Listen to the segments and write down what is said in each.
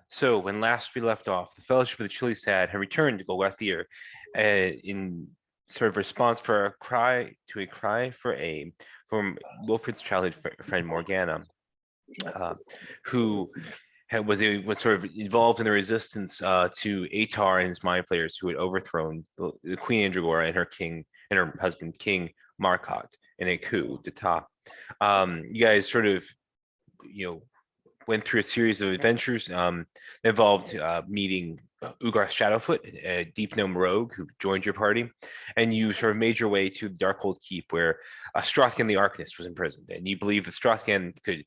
So when last we left off, the Fellowship of the Chili Sad had returned to Golgotha in sort of response for a cry from Wilfred's childhood friend Morgana, who was sort of involved in the resistance to Atar and his mind flayers who had overthrown the Queen Andragora and her husband King Marcotte in a coup d'etat. You guys sort of, went through a series of adventures that involved meeting Ugarth Shadowfoot, a deep gnome rogue who joined your party, and you sort of made your way to the Darkhold Keep, where Strothgan the Arcanist was imprisoned, and you believe that Strothgan could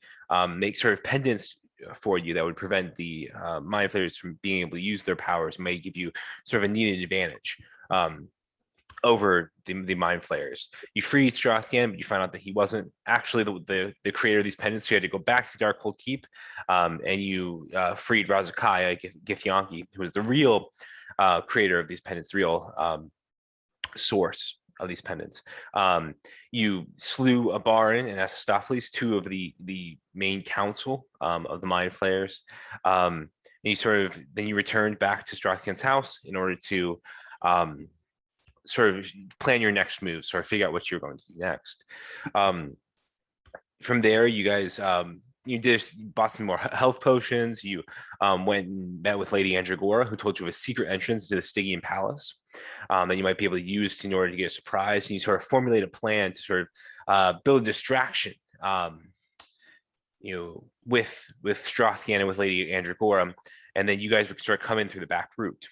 make sort of pendants for you that would prevent the mind flayers from being able to use their powers, may give you sort of a needed advantage over the mind flayers. You freed Strothgan, but you find out that he wasn't actually the creator of these pendants. So you had to go back to the Darkhold Keep, and you freed Razakaya Githyanki, who was the real creator of these pendants, the real source of these pendants. You slew Abarin and Astopheles, two of the main council of the mind flayers. And then you returned back to Strothgan's house in order to sort of plan your next move, sort of figure out what you're going to do next. From there, you guys you bought some more health potions. You went and met with Lady Andragora, who told you of a secret entrance to the Stygian Palace that you might be able to use in order to get a surprise. And you sort of formulate a plan to sort of build a distraction, with Strothgan and with Lady Andragora, and then you guys would sort of come in through the back route.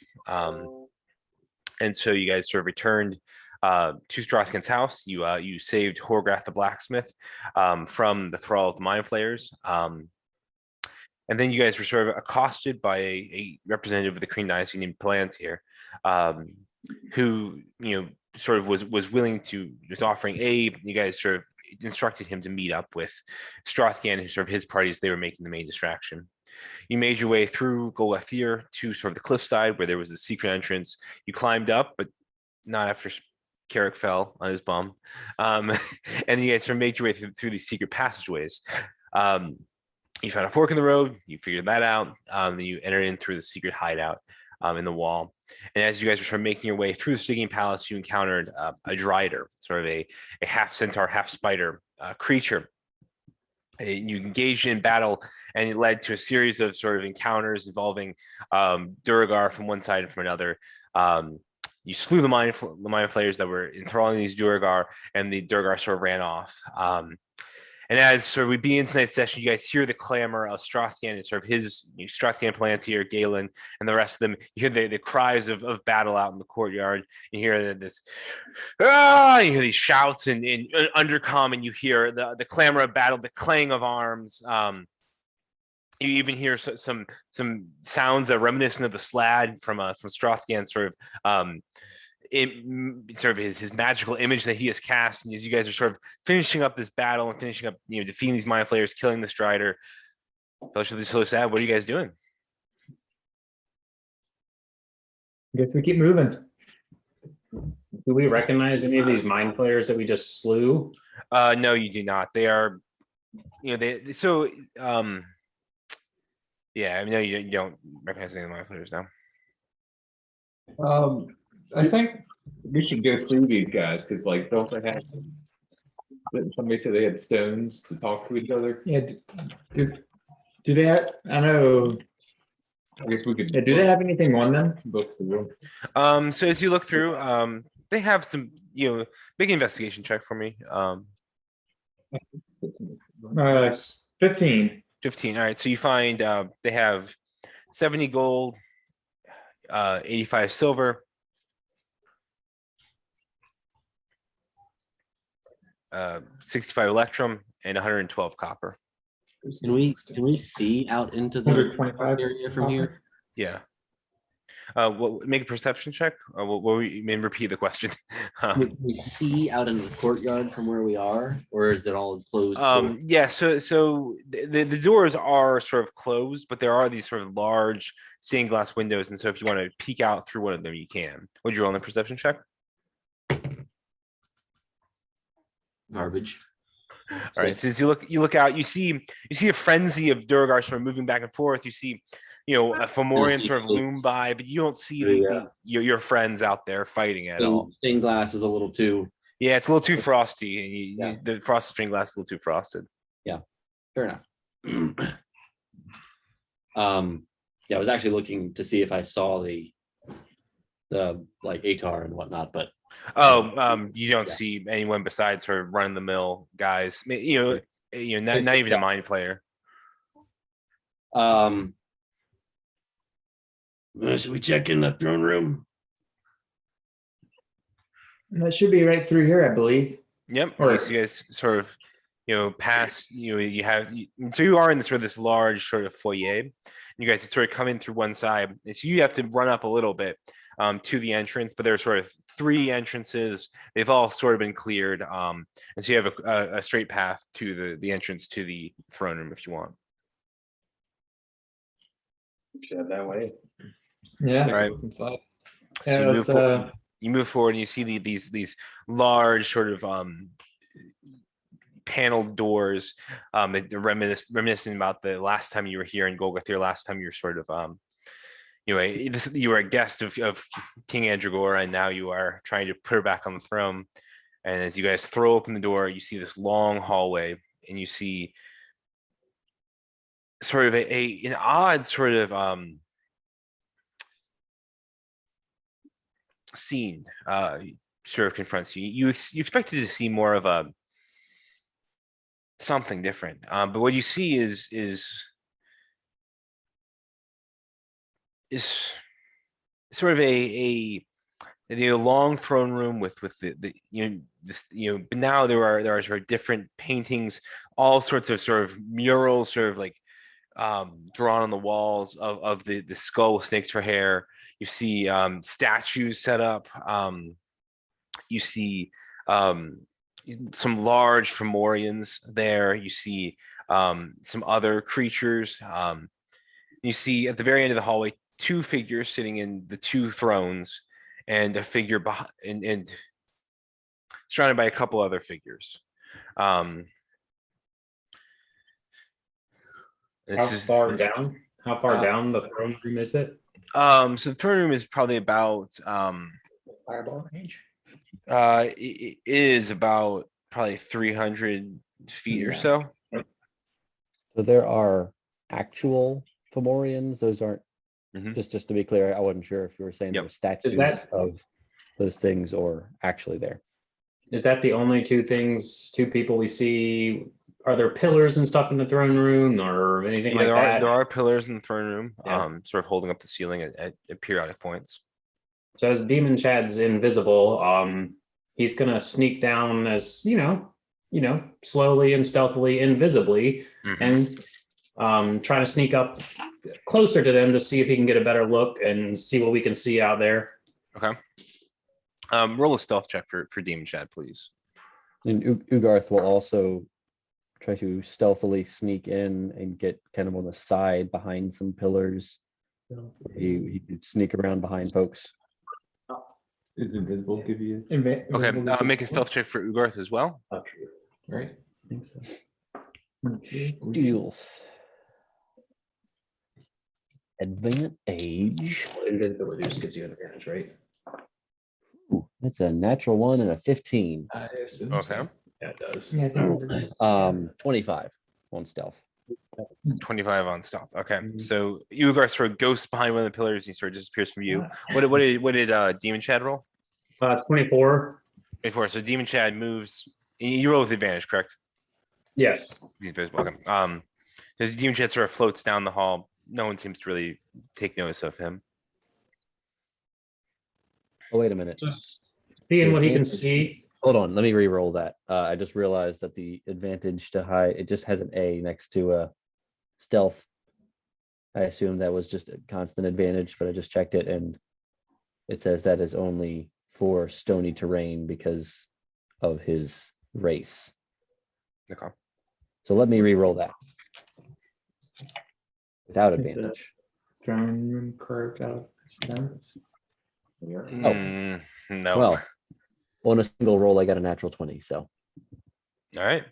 And so you guys sort of returned to Strothgan's house. You saved Horgrath the blacksmith from the thrall of the mind flayers. And then you guys were sort of accosted by a representative of the Kryn dynasty named Palantir, who sort of was offering aid. You guys sort of instructed him to meet up with Strothgan and sort of his party as they were making the main distraction. You made your way through Golgotha to sort of the cliffside where there was a secret entrance. You climbed up, but not after Carrick fell on his bum. And you guys sort of made your way through these secret passageways. You found a fork in the road. You figured that out. Then you entered in through the secret hideout in the wall. And as you guys were sort of making your way through the Stygian Palace, you encountered a Drider, sort of a half centaur, half spider creature. You engaged in battle, and it led to a series of sort of encounters involving Duragar from one side and from another. You slew the mind flayers that were enthralling these Duragar, and the Duragar sort of ran off. And as sort of we begin tonight's session, you guys hear the clamor of Strothgan and sort of his Strothgan, Palantir, Galen, and the rest of them. You hear the cries of battle out in the courtyard. You hear you hear these shouts and undercom, and you hear the clamor of battle, the clang of arms. You even hear some sounds that are reminiscent of the Slad from Strothgan, sort of his magical image that he has cast. And as you guys are sort of finishing up this battle and finishing up, defeating these mind flayers, killing the Strider, Fellowship of the Chili Sad, what are you guys doing? I guess we keep moving. Do we recognize any of these mind flayers that we just slew? No, you do not. They are, yeah, I mean, no, you don't recognize any of the mind flayers now. I think we should go through these guys because, like, don't they have? Somebody said they had stones to talk to each other. Yeah. Do they have? I know. I guess we could. Yeah, do they have anything on them? Look through. So as you look through, they have some, big investigation check for me. 15. 15. All right. So you find they have 70 gold, 85 silver, 65 electrum, and 112 copper. Can we see out into the 125 area from here? Yeah. Make a perception check. What repeat the question? Can we see out into the courtyard from where we are, or is it all closed? Yeah. So the doors are sort of closed, but there are these sort of large stained glass windows, and so if you want to peek out through one of them, you can. Would you roll a perception check? Garbage. All right. So as you look out, you see a frenzy of Duragar sort of moving back and forth. You see a Fomorian sort of loom by, but you don't see your friends out there fighting at all. Stained glass is a little too, Yeah, it's a little too frosty. And Yeah. the frosted stained glass is a little too frosted. fair enough. Yeah, I was actually looking to see if I saw the like ATAR and whatnot, but You don't Yeah. see anyone besides sort of run of the mill guys. Not even a mind player. Should we check in the throne room? That should be right through here, I believe. Yep. Or- So you guys sort of, pass. So you are in this sort of this large sort of foyer. You guys sort of come in through one side. And so you have to run up a little bit to the entrance, but there's sort of 3 entrances. They've all sort of been cleared. And so you have a straight path to the entrance to the throne room if you want. Yeah, that way. Yeah. Right. Inside. So Yeah, you move, let's, you move forward and you see these large sort of paneled doors they're reminiscent about the last time you were here in Golgothir, last time you were sort of you were a guest of King Andragora, and now you are trying to put her back on the throne. And as you guys throw open the door, you see this long hallway, and you see sort of an odd sort of scene sort of confronts you. You expected to see more of a something different, but what you see is sort of a long throne room with the but now there are sort of different paintings, all sorts of sort of murals, sort of like drawn on the walls of the skull with snakes for hair. You see statues set up. You see some large Fomorians there. You see some other creatures. You see at the very end of the hallway 2 figures sitting in the 2 thrones, and a figure behind, and surrounded by a couple other figures. How far down? How far down the throne room is it? So the throne room is probably about fireball range. it is about probably 300 feet or Yeah. so. So there are actual Fomorians. Those aren't, Mhm. just to be clear, I wasn't sure if you were saying there Yep. were statues that- of those things or actually there. Is that the only 2 people we see? Are there pillars and stuff in the throne room or anything Yeah, like that? there are pillars in the throne room, Yeah. sort of holding up the ceiling at periodic points. So as Demon Chad's invisible, he's gonna sneak down as slowly and stealthily, invisibly, Mhm. and try to sneak up closer to them to see if he can get a better look and see what we can see out there. Okay. Roll a stealth check for Demon Chad, please. And Ugarth will also try to stealthily sneak in and get kind of on the side behind some pillars. He could sneak around behind folks. Is invisible give you? Okay, make a stealth check for Ugarth as well. Right? I think so. Stealth. Advantage. Invisibility just gives you an advantage, right? Ooh, that's a natural 1 and a 15. I assume Okay. so. Yeah, it does. Yeah, I think 25 on stealth. 25 on stealth. Okay, Mhm. so Ugarth sort of ghosts behind one of the pillars. And he sort of disappears from you. What did Demon Chad roll? 24. Before, so Demon Chad moves. You roll with advantage, correct? Yes. He's visible. Okay. As Demon Chad sort of floats down the hall, no one seems to really take notice of him. Oh, wait a minute. Just seeing what he can Advantage. see. Hold on, let me re-roll that. I just realized that the advantage to high, it just has an A next to stealth. I assume that was just a constant advantage, but I just checked it and it says that is only for stony terrain because of his race. Okay. So let me re-roll that. Without It's a- advantage. throne room carved out of stone. No. Well, on a single roll, I got a natural 20, so. All right.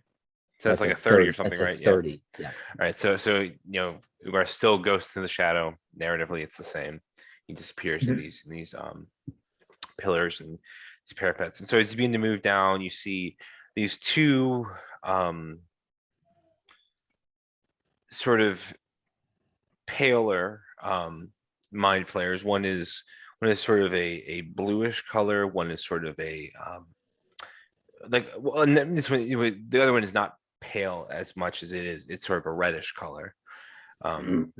So that's like a 30 or that's something, a right? Yeah. 30. Yeah. All right. So you know, Ugar still ghosts in the shadow. Narratively, it's the same. He disappears in these pillars and these parapets. And so as you begin to move down, you see these two sort of paler mind flares. One is sort of a bluish color. One is sort of a like, well, and then this one, the other one is not pale as much as it's sort of a reddish color. And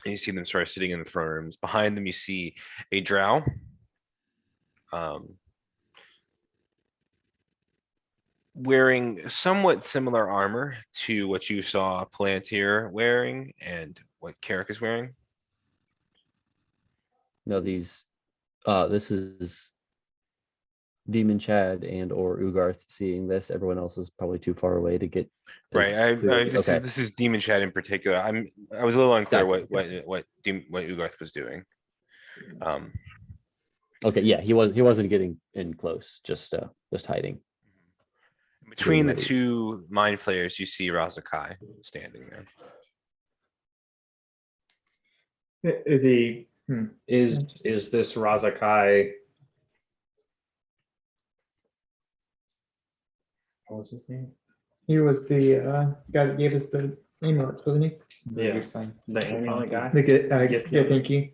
you see them sort of sitting in the throne rooms. Behind them, you see a drow. Wearing somewhat similar armor to what you saw Palantir wearing and what Carrick is wearing. No, this is Demon Chad and or Ugarth seeing this. Everyone else is probably too far away to get Right. okay. This is Demon Chad in particular. I was a little unclear Gotcha. what Ugarth was doing. Okay, yeah, he wasn't getting in close, just hiding. Between the ready. two mind flayers, you see Razakai standing there. Is he? Is this Razakai? What was his name? He was the guy that gave us the amulets, wasn't he? Yeah, the amulet guy. The Gift yeah, giver. thank you.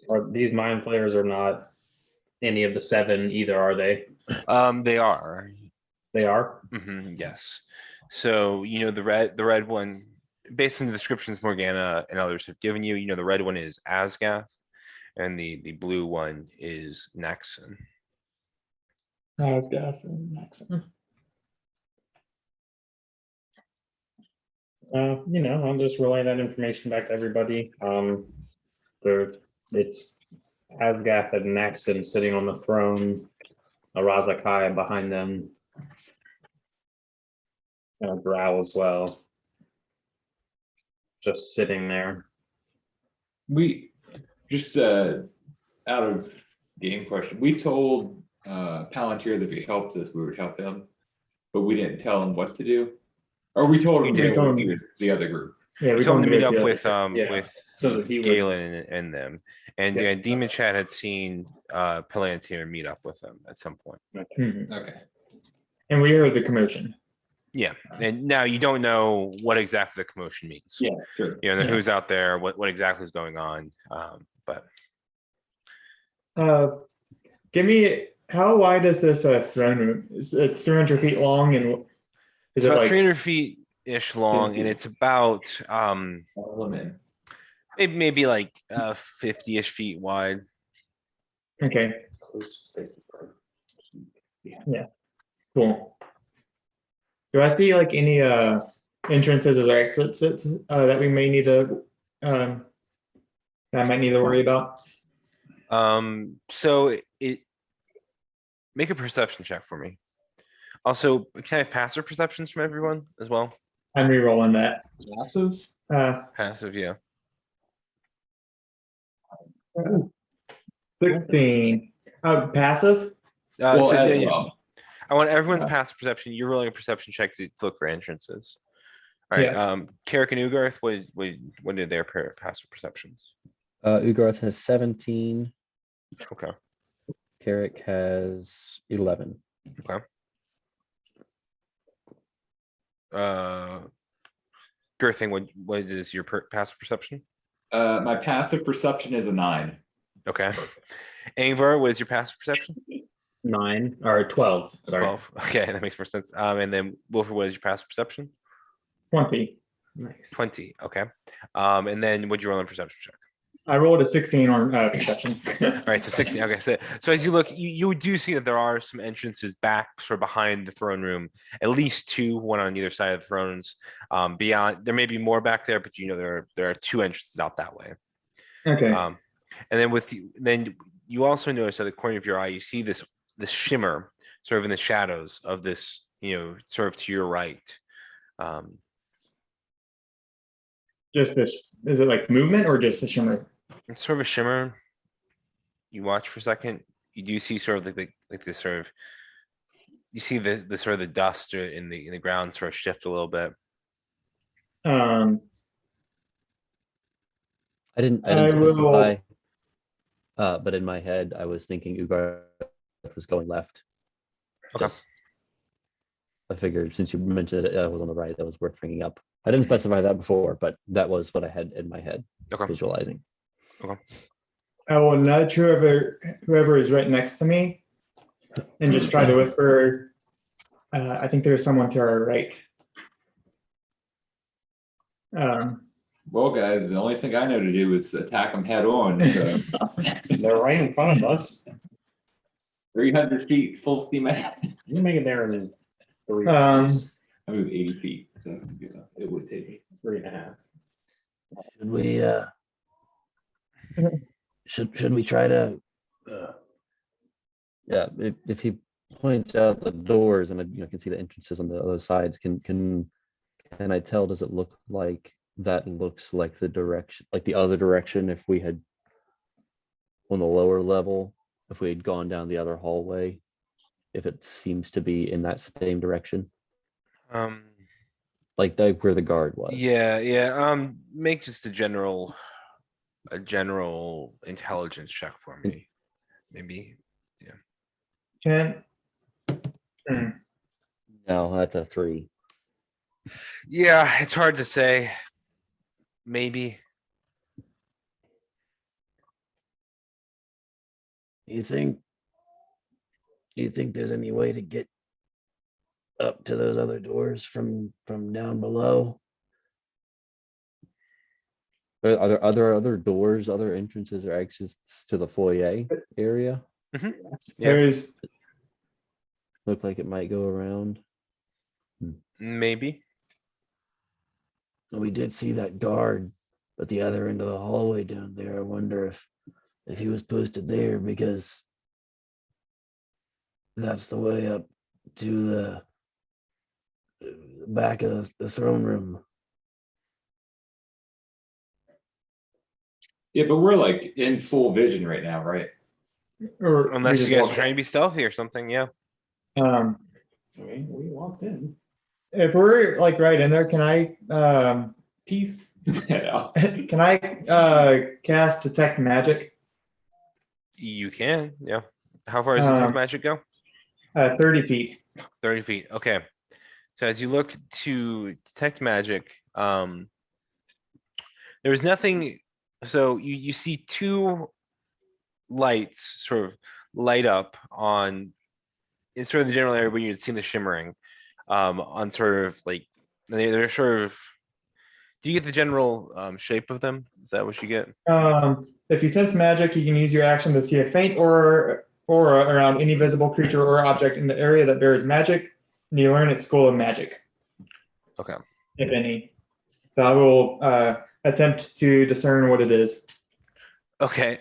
Or these mind flayers are not any of the seven either, are they? They are. They are. Yes. So you know the red one, based on the descriptions Morgana and others have given you, you know the red one is Asgath, and the blue one is Nexon. It's got Maxim. You know, I'll just relay that information back to everybody. It's Asgath and Naxon sitting on the throne, a Razakai behind them, and a Drow as well, just sitting there. We just out of game question, we told Palantir that if he helped us, we would help him, but we didn't tell him what to do. Or we told him We to did. go with the other group. Yeah, We told him to meet up go with together. Yeah, so that he would. Galen and them, and Yeah. Demon Chat had seen Palantir meet up with them at some point. Mhm. Okay. And we heard the commotion. Yeah, and now you don't know what exactly the commotion means. Yeah, sure. You know Yeah. who's out there, what exactly is going on. But Give me how wide is this throne room? Is it 300 feet long and it's is it about like 300 feet ish long, and it's about All of them in. maybe like 50-ish feet wide. okay? Yeah, cool. Do I see like any entrances or exits that we may need to that I might need to worry about? So it make a perception check for me. Also, can I have passive perceptions from everyone as well? I'm re-rolling that. Massive. Passive, yeah. 13. Passive. Well, So as then well. I want everyone's passive perception. You're rolling a perception check to look for entrances. All right. Yes. Carrick and Ugarth, what did their passive perceptions? Ugarth has 17. Okay. Carrick has 11. Okay. Girthing, what is your passive perception? My passive perception is a 9. Okay. Angvar, what is your passive perception? 9 or 12. Sorry. 12. Okay, that makes more sense. And then Wilford, what is your passive perception? 20. Nice. 20. Okay. And then what'd you roll on perception check? I rolled a 16 on perception. All right, so 16. Okay, so as you look, you do see that there are some entrances back, sort of behind the throne room. At least two, one on either side of the thrones. Beyond, there may be more back there, but you know there are two entrances out that way. Okay. And then you also notice at the corner of your eye, you see this shimmer, sort of in the shadows of this, you know, sort of to your right. Just this, is it like movement or just a shimmer? It's sort of a shimmer. You watch for a second. You do see sort of like this sort of. You see the sort of the dust in the ground sort of shift a little bit. Um, I didn't I will- specify. But in my head, I was thinking Ugar was going left. Okay. Just- I figured since you mentioned it, I was on the right, that was worth bringing up. I didn't specify that before, but that was what I had in my head, Okay. visualizing. I will nudge whoever is right next to me and just try to whisper. I think there's someone to our right. Well, guys, the only thing I know to do is attack them head on. So They're right in front of us. 300 feet, full steam ahead. You make it there in 3 Um, hours, I move 80 feet, so it would take me. 3.5. Should we should we try to yeah, if he points out the doors and I can see the entrances on the other sides, can I tell, does it look like that looks like the direction, like the other direction if we had on the lower level, if we had gone down the other hallway, if it seems to be in that same direction, like where the guard was? Yeah. Make just a general intelligence check for me. Maybe. Can. No, that's a 3. Yeah, it's hard to say. Maybe. You think there's any way to get up to those other doors from down below? Are there other doors, other entrances or exits to the foyer area? Yeah. There's Look like it might go around. Maybe. We did see that guard at the other end of the hallway down there. I wonder if he was posted there because that's the way up to the back of the throne room. Yeah, but we're like in full vision right now, right? or Unless we you guys just are trying to be stealthy or something, yeah. walk- We walked in. If we're like right in there, can I Peace. Yeah. can I cast detect magic? You can, yeah. How far does detect magic go? 30 feet. 30 feet. Okay. So as you look to detect magic, there's nothing. So you see 2 lights sort of light up on in sort of the general area where you'd seen the shimmering, on sort of like they're sort of. Do you get the general shape of them? Is that what you get? If you sense magic, you can use your action to see a faint aura around any visible creature or object in the area that bears magic, and you learn its school of magic, Okay. if any. So I will attempt to discern what it is. Okay.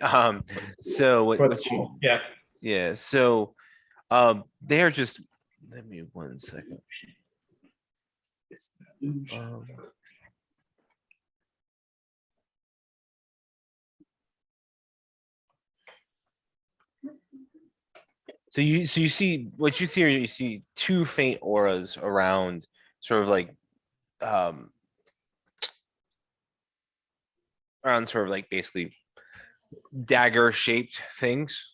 So What's what cool. you Yeah. yeah. So they are just. Let me 1 second. So you see what you see here, you see 2 faint auras around sort of like around sort of like basically dagger shaped things,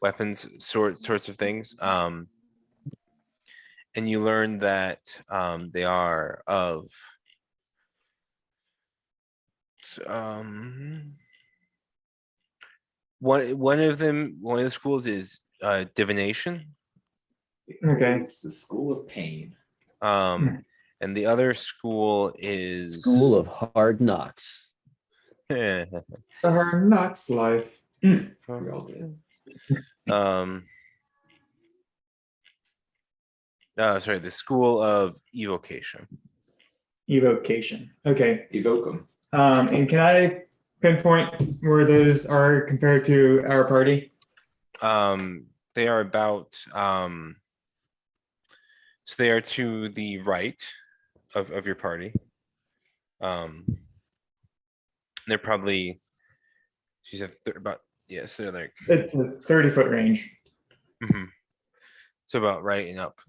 weapons sorts of things, and you learn that they are of one of the schools is divination. Okay. It's the school of pain. And the other school is School of Hard Knocks. Our Knox life. We all did. Sorry, the school of evocation. Evocation. Okay. Evoke them. And can I pinpoint where those are compared to our party? They are about so they are to the right of your party. They're probably, she said about, yeah, so like, It's a 30-foot range. mhm. So about right and up.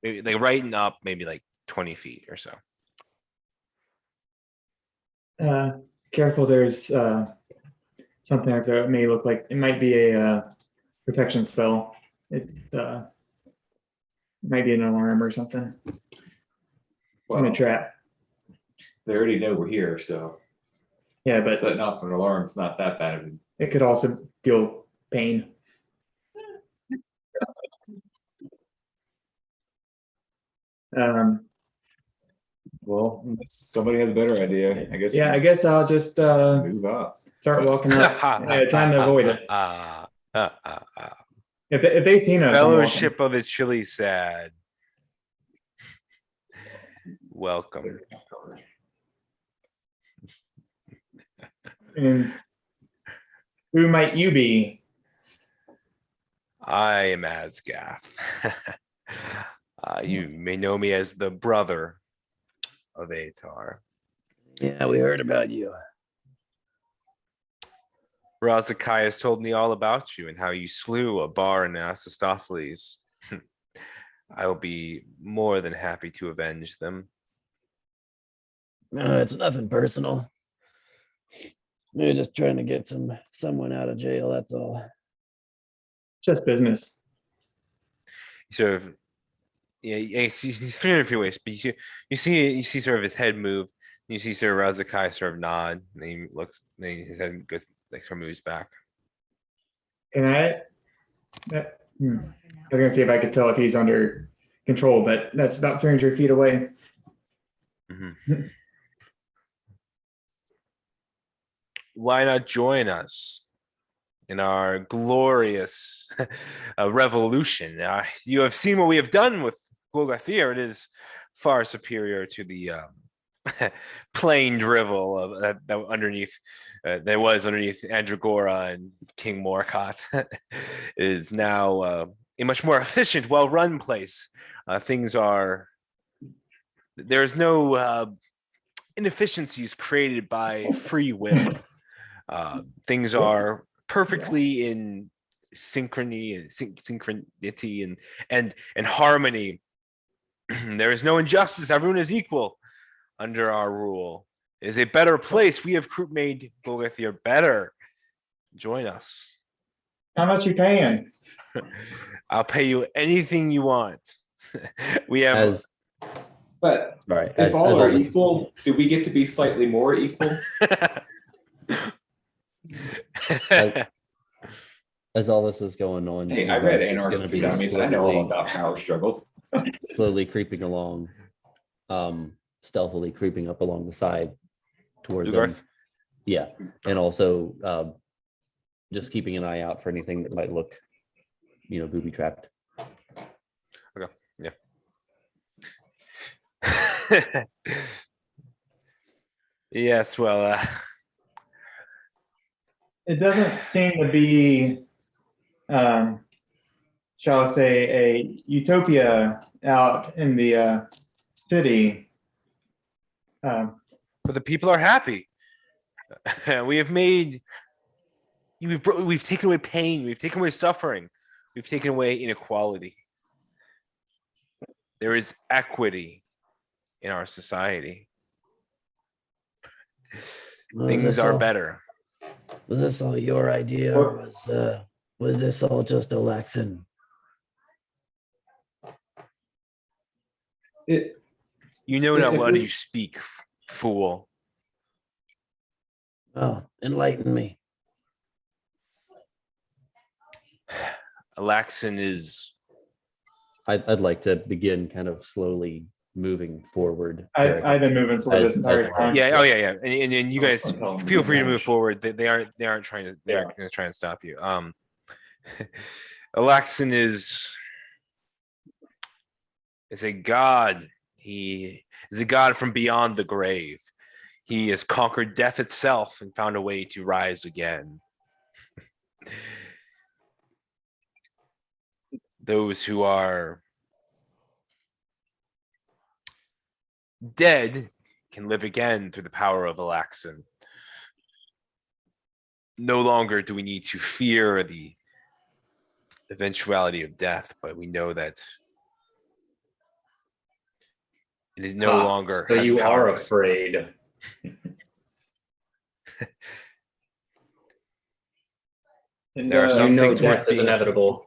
Maybe like right and up, maybe like 20 feet or so. Careful, there's something up there that may look like it might be a protection spell. It might be an alarm or something in Well, a trap. they already know we're here, so Yeah, but setting off an alarm is not that bad of a. it could also deal pain. Um, Well, unless somebody has a better idea, I guess. yeah, I guess I'll just Move up. start walking up, trying to avoid it. If they seen us, I'm walking. Fellowship of the Chili Sad. Welcome. And who might you be? I am Asgath. You may know me as the brother of Atar. Yeah, we heard about you. Razakai has told me all about you and how you slew a bar in Asistopheles. I will be more than happy to avenge them. No, it's nothing personal. We're just trying to get someone out of jail, that's all. Just business. Sort of, yeah, he's 300 feet away, but you see sort of his head move. You see Sir Razakai sort of nod. And then he looks, then his head goes like sort of moves back. Can I? I was gonna see if I could tell if he's under control, but that's about 300 feet away. Mhm. Why not join us in our glorious revolution? You have seen what we have done with Golgathir. It is far superior to the plain drivel of that underneath that was underneath Andragora and King Morcott. It is now a much more efficient, well-run place. There's no inefficiencies created by free will. Things are perfectly in synchrony and synchronity and harmony. There is no injustice. Everyone is equal under our rule. It is a better place. We have made Golgathir better. Join us. How much you paying? I'll pay you anything you want. We have As But right, if all as are this- equal, do we get to be slightly more equal? as all this is going on, Hey, you I read guys just gonna Anarchy be Dummies. I know all about power struggles. slowly creeping along, stealthily creeping up along the side toward them. Lugarth? Yeah, and also just keeping an eye out for anything that might look, booby trapped. Okay. Yeah. Yes. Well. It doesn't seem to be, shall I say, a utopia out in the city. But the people are happy. We have made. We've taken away pain. We've taken away suffering. We've taken away inequality. There is equity in our society. Things are better. Was this all your idea, or was this all just Olaxin? You know not what you speak, fool. Oh, enlighten me. Alaxin is. I'd like to begin kind of slowly moving forward. I've been moving forward this entire time. Yeah. Oh, yeah. And you guys Oh, feel free to yeah. move forward. They aren't trying to. They're going to try and stop you. Alaxin is a god. He is a god from beyond the grave. He has conquered death itself and found a way to rise again. Those who are dead can live again through the power of Alaxin. No longer do we need to fear the eventuality of death, but we know that it is no longer So has you power are of- afraid. And, There are You some know things worth death is being inevitable.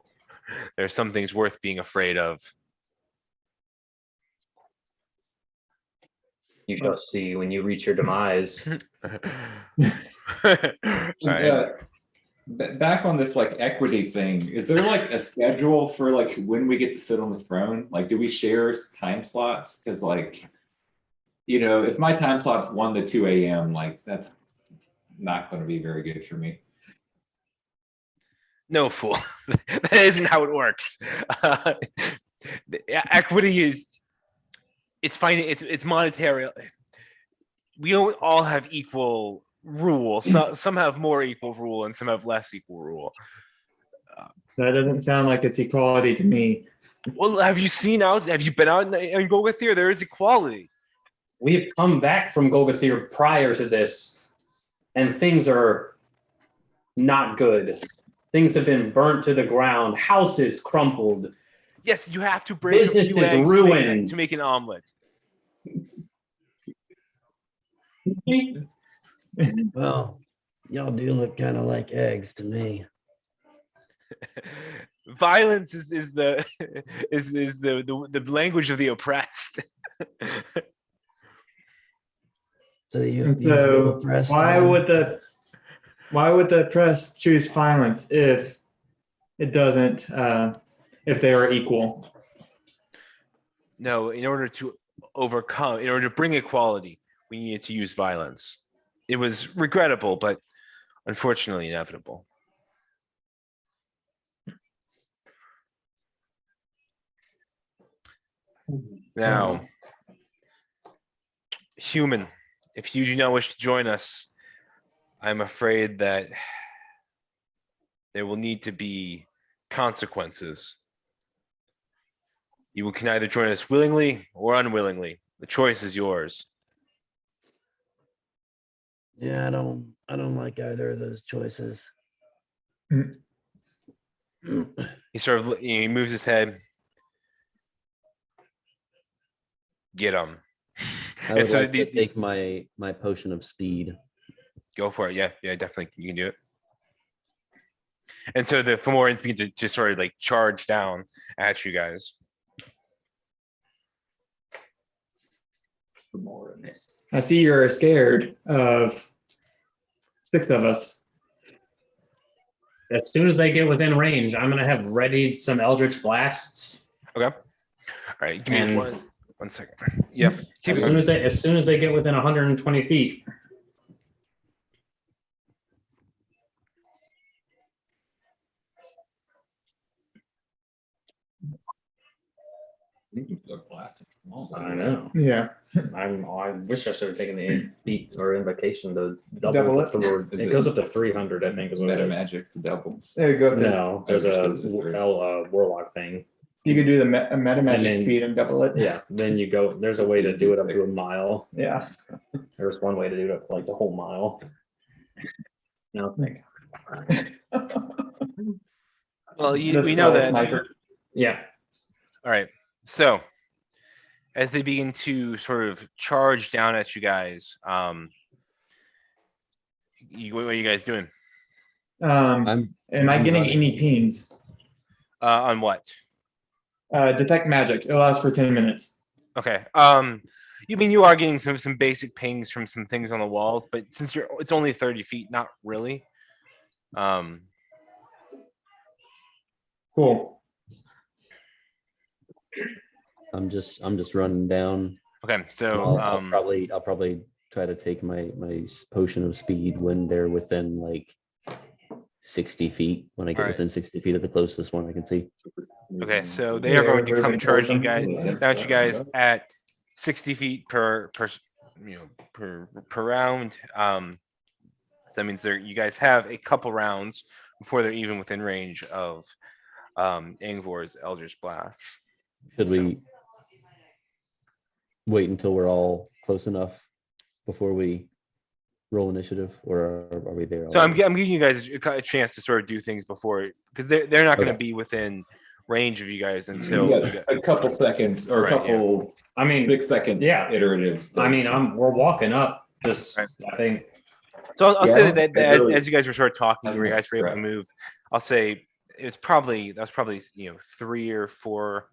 There are some things worth being afraid of. You shall see when you reach your demise. Right. Back on this like equity thing, is there like a schedule for like when we get to sit on the throne? Like, do we share time slots? Because like, if my time slot's 1 to 2 a.m., like that's not going to be very good for me. No, fool. That isn't how it works. Equity is it's fine. It's monetary. We don't all have equal rule. Some have more equal rule and some have less equal rule. that doesn't sound like it's equality to me. Well, have you seen out? Have you been out in Golgothir? There is equality. We have come back from Golgothir prior to this, and things are not good. Things have been burnt to the ground, houses crumpled. Yes, you have to break a Business few is eggs ruined. to make an omelet. Well, y'all do look kind of like eggs to me. Violence is the is the language of the oppressed. So you And feel so oppressed? why huh? would the press choose violence if it doesn't if they are equal? No, in order to bring equality, we needed to use violence. It was regrettable, but unfortunately inevitable. Now, human, if you do not wish to join us, I'm afraid that there will need to be consequences. You can either join us willingly or unwillingly. The choice is yours. Yeah, I don't like either of those choices. He sort of he moves his head. Get him. I would like to take my potion of speed. Go for it. Yeah, definitely. You can do it. And so the Fomorians begin to just sort of like charge down at you guys. I see you're scared of 6 of us. As soon as they get within range, I'm going to have readied some Eldritch Blasts. Okay. All right. Give me And- one second. Yeah. Keep As going. soon as they get within 120 feet. I know. Yeah. I wish I should have taken the feat or invocation to Double double it? it. It goes up to 300, I think, is what it Meta is. magic to double. There you go. No, there's a Understood, it's three. warlock thing. You could do the meta magic then- feat and double it. Yeah, then you go. There's a way to do it up to a mile. Yeah. There's one way to do it up to like the whole mile. No, Well, we know that. Sniper. yeah. All right. So as they begin to sort of charge down at you guys, what are you guys doing? Am I I'm getting running. any pings? On what? Detect magic. It lasts for 10 minutes. Okay. You are getting some basic pings from some things on the walls, but since it's only 30 feet, not really. Cool. I'm just running down. Okay. So I'll probably try to take my potion of speed when they're within like 60 feet. When I get Alright. within 60 feet of the closest one I can see. okay. So they are going to come charging you guys down at you guys at 60 feet per round. So that means you guys have a couple rounds before they're even within range of Angvor's Eldritch Blast. Should we wait until we're all close enough before we roll initiative, or are we there? So I'm already? giving you guys a chance to sort of do things before, because they're not going to Okay. be within range of you guys We until got you get, a couple seconds or a Right, yeah. couple I mean, 6-second yeah. iteratives. I mean, we're walking up. Just Right. I think So I'll Yeah, I say don't that, think I really- as you guys were sort of talking, I'm where you not guys were able to correct. move, I'll say that was probably 3 or 4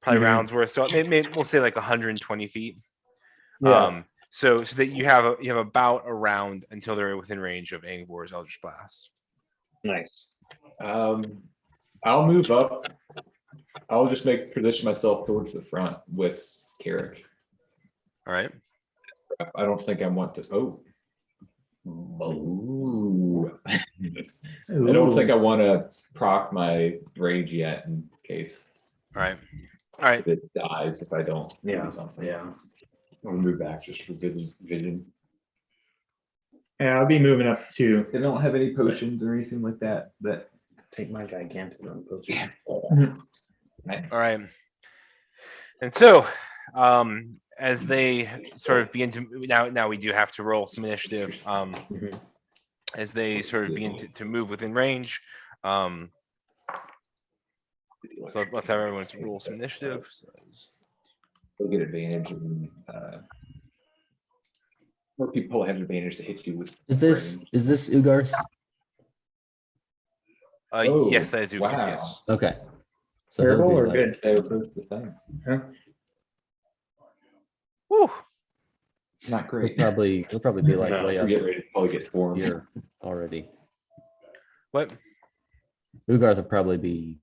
probably Mhm. rounds worth. So maybe we'll say like 120 feet. yeah. So that you have about a round until they're within range of Angvor's Eldritch Blast. Nice. I'll move up. I'll just position myself towards the front with Carrick. All right. I don't think I want to. Oh. I don't think I want to proc my rage yet in case All right. All right. it dies if I don't Yeah. do something. Yeah. I'll move back just for vision. Yeah, I'll be moving up too. They don't have any potions or anything like that. That Take my gigantic potion. All right. And so, as they sort of begin to now we do have to roll some initiative. Mhm. As they sort of begin to move within range. So let's have everyone roll some initiative. So they'll get advantage and more people have advantage to hit you with. Is this Ugarth? Oh, yes, that is Ugarth, wow. yes. Okay. So he'll Terrible be or like- good? They were both the same. Woo. Not He'll great. probably be like No, way If up we get ready to probably get swarmed. here already. What? Ugarth would probably be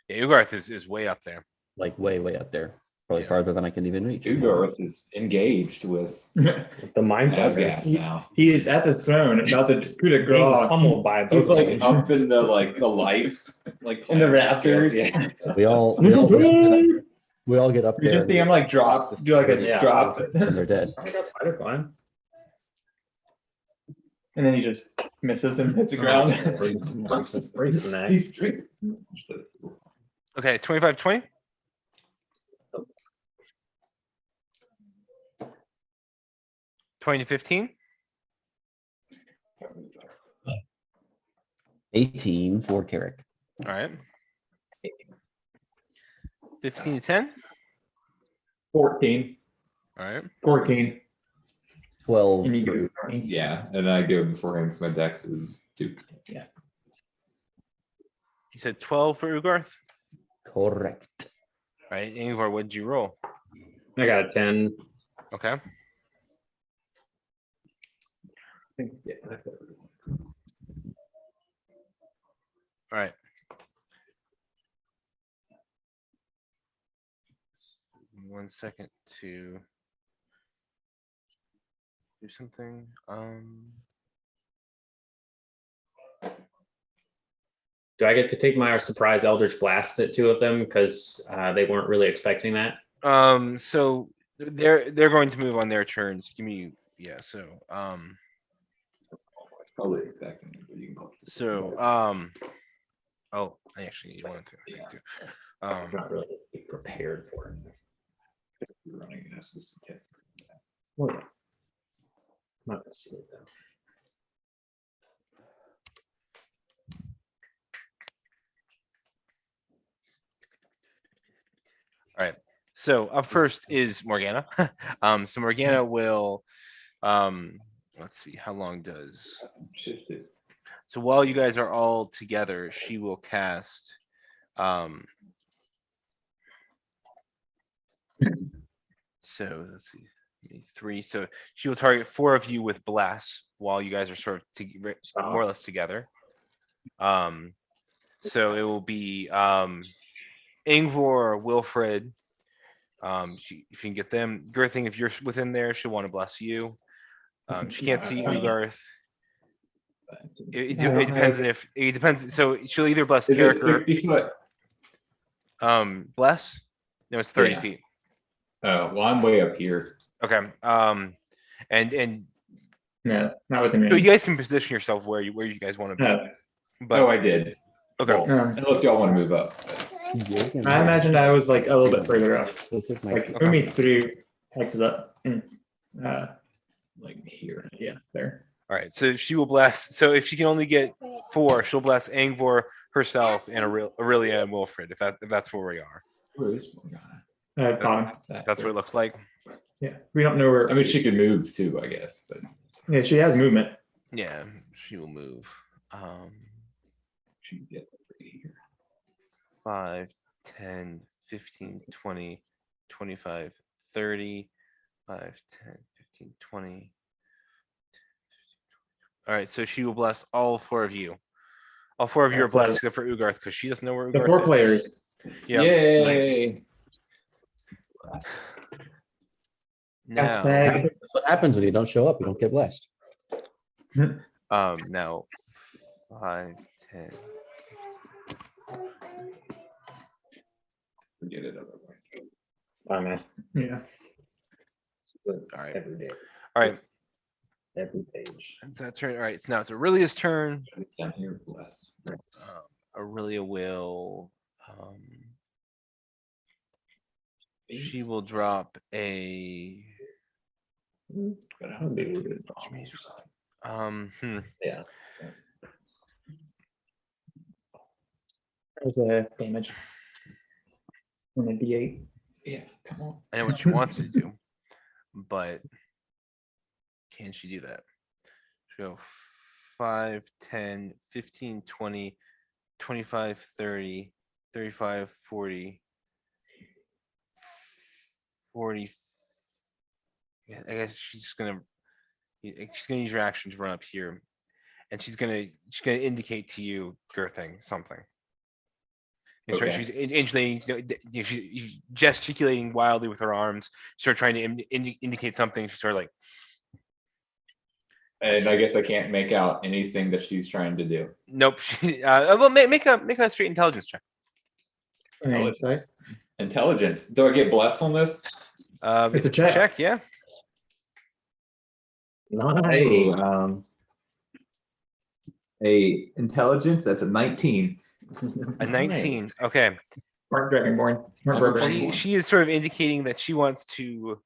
Yeah, Ugarth is way up there. like way up there, probably Yeah. farther than I can even reach. Ugarth is engaged with The mind Asgas He- now. He is at the throne, about to coup de being grace. pummeled by He's both like of them. up in the the lights, like In the rafters. Yeah. We all get up You there just see him and like drop, do like a Yeah. drop, they're dead. I think that's spider climb. and then he just misses and hits the ground. Breaks the neck. Okay, 25-20. $20-15. 18 for Carrick. All right. 15-10. 14, All right. 14. 12 And you for go. Yeah, and I go before him because my dex is 2. You said 12 for Ugarth. correct. All right. Ingvar, what did you roll? I got a 10. Okay. All right. One second to do something. Do I get to take my surprise Eldritch Blast at 2 of them because they weren't really expecting that? So they're going to move on their turns. Give me so Probably expecting it, but you can go. oh, I actually need one too, I think too. I'm not really prepared for it. You're running an SS tip. Well, yeah. Not gonna see it though. All right. So up first is Morgana. So Morgana will let's see, how long does Shifted. so while you guys are all together, she will cast so let's see, 3. So she will target 4 of you with blasts while you guys are sort of more or less together. So it will be Ingvar, Wilfred. If you can get them, Girthing, if you're within there, she'll want to bless you. She can't see Ugarth. It depends on if it depends. So she'll either bless Is it character. 60 foot? Bless. No, it's 30 Yeah. feet. Oh, well, I'm way up here. Okay. And No, not within so range. you guys can position yourself where you guys want to be. No. But Oh, I did. okay. Well, unless y'all want to move up. I imagined I was like a little bit further up, This is my like maybe 3 hexes up. Like here. Yeah, there. All right, so she will bless. So if she can only get 4, she'll bless Angvor herself and Aurelia and Wilfred. If that's where we are, Where is Morgana? Bottom. that's what it looks like. Yeah, we don't know where. I mean, she could move too, I guess, but Yeah, she has movement. Yeah, she will move. she can get over here. 5, 10, 15, 20, 25, 30, 5, 10, 15, 20. All right, so she will bless all 4 of you. All 4 of you are That's blessed except for Ugarth because she doesn't know where The Ugarth 4 is. players. Yeah. Yay! Now, Hashtag. That's what happens when you don't show up. You don't get blessed. now 5, 10. Forget it otherwise. I mean, Yeah. All right. every day, All right. every page. It's that turn. All right. So now it's Aurelia's turn. Down here, bless. Aurelia will. She will drop a. But how big would it be? Yeah. There's a damage. On a D8. Yeah, come on. I know what she wants to do, but can she do that? She'll go 5, 10, 15, 20, 25, 30, 35, 40, 40. Yeah, I guess she's gonna use her action to run up here, and she's gonna indicate to you, Girthing, something. And so Okay. she's indicating, she's gesticulating wildly with her arms, sort of trying to indicate something. She's sort of like, And I guess I can't make out anything that she's trying to do. nope. Well, make a straight intelligence check. Insight. Intelligence. Do I get blessed on this? It's a check. Yeah. Hey, a intelligence. That's a 19. A 19. Okay. Smart Dragonborn. Smart I'm Barbarian. Dragonborn. She is sort of indicating that she wants to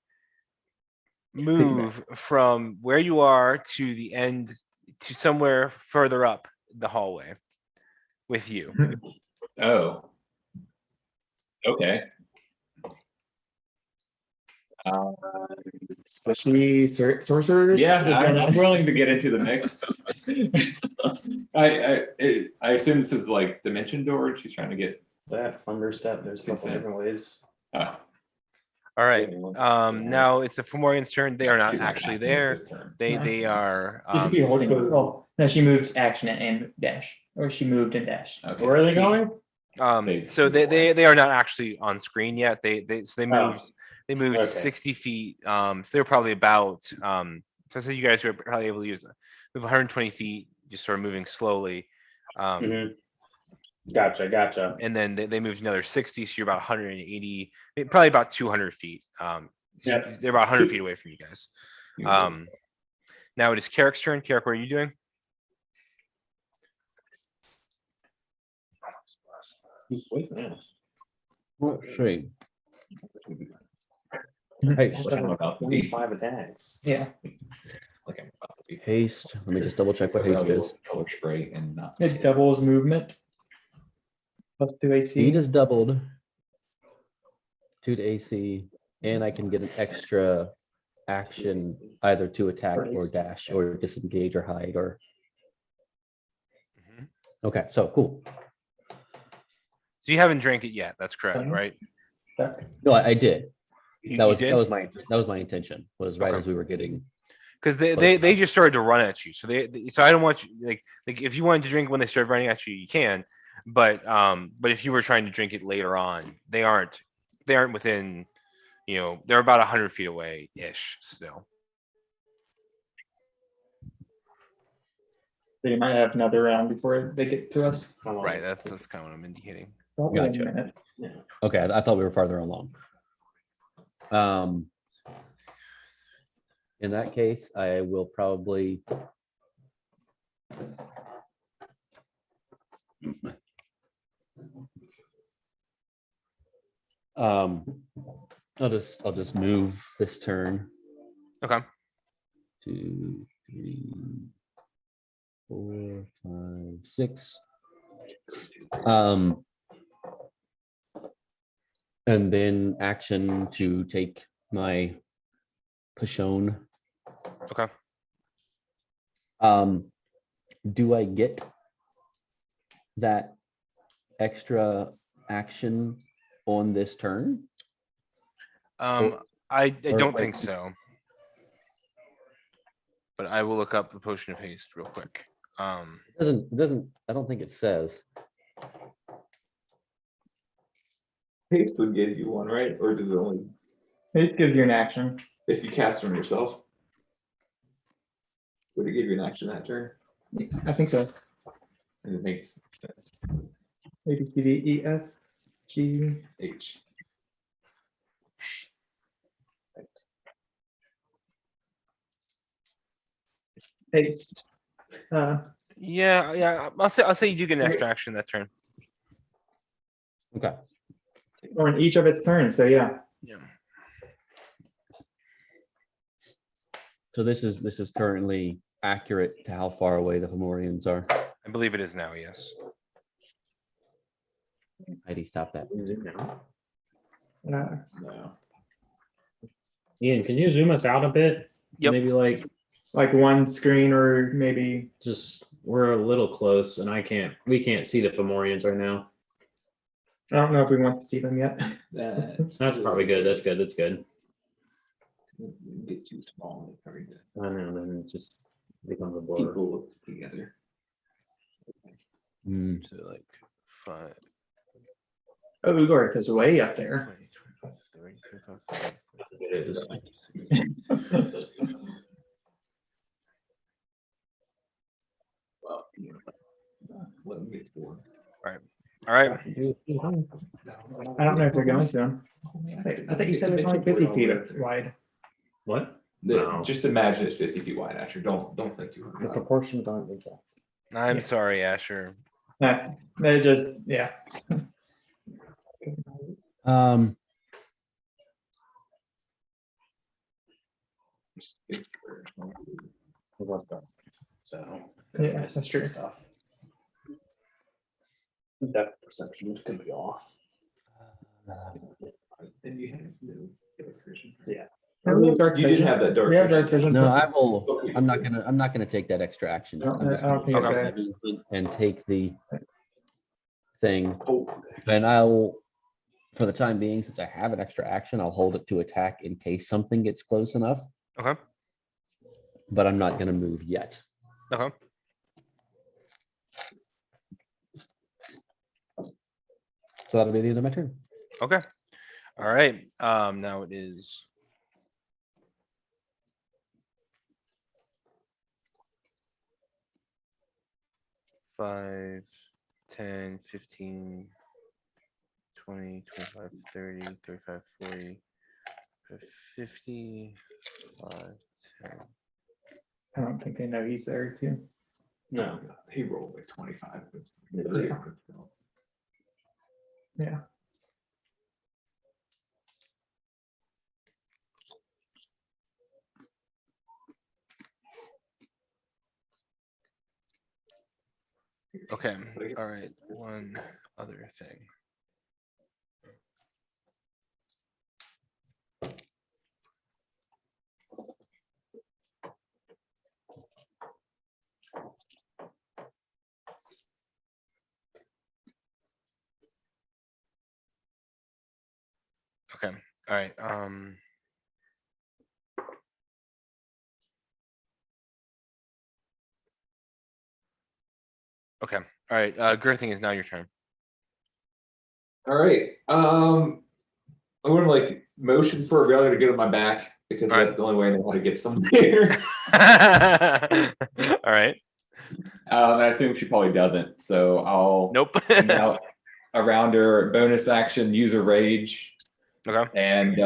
move from where you are to the end to somewhere further up the hallway with you. Oh. Okay. Especially sorcerers. Yeah, is I'm gonna- willing to get into the mix. I assume this is like dimension door. She's trying to get. That understep, there's a couple Consent. different ways. All right. Now it's the Fomorian's turn. They are not actually there. They are. She could be holding. Oh no, she moved action and dash, or she moved and dash. Okay. Where are they going? So they are not actually on screen yet. They moved Okay. 60 feet. So they're probably about so you guys are probably able to use move 120 feet, just sort of moving slowly. Mhm. Gotcha. And then they moved another 60, so you're about 180, probably about 200 feet. Yep. They're about 100 feet away from you guys. Now it is Carrick's turn. Carrick, what are you doing? Wait, man. What tree? Mhm. Hey, Like I'm about to be. 25 attacks. Yeah, Like I'm about to be. haste. Let me just double check what haste is. Color spray and not. it doubles movement. Plus 2 AC. Speed is doubled. 2 to AC, and I can get an extra action either to attack or dash or disengage or hide or. Mhm. Okay, so cool. So you haven't drank it yet. That's correct, Mhm. right? No, I did. You, That you was did? that was my intention. Was right Okay. as we were getting. Because Close they just started to run at you. So so I don't want you like if you wanted to drink when they started running at you, you can. But if you were trying to drink it later on, they aren't within, they're about 100 feet away ish still. They might have another round before they get to us. How long Right. is That's it? kind of what I'm indicating. Probably a Gotcha. minute. Yeah. Okay, I thought we were farther along. In that case, I will probably. I'll just move this turn Okay. 2, 3, 4, 5, 6. And then action to take my Pashone. Okay. Do I get that extra action on this turn? I or don't wait. think so. But I will look up the potion of haste real quick. It doesn't, I don't think it says. Haste would give you one, right? Or does it only It gives you an action. if you cast on yourself? Would it give you an action that turn? I think so. And it makes sense. A, B, C, D, E, F, G. H. Haste. Yeah. I'll say you do get an extra action that turn. Okay. Or in each of its turns. So yeah. Yeah. So this is currently accurate to how far away the Fomorians are. I believe it is now, yes. Heidi, stop that. Uh, No. Ian, can you zoom us out a bit? Yep. Maybe like one screen or maybe. just we're a little close, and we can't see the Fomorians right now. I don't know if we want to see them yet. That's probably good. That's good. That's good. Get too small. It's hard to I know, then it just becomes a blur. people look together. Hmm. So like 5, Oh, Ugorth is way up there. 20, 25, 30, 35, 40, It is. 50, 60. Well, let me get one. All right. I don't know if they're going to. I thought you said it's only 50 feet wide. What? No. Just imagine it's 50 feet wide, Asher. Don't think too The hard. proportions aren't exact. I'm Yeah. sorry, Asher. They just, yeah. Um, So Yeah, that's true. Stuff. Depth perception could be off. And you have no dark vision. Yeah. We have dark You did vision. have that dark. We have dark vision. no, I'm not gonna take that extra action. No, I'm just I don't gonna think it's take that and take the thing. Oh, And I'll, for the time being, since I have an extra action, I'll hold it to attack in case something gets close enough, Okay. but I'm not gonna move yet. Okay. So that'll be the end of my turn. Okay. All right. Now it is. Five, 10, 15, 20, 25, 30, 35, 40, 50, 5, 10. I don't think they know he's there too. No. he rolled like 25. Yeah. Okay. All right. One other thing. Okay. All right. Okay. All right. Girthing is now your turn. All right. I'm gonna like motion for Aurelia to get on my back because All right. that's the only way I know how to get somewhere. All right. I assume she probably doesn't, so I'll Nope. hang out around her, bonus action, use a rage, Okay. and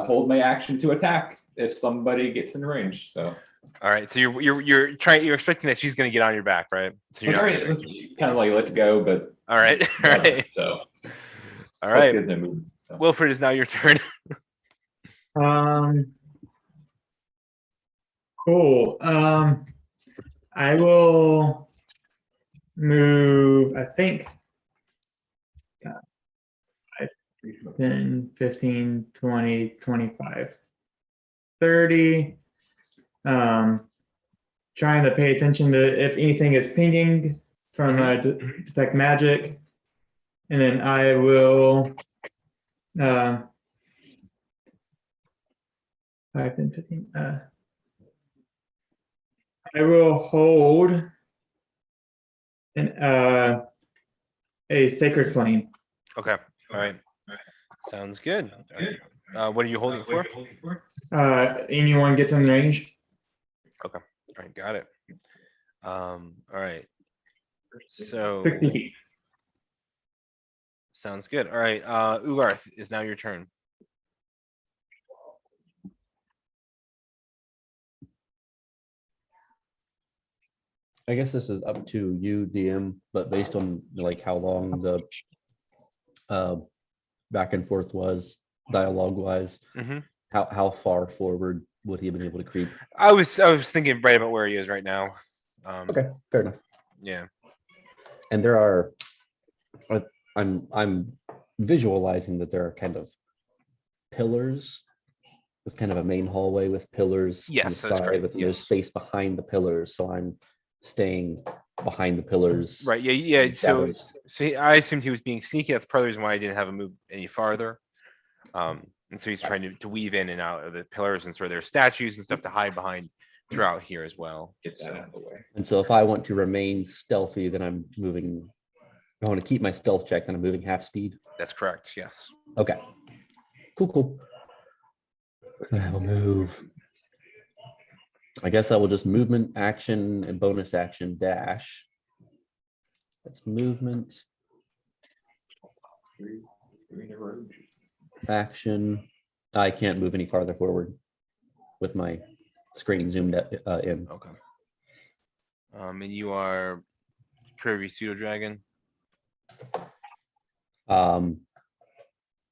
hold my action to attack if somebody gets in range. So All right. So you're expecting that she's gonna get on your back, right? So you're all not right, gonna- let's kind of like let's go, but all right. All right. so All right. gives me a move, so. Wilfred is now your turn. Um. Cool. I will move, I think, 10, 15, 20, 25, 30. Trying to pay attention to if anything is pinging from detect magic. And then I will 5, 10, 15. I will hold a sacred flame. Okay. All right. Sounds good. All right. What are you holding for? Anyone gets in range. All right, got it. All right. So 60 feet. sounds good. All right. Ugarth, is now your turn. I guess this is up to you, DM, but based on like how long the back and forth was dialogue wise, Mhm. how far forward would he have been able to creep? I was thinking right about where he is right now. Okay, fair enough. Yeah. And there are, I'm visualizing that there are kind of pillars. It's kind of a main hallway with pillars on the Yes, that's side, correct. but there's Yes. space behind the pillars, so I'm staying behind the pillars. Right. Yeah. Yeah. So, Shadows. I assumed he was being sneaky. That's part of the reason why I didn't have him move any farther. And so he's trying to weave in and out of the pillars and sort of their statues and stuff to hide behind throughout here as well. Get that So, out of the way. And so if I want to remain stealthy, then I'm moving. I want to keep my stealth check, then I'm moving half speed. that's correct. Yes. Okay. Cool. I will move. I guess I will just movement, action, and bonus action dash. That's movement, Three in a row. action. I can't move any farther forward with my screen zoomed in. Okay. And you are Curvy Pseudo Dragon.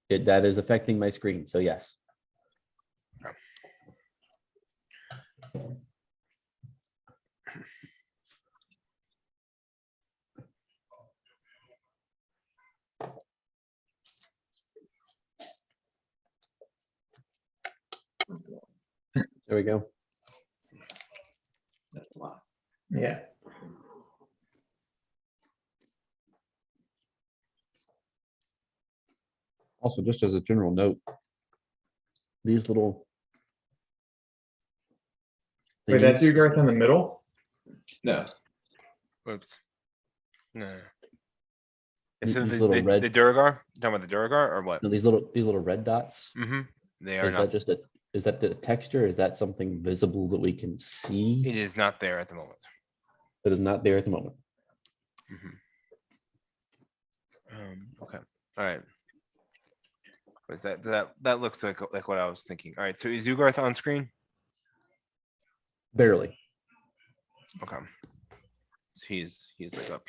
That is affecting my screen, so yes. There we go. That's a lot. Yeah. Also, just as a general note, these little Wait, that's thingies- Ugarth in the middle? No, Whoops. No. These So the little red- the Duragar? You talking about the Duragar or what? no, these little red dots. Mm-hmm. They are Is not. that just is that the texture? Is that something visible that we can see? It is not there at the moment. That is not there at the moment. Mhm. Okay. All right. Was that looks like what I was thinking. All right. So is Ugarth on screen? Barely. Okay. So he's like up.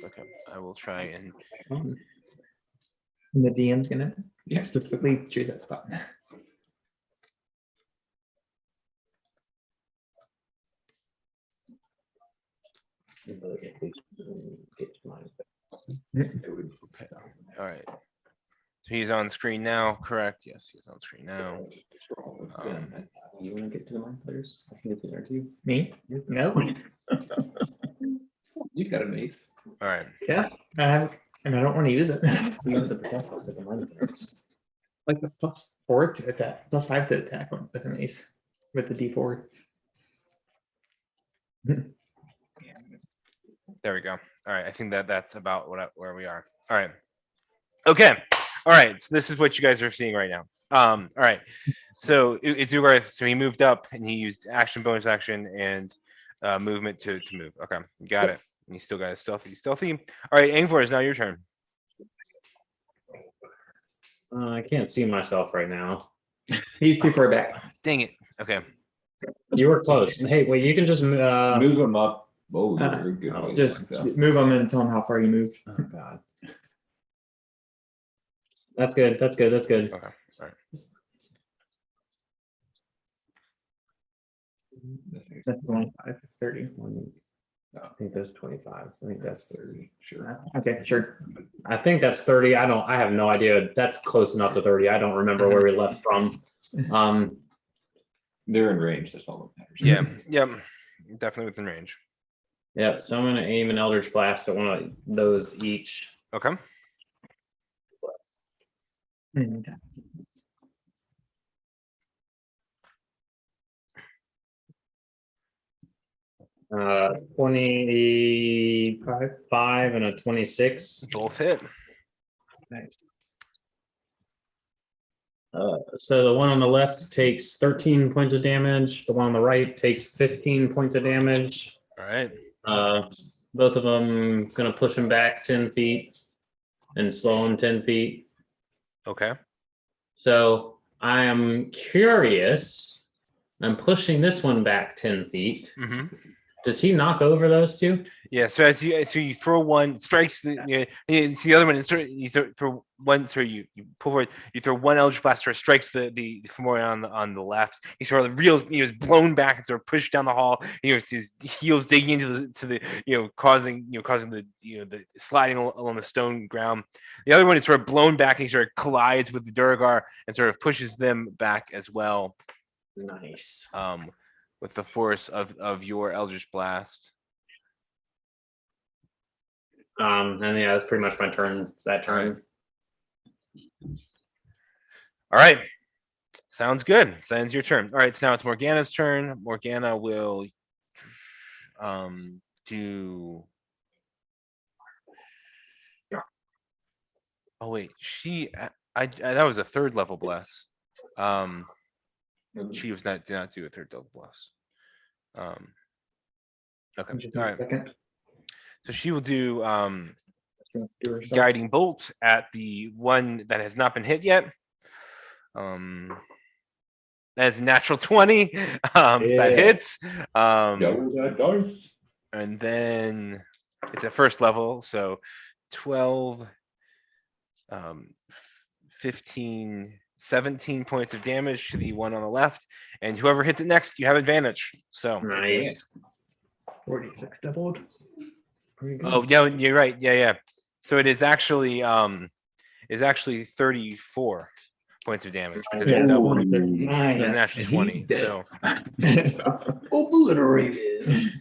Okay. I will try and And the DM's gonna Yeah. specifically choose that spot. okay. All right. So he's on screen now, correct? Yes, he's on screen now. You wanna get to the mind players? I can get to there too. Me? No. you got a mace. All right. Yeah, I have, and I don't wanna use it. Like the +4 to attack, +5 to attack with an ace, with the D4. There we go. All right. I think that's about where we are. All right. Okay. All right. So this is what you guys are seeing right now. All right. So it's Ugarth. So he moved up and he used action, bonus action, and movement to move. Okay. You got it. And you still got a stealthy. All right. Angvor, is now your turn. I can't see myself right now. He's too far back. Dang it. Okay. You were close. Hey, wait, you can just Move them up. Oh, Uh, you're good. oh, ways Just like that. move him and tell him how far you moved. Oh God. That's good. Okay. That's 25, 30. I think that's 25. I think that's 30. Sure. Okay, sure. I think that's 30. I have no idea. That's close enough to 30. I don't remember where we left from. They're in range. That's all that matters. Yeah, yeah, definitely within range. Yep. So I'm gonna aim an Eldritch Blast at one of those each. Okay. Mm. 25 and a 26. Both hit. Nice. So the one on the left takes 13 points of damage. The one on the right takes 15 points of damage. All right. Both of them gonna push him back 10 feet and slow him 10 feet. Okay. So I am curious. I'm pushing this one back 10 feet. Mm-hmm. Does he knock over those two? Yeah. So as you throw one, strikes the you see the other one, and you throw one. So you pull forward. You throw one Eldritch Blaster, strikes the Fomorian on the left. He sort of reels. He was blown back and sort of pushed down the hall. His heels digging into the causing the the sliding along the stone ground. The other one is sort of blown back and he sort of collides with the Durgar and sort of pushes them back as well. Nice. With the force of your Eldritch Blast. And yeah, that's pretty much my turn. That turn. All right. Sounds good. So ends your turn. All right. So now it's Morgana's turn. Morgana will do. Oh wait, I that was a third level bless. She was did not do a third level bless. Okay. All right. So she will do guiding bolt at the one that has not been hit yet. That is a natural 20. So that hits. Double that dice. And then it's at first level, so 12, 15, 17 points of damage to the one on the left, and whoever hits it next, you have advantage. So Nice. 46 doubled. Pretty good. oh yeah, you're right. Yeah. So it is actually 34 points of damage because it's double. It wasn't actually 20. So Obliterated.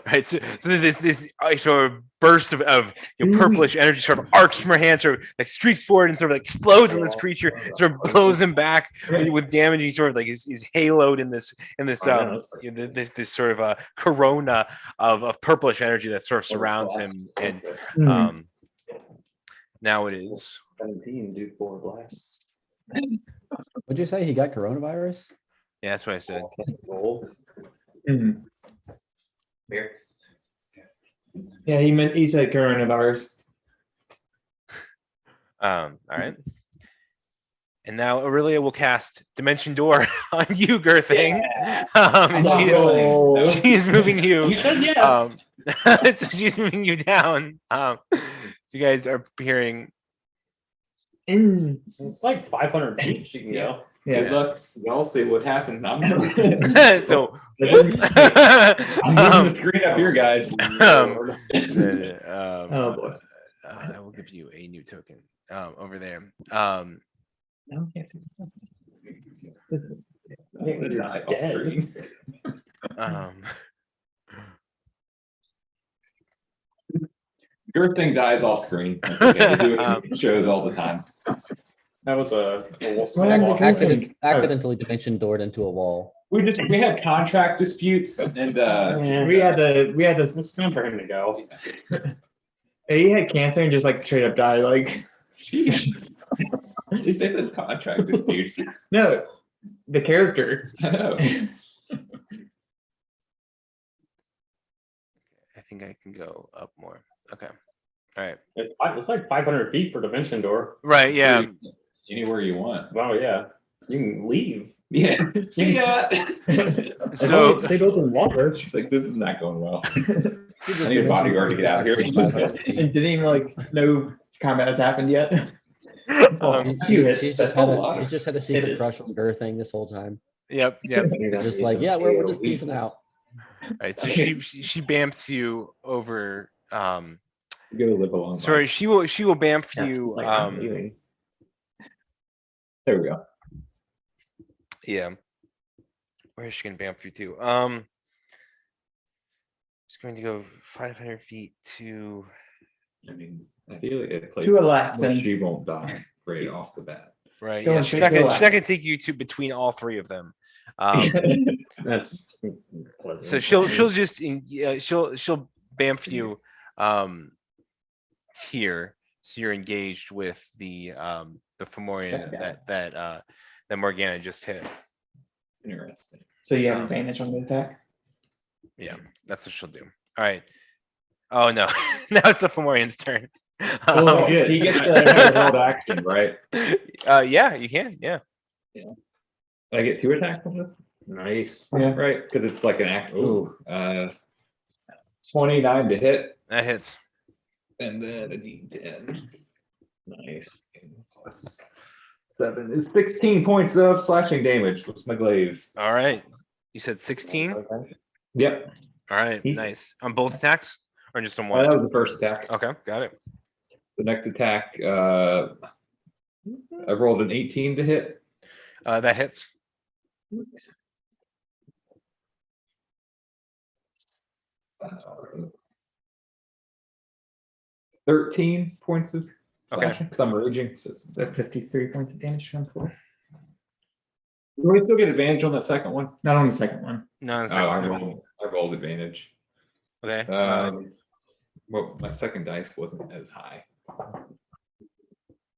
right, so this sort of burst of purplish energy sort of arcs from her hand, sort of like streaks forward and sort of like explodes on this creature, sort of blows him back with damage. He sort of like is haloed in this this sort of corona of purplish energy that sort of surrounds him, and now it is 17, do 4 blasts. What'd you say? He got coronavirus? yeah, that's what I said. Mhm. Yeah, he said coronavirus. All right. And now Aurelia will cast Dimension Door on you, Girthing. And she is moving you. You said yes. So she's moving you down. You guys are hearing. It's like 500 feet she can go. Yeah. Good luck. Y'all see what happened. I'm moving So the screen up here, guys. Oh boy. I will give you a new token over there. No, can't see. Off screen. Good thing dies off screen. Okay, do it in shows all the time. That was a Accidentally dimension doored into a wall. We had contract disputes and We had to It's time for him to go. he had cancer and just like straight up died. Like sheesh. They said contract disputes. no, the character. I know. I think I can go up more. Okay. All right. It's like 500 feet for Dimension Door. Right. Yeah. Anywhere you want. Oh yeah, you can leave. Yeah. See ya. So stay open water. She's like, this is not going well. I need a bodyguard to get out here. And didn't even like no combat has happened yet. Few hits, She's but just had a lot she's of- just had a It secret is. crush on Girthing this whole time. Yep. Just like, yeah, we're just peacing out. All right. So she bamps you over. You're gonna live a long Sorry, life. she will bamf Yeah, you. like, I'm leaving. There we go. Yeah. Where is she gonna bamf you to? It's going to go 500 feet to. I mean, I feel like it plays To a left, where and she won't die right off the bat. Right. Going Yeah. straight to the She's left. not gonna take you to between all three of them. That's So she'll just she'll bamf you here. So you're engaged with the Fomorian that Morgana just hit. Interesting. So you have advantage on the attack. Yeah, that's what she'll do. All right. Oh no, now it's the Fomorian's turn. Oh, he gets to hold action, right? Yeah, you can. Yeah. I get 2 attacks on this, nice. Yeah. right? Because it's like an act. Ooh, 29 to hit, That hits. and then a D10. Nice. Plus 7 is 16 points of slashing damage. What's my glaive? All right. You said 16. All Yep. right. He- Nice. On both attacks, or just on That one? was the first attack. Okay, got it. The next attack, I rolled an 18 to hit. That hits. Uh, 13 points of Okay. slashing because I'm raging. So it's- So 53 points of damage on total. Do we still get advantage on that second one? Not on the second one. No, it's Oh, I not. rolled advantage. Okay. Well, my second dice wasn't as high.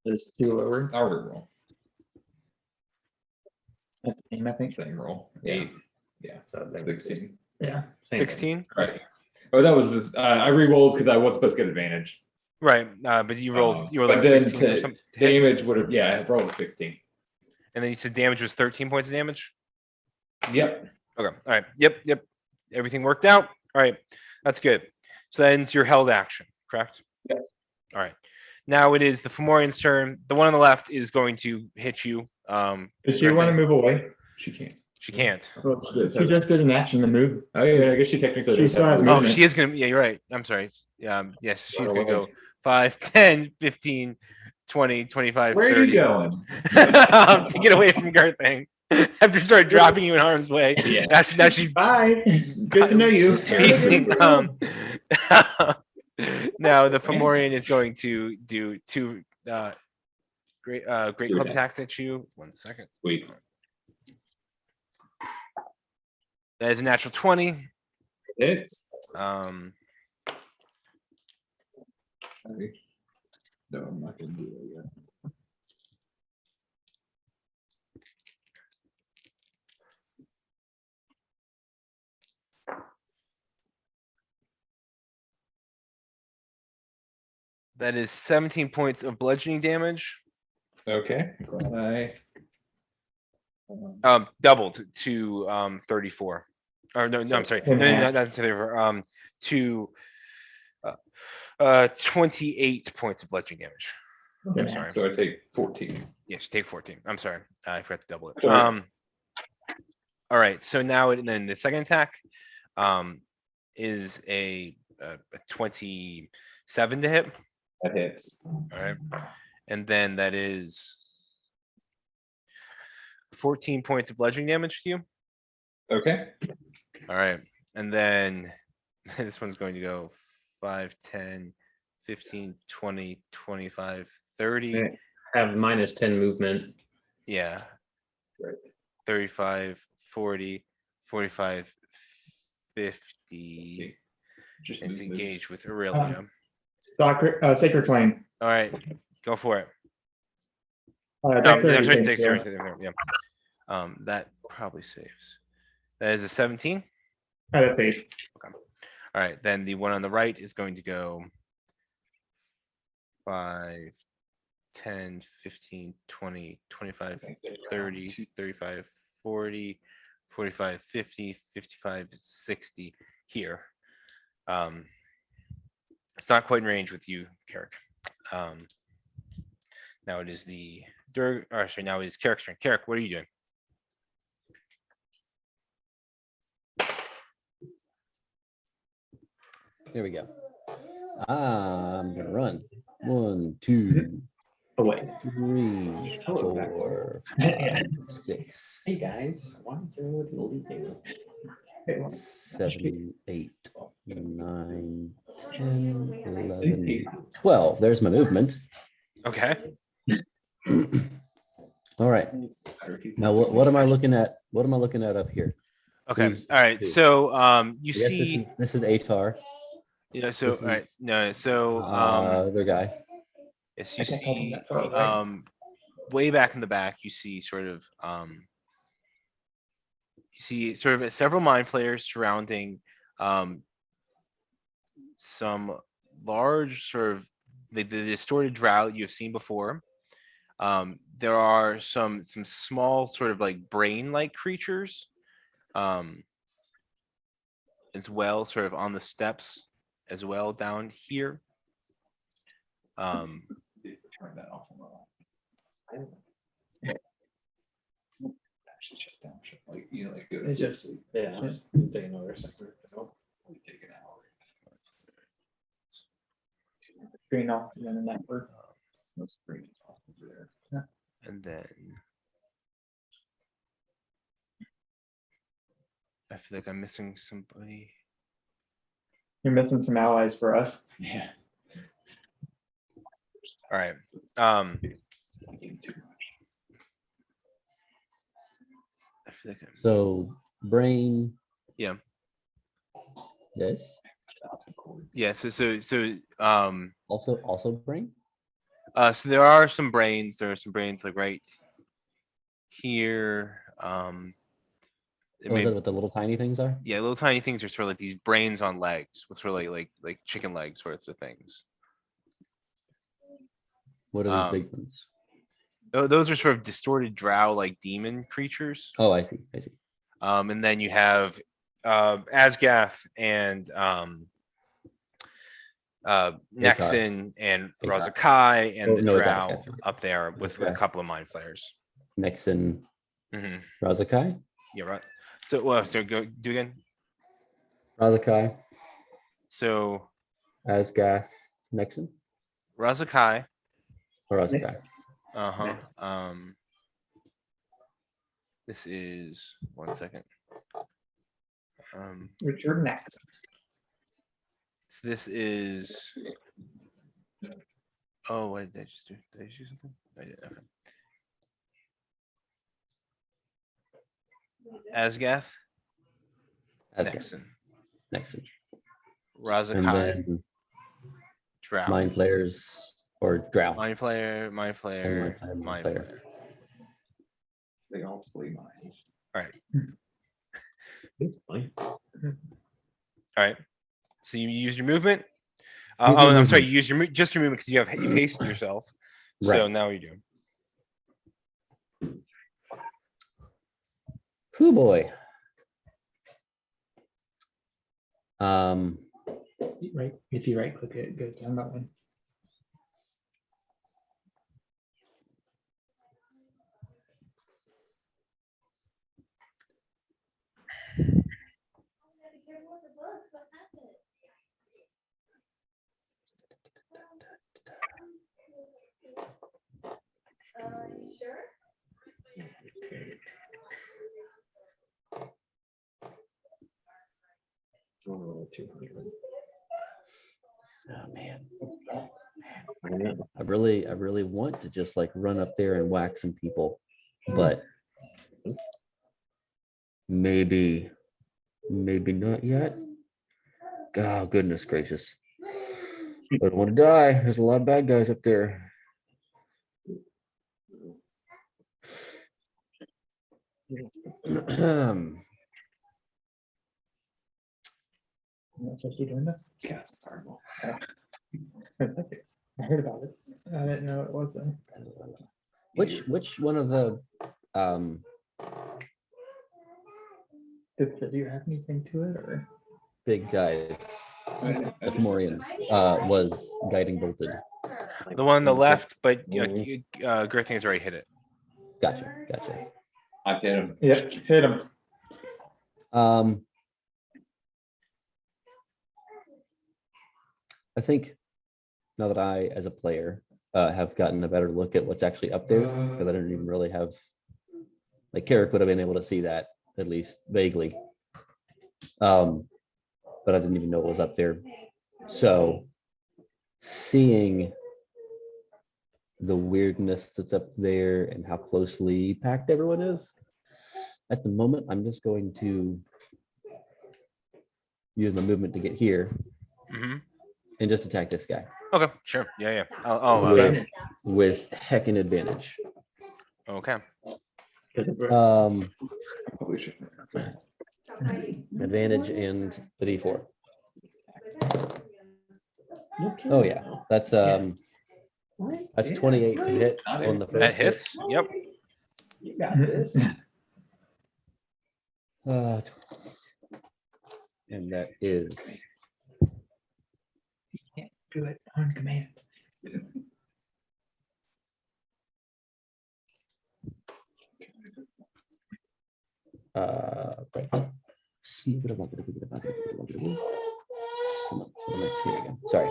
It's 2 lower. I'll reroll. That's the same, I think. Same roll. Yeah. 8. Yeah, so 16. Yeah. Same thing. 16. Right. Oh, that was this. I re-rolled because I was supposed to get advantage. Right. But you rolled. You rolled but like then 16 or something. to hit, damage would have. Yeah, I rolled a 16. and then you said damage was 13 points of damage. Yep. Okay. All right. Yep. Everything worked out. All right. That's good. So that ends your held action, correct? Yes. All right. Now it is the Fomorian's turn. The one on the left is going to hit you. Does she want to move away? She can't. She can't. She just did an action to move. Oh yeah, I guess she technically. She does still have has to Oh, move. movement. she is going to. Yeah, you're right. I'm sorry. Yes, she's Run going to away. go 5, 10, 15, 20, 25, Where are 30. you going? To get away from Garthing. After start dropping you in harm's way. Yeah. Now she's Bye. Good to know you. pacing. Now the Fomorian is going to do 2 great club attacks at you. 1 second. Sweet. That is a natural 20. It's. Um, No, I'm not gonna do it yet. that is 17 points of bludgeoning damage. Okay. Doubled to 34. Or no, I'm sorry. No, not 34. To 28 points of bludgeoning damage. I'm sorry. So I take 14. Yes, take 14. I'm sorry. I forgot to double it. Sorry. All right. So now and then the second attack is a 27 to hit. That hits. All right. And then that is 14 points of bludgeoning damage to you. Okay. All right. And then this one's going to go 5, 10, 15, 20, 25, 30. Okay. Have -10 movement. Yeah. Right. 35, 40, 45, 50. Just It's move this. engaged with Aurelia. Sacred Flame. All right. Go for it. No, Dexterity sorry, save, dexterity yeah. save, yeah. That probably saves. That is a 17. Oh, that's 8. All right. Then the one on the right is going to go 5, 10, 15, 20, 25, 30, 35, 40, 45, 50, 55, 60 here. It's not quite in range with you, Carrick. Now it is the Durg, or sorry, now it is Carrick's turn. Carrick, what are you doing? Here we go. I'm gonna run. 1, 2, Away. 3, Hello, back 4, Yeah. 5, 6, Hey guys, why is there a deleting? 7, 8, 9, 10, 11, 12. There's my movement. Okay. All right. Now what am I looking at? What am I looking at up here? Okay. Who's All right. who? So you Yes, see, this is Atar. yeah, so this all right, is, no, so other guy. yes, you I can't call them see that far away. way back in the back, you see sort of you see sort of several mind flayers surrounding some large sort of the distorted drought you have seen before. There are some small sort of like brain-like creatures as well, sort of on the steps as well down here. Turn that off. Actually shut down, like, you know, like go to It's sleep, just- sleep. Yeah, I'm just taking over. We take an hour. Screen off and then the network. No screen is off over there. And then I feel like I'm missing somebody. You're missing some allies for us. Yeah. All right. Thinking too much. I feel like I'm, So brain. Yeah. Yes. yeah. So Also brain. so there are some brains. There are some brains like right here. It Oh, is may, that what the little tiny things are? yeah, little tiny things are sort of like these brains on legs with sort of like chicken leg sorts of things. What are these Um, big ones? Those are sort of distorted drow like demon creatures. Oh, I see. I see. And then you have Asgath and Nexon and Atar. Razakai and Oh, the no, it's drow Asgath, you're right. up there with a Okay. couple of mind flayers. Nexon, Hmm. Razakai, Yeah, right. So so go do again. Razakai, So Asgath, Nexon, Razakai, or Razakai. uh-huh. This is 1 second. Richard next. So this is, oh, what did I just do? Did I just do something? I did. Okay. Asgath, Asgath, Nexon, Nexon, and Razakai, then Drow. Mind Flayers or Drow. Mind Flayer, Mind Flayer, Mind Flayer, Mind Mind Flayer. They all play minds. All right. It's fine. All right. So you used your movement. Use Oh, my I'm sorry. movement. You used just your movement because you hastened yourself. So Right. now you do. Whoo boy. Right, if you right click it, go down that one. Oh, 200. Oh man. I really want to just like run up there and whack some people, but maybe not yet. Oh, goodness gracious. I don't want to die. There's a lot of bad guys up there. That's what you're doing this. Yeah, it's a fireball. I heard about it. I didn't know it was though. Which one of the Did you have anything to it or? big guys, I the just- Fomorians, was guiding bolted? The one on the left, but Mhm. Girthing has already hit it. Gotcha. I've hit him. Yep, hit him. I think now that I, as a player, have gotten a better look at what's actually up there, because I didn't even really have, like, Carrick would have been able to see that at least vaguely. But I didn't even know it was up there. So seeing the weirdness that's up there and how closely packed everyone is, at the moment, I'm just going to use the movement to get here Hmm. and just attack this guy Okay, sure. Yeah. I'll allow that. with heckin' advantage. Okay. Probably should. Advantage and the D4. Oh yeah, that's 28 to hit on the That first hit. hits. Yep. You got this. And that is Do it on command. right. See what I wanted to do. Come on, what am I seeing again? Sorry.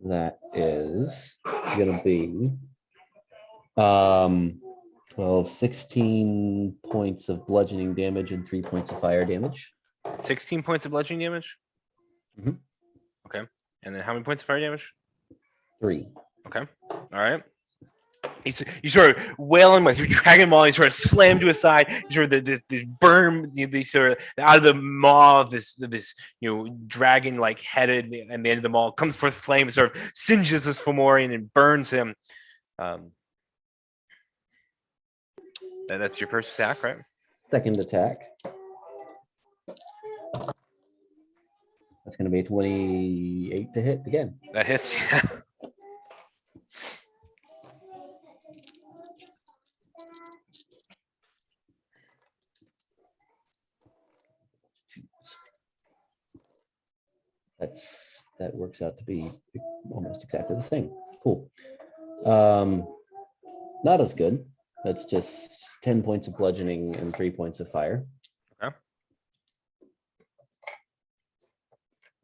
That is gonna be 16 points of bludgeoning damage and 3 points of fire damage. 16 points of bludgeoning damage. Mhm. Okay. And then how many points of fire damage? 3. Okay. All right. You sort of wailing with your dragon maul. You sort of slam to his side. You sort of this burn. These sort of out of the maw of this dragon like headed, and the end of the maul comes forth flame. Sort of singes this Fomorian and burns him. That's your first attack, right? Second attack. That's going to be 28 to hit again. That hits. Yeah. That works out to be almost exactly the same. Cool. Not as good. That's just 10 points of bludgeoning and 3 points of fire. Okay.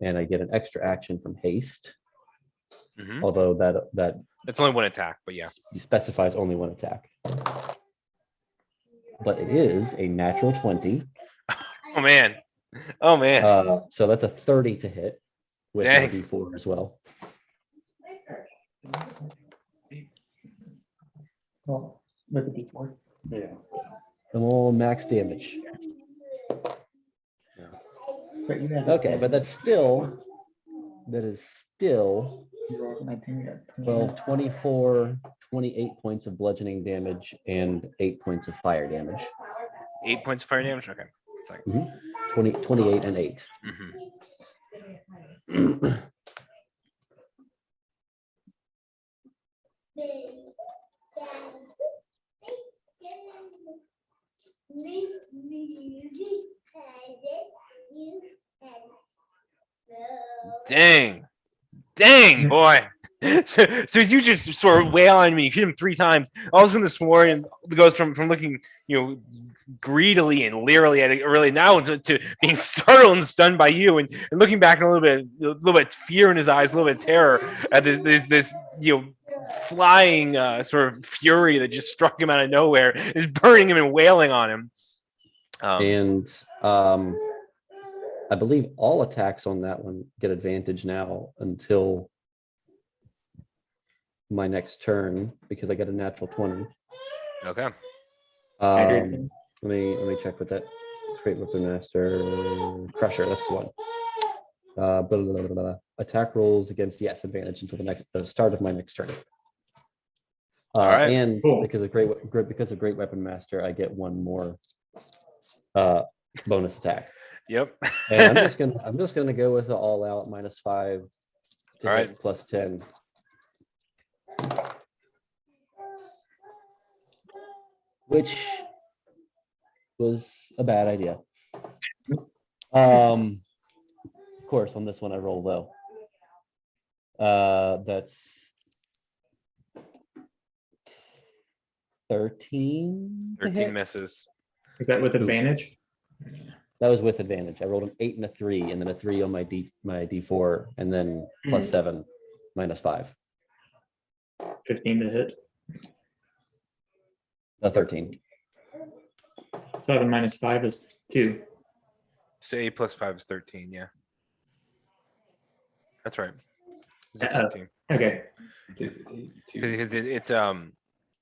And I get an extra action from haste. Mhm. Although that It's only one attack, but yeah. specifies only one attack. But it is a natural 20. Oh man. Oh man. So that's a 30 to hit with my Dang. D4 as well. Well, with the D4. Yeah. Come on, max damage. But you had Okay, but that is still 24, 28 points of bludgeoning damage and 8 points of fire damage. 8 points of fire damage. Okay. Second. 28 and 8. Mm-hmm. Dang, boy. So you just sort of wail on me, hit him 3 times. All of a sudden, this warrior goes from looking, greedily and leerily at it early now to being startled and stunned by you, and looking back in a little bit fear in his eyes, a little bit of terror at this flying sort of fury that just struck him out of nowhere, is burning him and wailing on him. And I believe all attacks on that one get advantage now until my next turn because I got a natural 20. Okay. Let me check with that. Great Weapon Master Crusher. That's the one. Blah, blah, blah, blah, blah. Attack rolls against advantage until the start of my next turn. All right. And Cool. because of Great Weapon Master, I get one more bonus attack. Yep. And I'm just gonna go with the all out -5 to All hit right. plus 10. Which was a bad idea. Of course, on this one I roll low. That's 13 to 13 hit. misses. Is that with advantage? That was with advantage. I rolled an 8 and a 3, and then a 3 on my D4, and then plus 7, minus 5. 15 to hit. 13. 7 minus 5 is 2. So 8 plus 5 is 13. Yeah. That's right. It's a Uh-oh. 13. Okay. Is it 82? Because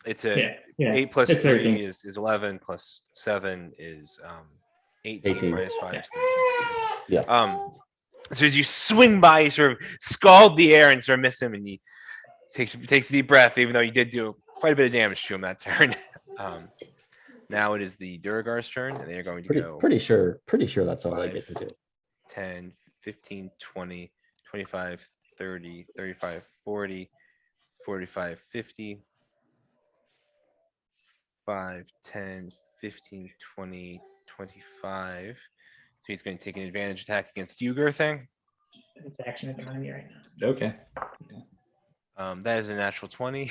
it's a Yeah. Yeah. 8 plus It's 3 13. is 11 plus 7 is 18, 18. minus 5 is 13. Yeah. So as you swing by, you sort of scald the air and sort of miss him, and he takes a deep breath, even though you did do quite a bit of damage to him that turn. Now it is the Duragar's turn, and they're going to go Pretty sure that's all I 5, get to do. 10, 15, 20, 25, 30, 35, 40, 45, 50, 5, 10, 15, 20, 25. So he's going to take an advantage attack against you, Girthing. It's action economy right now. Okay. That is a natural 20.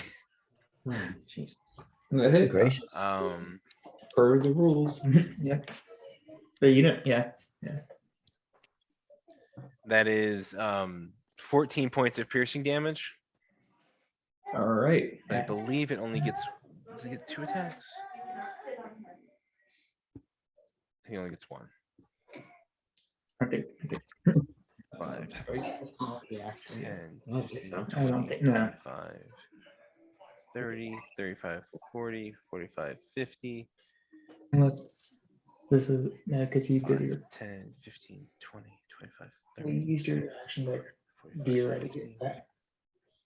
Jesus. That hits. Gracious. Per the rules. Yeah. But you know, yeah. That is 14 points of piercing damage. All right. I believe it only gets. Does it get 2 attacks? I think it only gets 1. Okay. 5, 10, I 15, don't think, no. 25, 30, 35, 40, 45, 50, Unless this is, no, because you 5, did your, 10, 15, 20, 25, you 30, used your action to 45, be ready to 50, get back.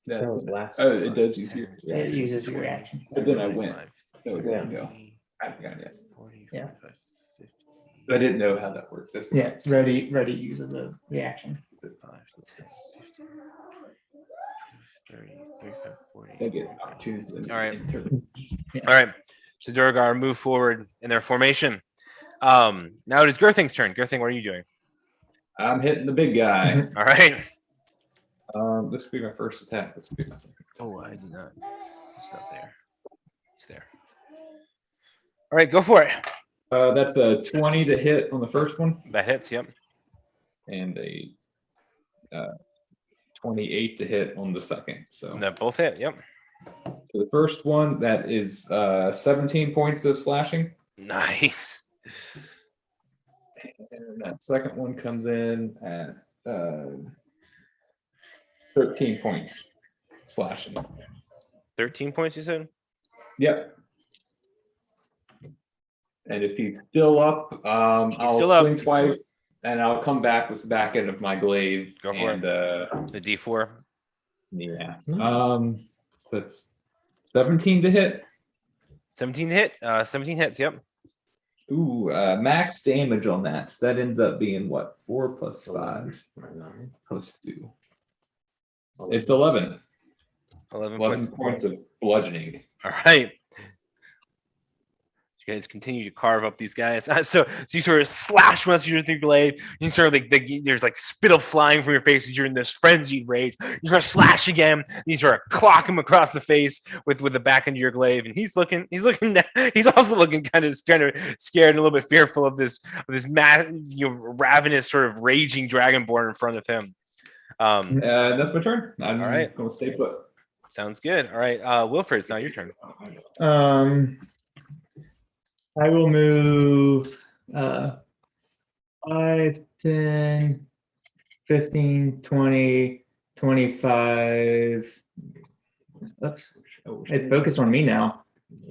That was last. Oh, it does use your. Yeah, it uses your action. But then I went. 25, No, it doesn't go. 30, I forgot it. 40, Yeah. 45, 50. I didn't know how that worked. That's Yeah, it's ready uses the reaction. 5, 10, 15, 30, 35, 40. I get 45, opportunities. 50. All right. Yeah. All right. So Duragar move forward in their formation. Now it is Girthing's turn. Girthing, what are you doing? I'm hitting the big guy. All right. This will be my first attack. This will be my second. Oh, I did not. It's not there. It's there. All right, go for it. That's a 20 to hit on the first one, That hits. Yep. and a 28 to hit on the second. So That both hit. Yep. for the first one, that is 17 points of slashing, Nice. and that second one comes in at 13 points slashing. 13 points, you said? Yep. And if he's still up, I'll still up. swing twice, and I'll come back with the back end of my glaive. Go for and, The D4. Yeah. Nice. That's 17 to hit. 17 hit. 17 hits. Yep. Ooh, max damage on that. That ends up being what? 4 plus 5 plus 2. It's 11. 11 points of bludgeoning. All right. You guys continue to carve up these guys. So you sort of slash once you're through blade. You sort of there's like spittle flying from your face as you're in this frenzied rage. You sort of slash again. You sort of clock him across the face with the back end of your glaive, and he's also looking kind of scared and a little bit fearful of this mad, ravenous sort of raging dragonborn in front of him. That's my turn. I'm All right. gonna stay put. Sounds good. All right, Wilfred, it's now your turn. I will move 5, 10, 15, 20, 25. Oops. It's focused on me now.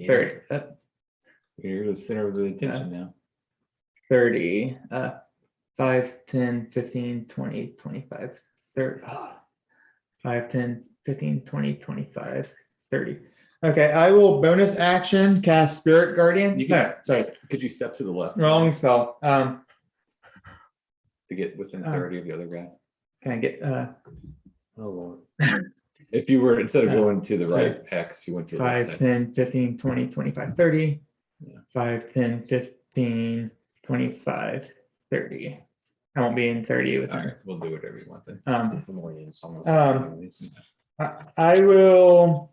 30. You're the center of the attention now. 30. 5, 10, 15, 20, 25, 30. 5, 10, 15, 20, 25, 30. Okay, I will bonus action cast Spirit Guardian. You can, Sorry, could you step to the left? wrong spell. To get within Uh, 30 of the other guy. Can I get Oh Lord. If you were, instead of Uh, going to the so right hex, you went to the left 5, hex. 10, 15, 20, 25, 30. Yeah. 5, 10, 15, 25, 30. I won't be in 30 with All him. right, we'll do whatever you want then. I will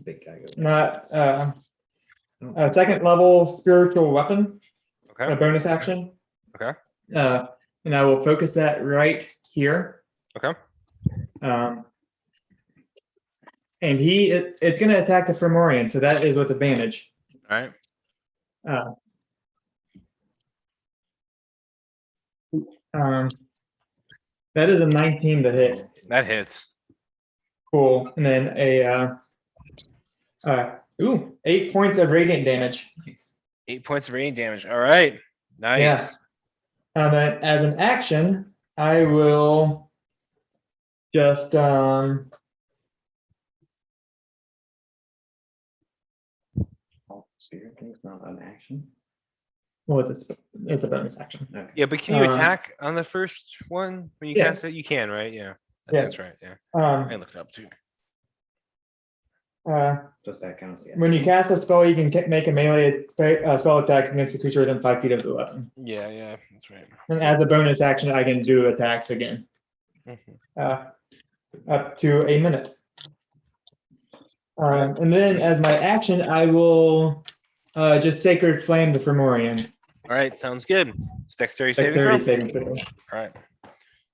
Big guy goes. not a second level spiritual weapon, a Okay. bonus action. Okay. And I will focus that right here. Okay. And it's going to attack the Fomorian, so that is with advantage. All right. That is a 19 to hit. That hits. Cool. And then 8 points of radiant damage. 8 points of radiant damage. All right. Nice. Yeah. And then as an action, I will just Spirit thing's not an action. well, it's a bonus action. Yeah, but can you Um, attack on the first one when you yeah. cast it? You can, right? Yeah. Yeah. That's right. Yeah. I looked it up too. Just that counts. Yeah. When you cast a spell, you can make a melee spell attack against a creature within 5 feet of the weapon. Yeah, yeah, that's right. And as a bonus action, I can do attacks again, Mhm. up to a minute. And then as my action, I will just Sacred Flame the Fomorian. All right, sounds good. It's dexterity saving throw. Dexterity saving throw. All right.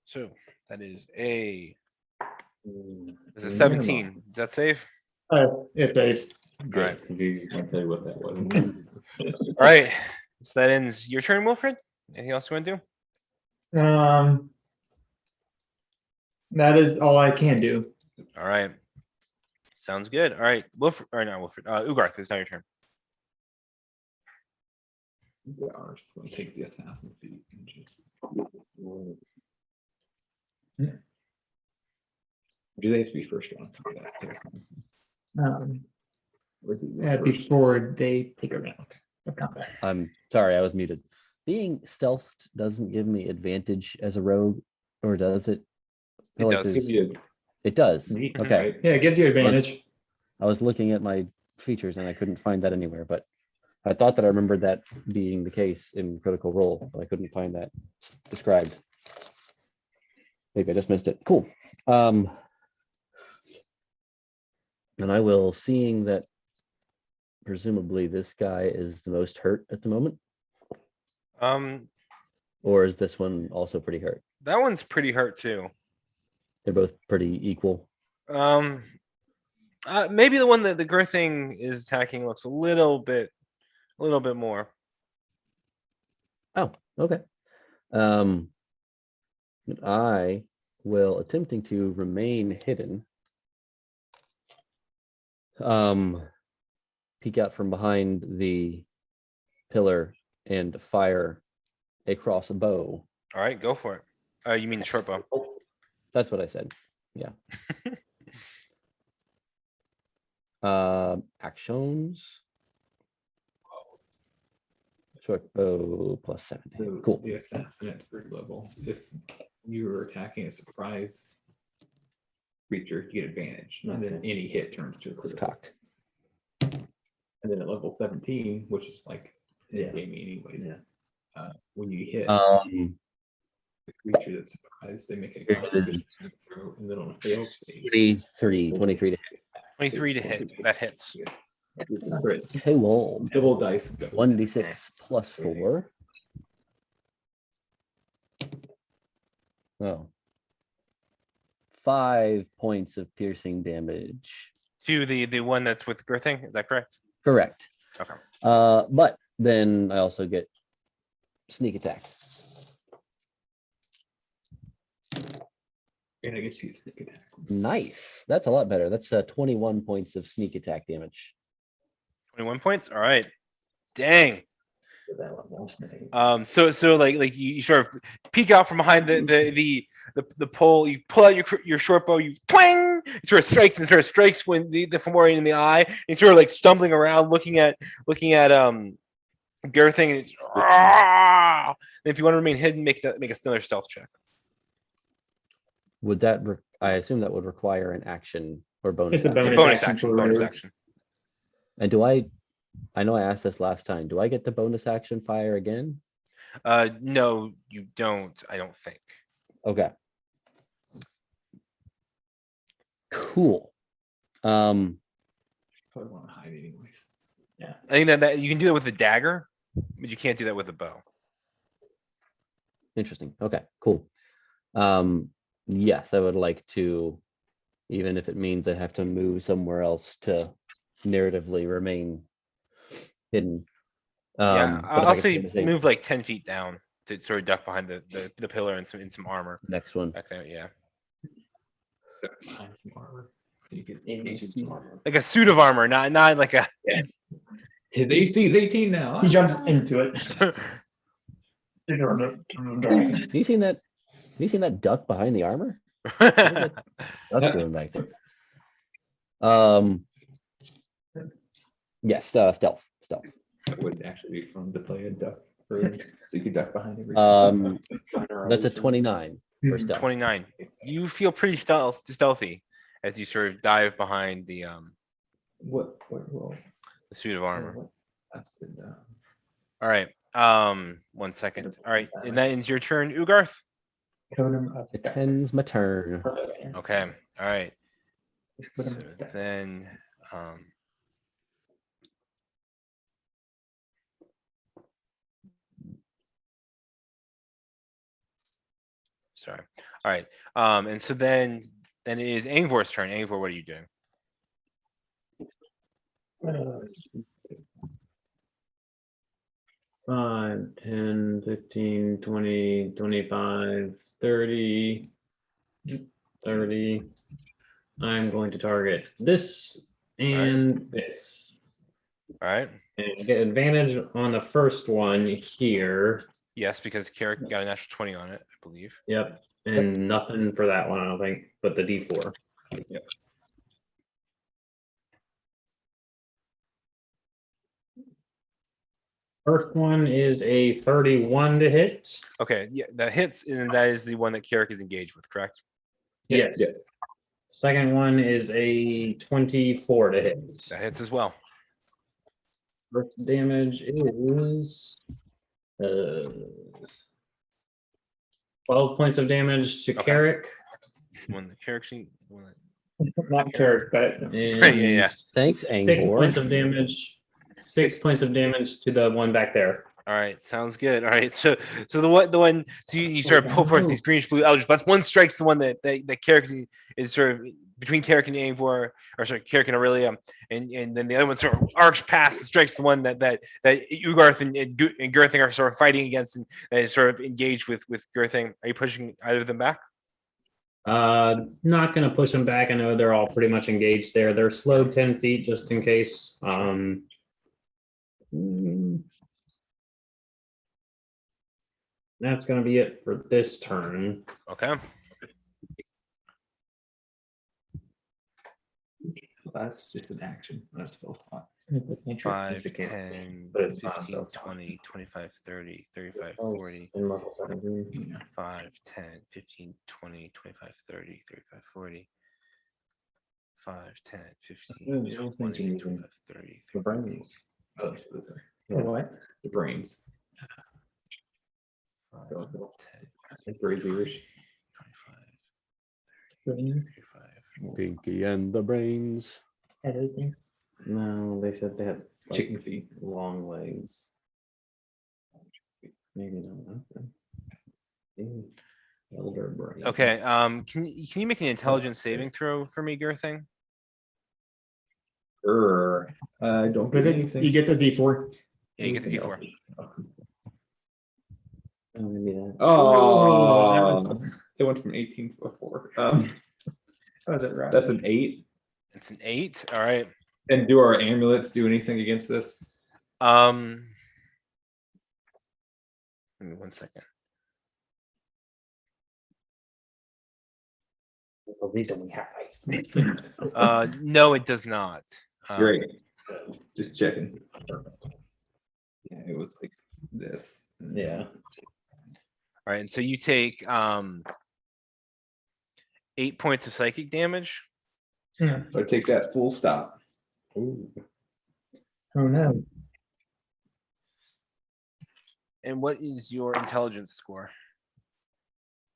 So that is a It's a 17. Is that safe? If there's Right. I can't tell you what that was. All right. So that ends your turn, Wilfred. Anything else you want to do? that is all I can do. All right. Sounds good. All right. Wilfred, or not Wilfred. Ugarth, it's now your turn. So take the assassin feet and just. Do they have to be first round? Before they take a round of combat. I'm sorry, I was muted. Being stealthed doesn't give me advantage as a rogue, or does it? I It feel like does. there's- It does. Neat, Okay. right? Yeah, it gives you advantage. I was looking at my features and I couldn't find that anywhere, but I thought that I remembered that being the case in Critical Role, but I couldn't find that described. Maybe I just missed it. Cool. And I will, seeing that presumably this guy is the most hurt at the moment, or is this one also pretty hurt? That one's pretty hurt too. They're both pretty equal. Maybe the one that the Girthing is attacking looks a little bit more. Oh, okay. I will, attempting to remain hidden, peek out from behind the pillar and fire a crossbow. All right, go for it. You mean the short bow? That's what I said. Yeah. Actions. Short bow plus 7. Cool. The assassin at third level, if you were attacking a surprised creature, you get advantage, and then any hit turns to a It's critical. cocked. And then at level 17, which is like Yeah. game anyway. Yeah. When you hit the creature that's surprised, they make a Here it is. constitution saving throw, and then on a fail save. 23 to hit. 23 to hit. That hits. Crits. Okay, well, Double dice. 1d6 plus 4. Oh. 5 points of piercing damage. To the one that's with Girthing, is that correct? Correct. Okay. But then I also get sneak attack. And I guess you get sneak attack. Nice. That's a lot better. That's 21 points of sneak attack damage. 21 points. All right. Dang. That one won't. So like you sort of peek out from behind the pole. You pull out your short bow. You twang. It sort of strikes when the Fomorian in the eye. And he's sort of like stumbling around, looking at Girthing, and he's. And if you want to remain hidden, make another stealth check. Would that, I assume that would require an action or bonus It's a action. bonus action for Bonus rogues. action. And I know I asked this last time, do I get the bonus action fire again? No, you don't. I don't think. Okay. Cool. Probably want to hide anyways. I think that you can do that with a dagger, but you can't do that with a bow. Interesting. Okay, cool. Yes, I would like to, even if it means I have to move somewhere else to narratively remain hidden. Yeah, But if I'll I could stay say in the same move like 10 feet down to sort of duck behind the pillar and some armor next one. back there. Yeah, Behind some armor. You could In AC. some armor. like a suit of armor, not like a. His AC is 18 now. He jumps into it. Have you seen that? Have you seen that duck behind the armor? Duck doing back there. Yes, stealth. That would actually be fun to play a duck. So you could duck behind every. That's a 29 for stealth. 29. You feel pretty stealthy as you sort of dive behind the What roll? suit of armor. That's the. All right. 1 second. All right, and that ends your turn, Ugarth. It ends my turn. Okay. All right. Put So him back. then, sorry. All right. And so then it is Angvor's turn. Angvor, what are you doing? 5, 10, 15, 20, 25, 30, 30. I'm going to target this and this. All right. And get advantage on the first one here. Yes, because Carrick got a natural 20 on it, I believe. Yep. And nothing for that one, I don't think, but the D4. Yep. First one is a 31 to hit. Okay. Yeah, that hits, and that is the one that Carrick is engaged with, correct? Yes. Yeah. Second one is a 24 to hit. That hits as well. First damage is 12 points of damage to Okay. Carrick. When the Carrick's Not Carrick, but And yeah. Thanks, 6 points Angor. of damage. 6 points of damage to the one back there. All right, sounds good. All right, so the one so you sort of pull forth these greenish blue eldritch blasts. One strikes the one that Carrick is sort of between Carrick and Angvor, or sorry, Carrick and Aurelia, and then the other one sort of arcs past and strikes the one that Ugarth and Girthing are sort of fighting against, and that is sort of engaged with Girthing. Are you pushing either of them back? Not gonna push them back. I know they're all pretty much engaged there. They're slowed 10 feet just in case. That's gonna be it for this turn. Okay. That's just an action. That's a spot. 5, If you can't, 10, but it's not 15, built. 20, 25, 30, 35, Oh, 40, in level 17. Yeah. 5, 10, 15, 20, 25, 30, 35, 40. 5, 10, 15, Yeah, I was 20, thinking 25, 30, The 35, brains. Oh, so those are what? the brains. 5, Go, 10, go. Like braziers. 25, 35. Pinky and the brains. That is me. No, they said they had like, Chicken feet. long legs. Maybe not. Elder brain. Okay. Can you make an intelligence saving throw for me, Girthing? Don't But get anything. you get the D4. Yeah, you get the D4. Maybe that. Oh, it went from 18 to a 4. Was it right? That's an 8. It's an 8. All right. And do our amulets do anything against this? Give me 1 second. Well, these only have ice. No, it does not. Great. Just checking. Yeah, it was like this. Yeah. All right, and so you take 8 points of psychic damage. Yeah. So I take that full stop. Ooh. Oh no. And what is your intelligence score?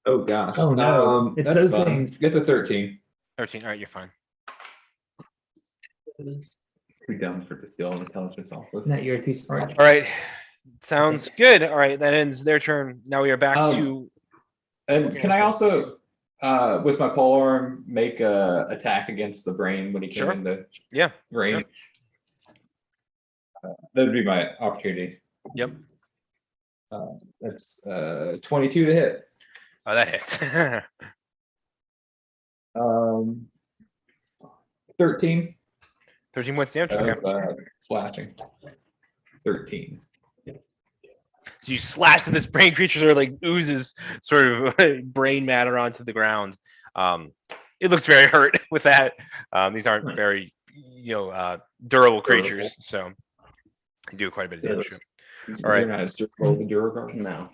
Oh, gosh. Oh, no. It's That's those fun. things. Get the 13. 13. All right, you're fine. Too dumb for to steal an intelligence off of. No, you're too smart. All right. Sounds good. All right, that ends their turn. Now we are back Um, to And can I also, with my polearm, make a attack against the brain when he came Sure. in the yeah. range? That'd be my opportunity. Yep. That's 22 to hit. Oh, that hits. 13 13 points damage. Okay. of slashing. 13. So you slash at this brain creature, sort of like oozes sort of brain matter onto the ground. It looks very hurt with that. These aren't very, durable creatures, so you do quite a bit of damage. All right. No.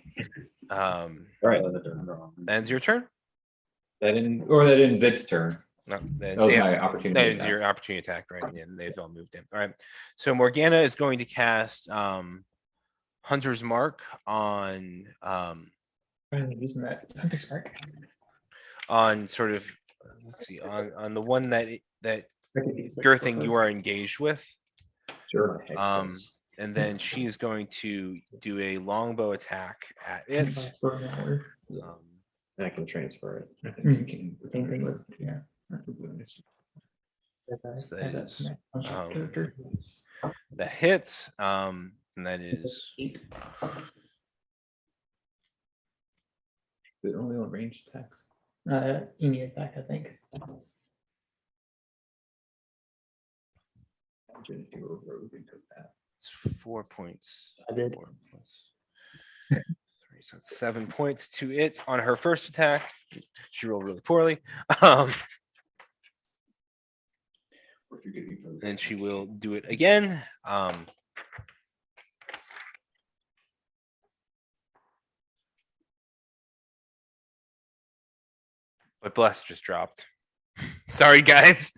All right. ends your turn. That ends its turn. No, That was my opportunity. that is attack. your opportunity attack, right? And they've all moved in. All right. So Morgana is going to cast Hunter's Mark on Using that hunter's mark. on sort of let's see on the one that Girthing you are engaged with. Sure. And then she is going to do a longbow attack at it. I can transfer it. I think you can. Same thing with, yeah. So that is, Character. that hits. And that is Is it only on ranged attacks? Any attack, I think. Imagine if you were a rogue and took that. it's 4 points. I did. 4 plus 3, so it's 7 points to it on her first attack. She rolled really poorly. Or if you're getting rogue. And she will do it again. But Bless just dropped. Sorry, guys.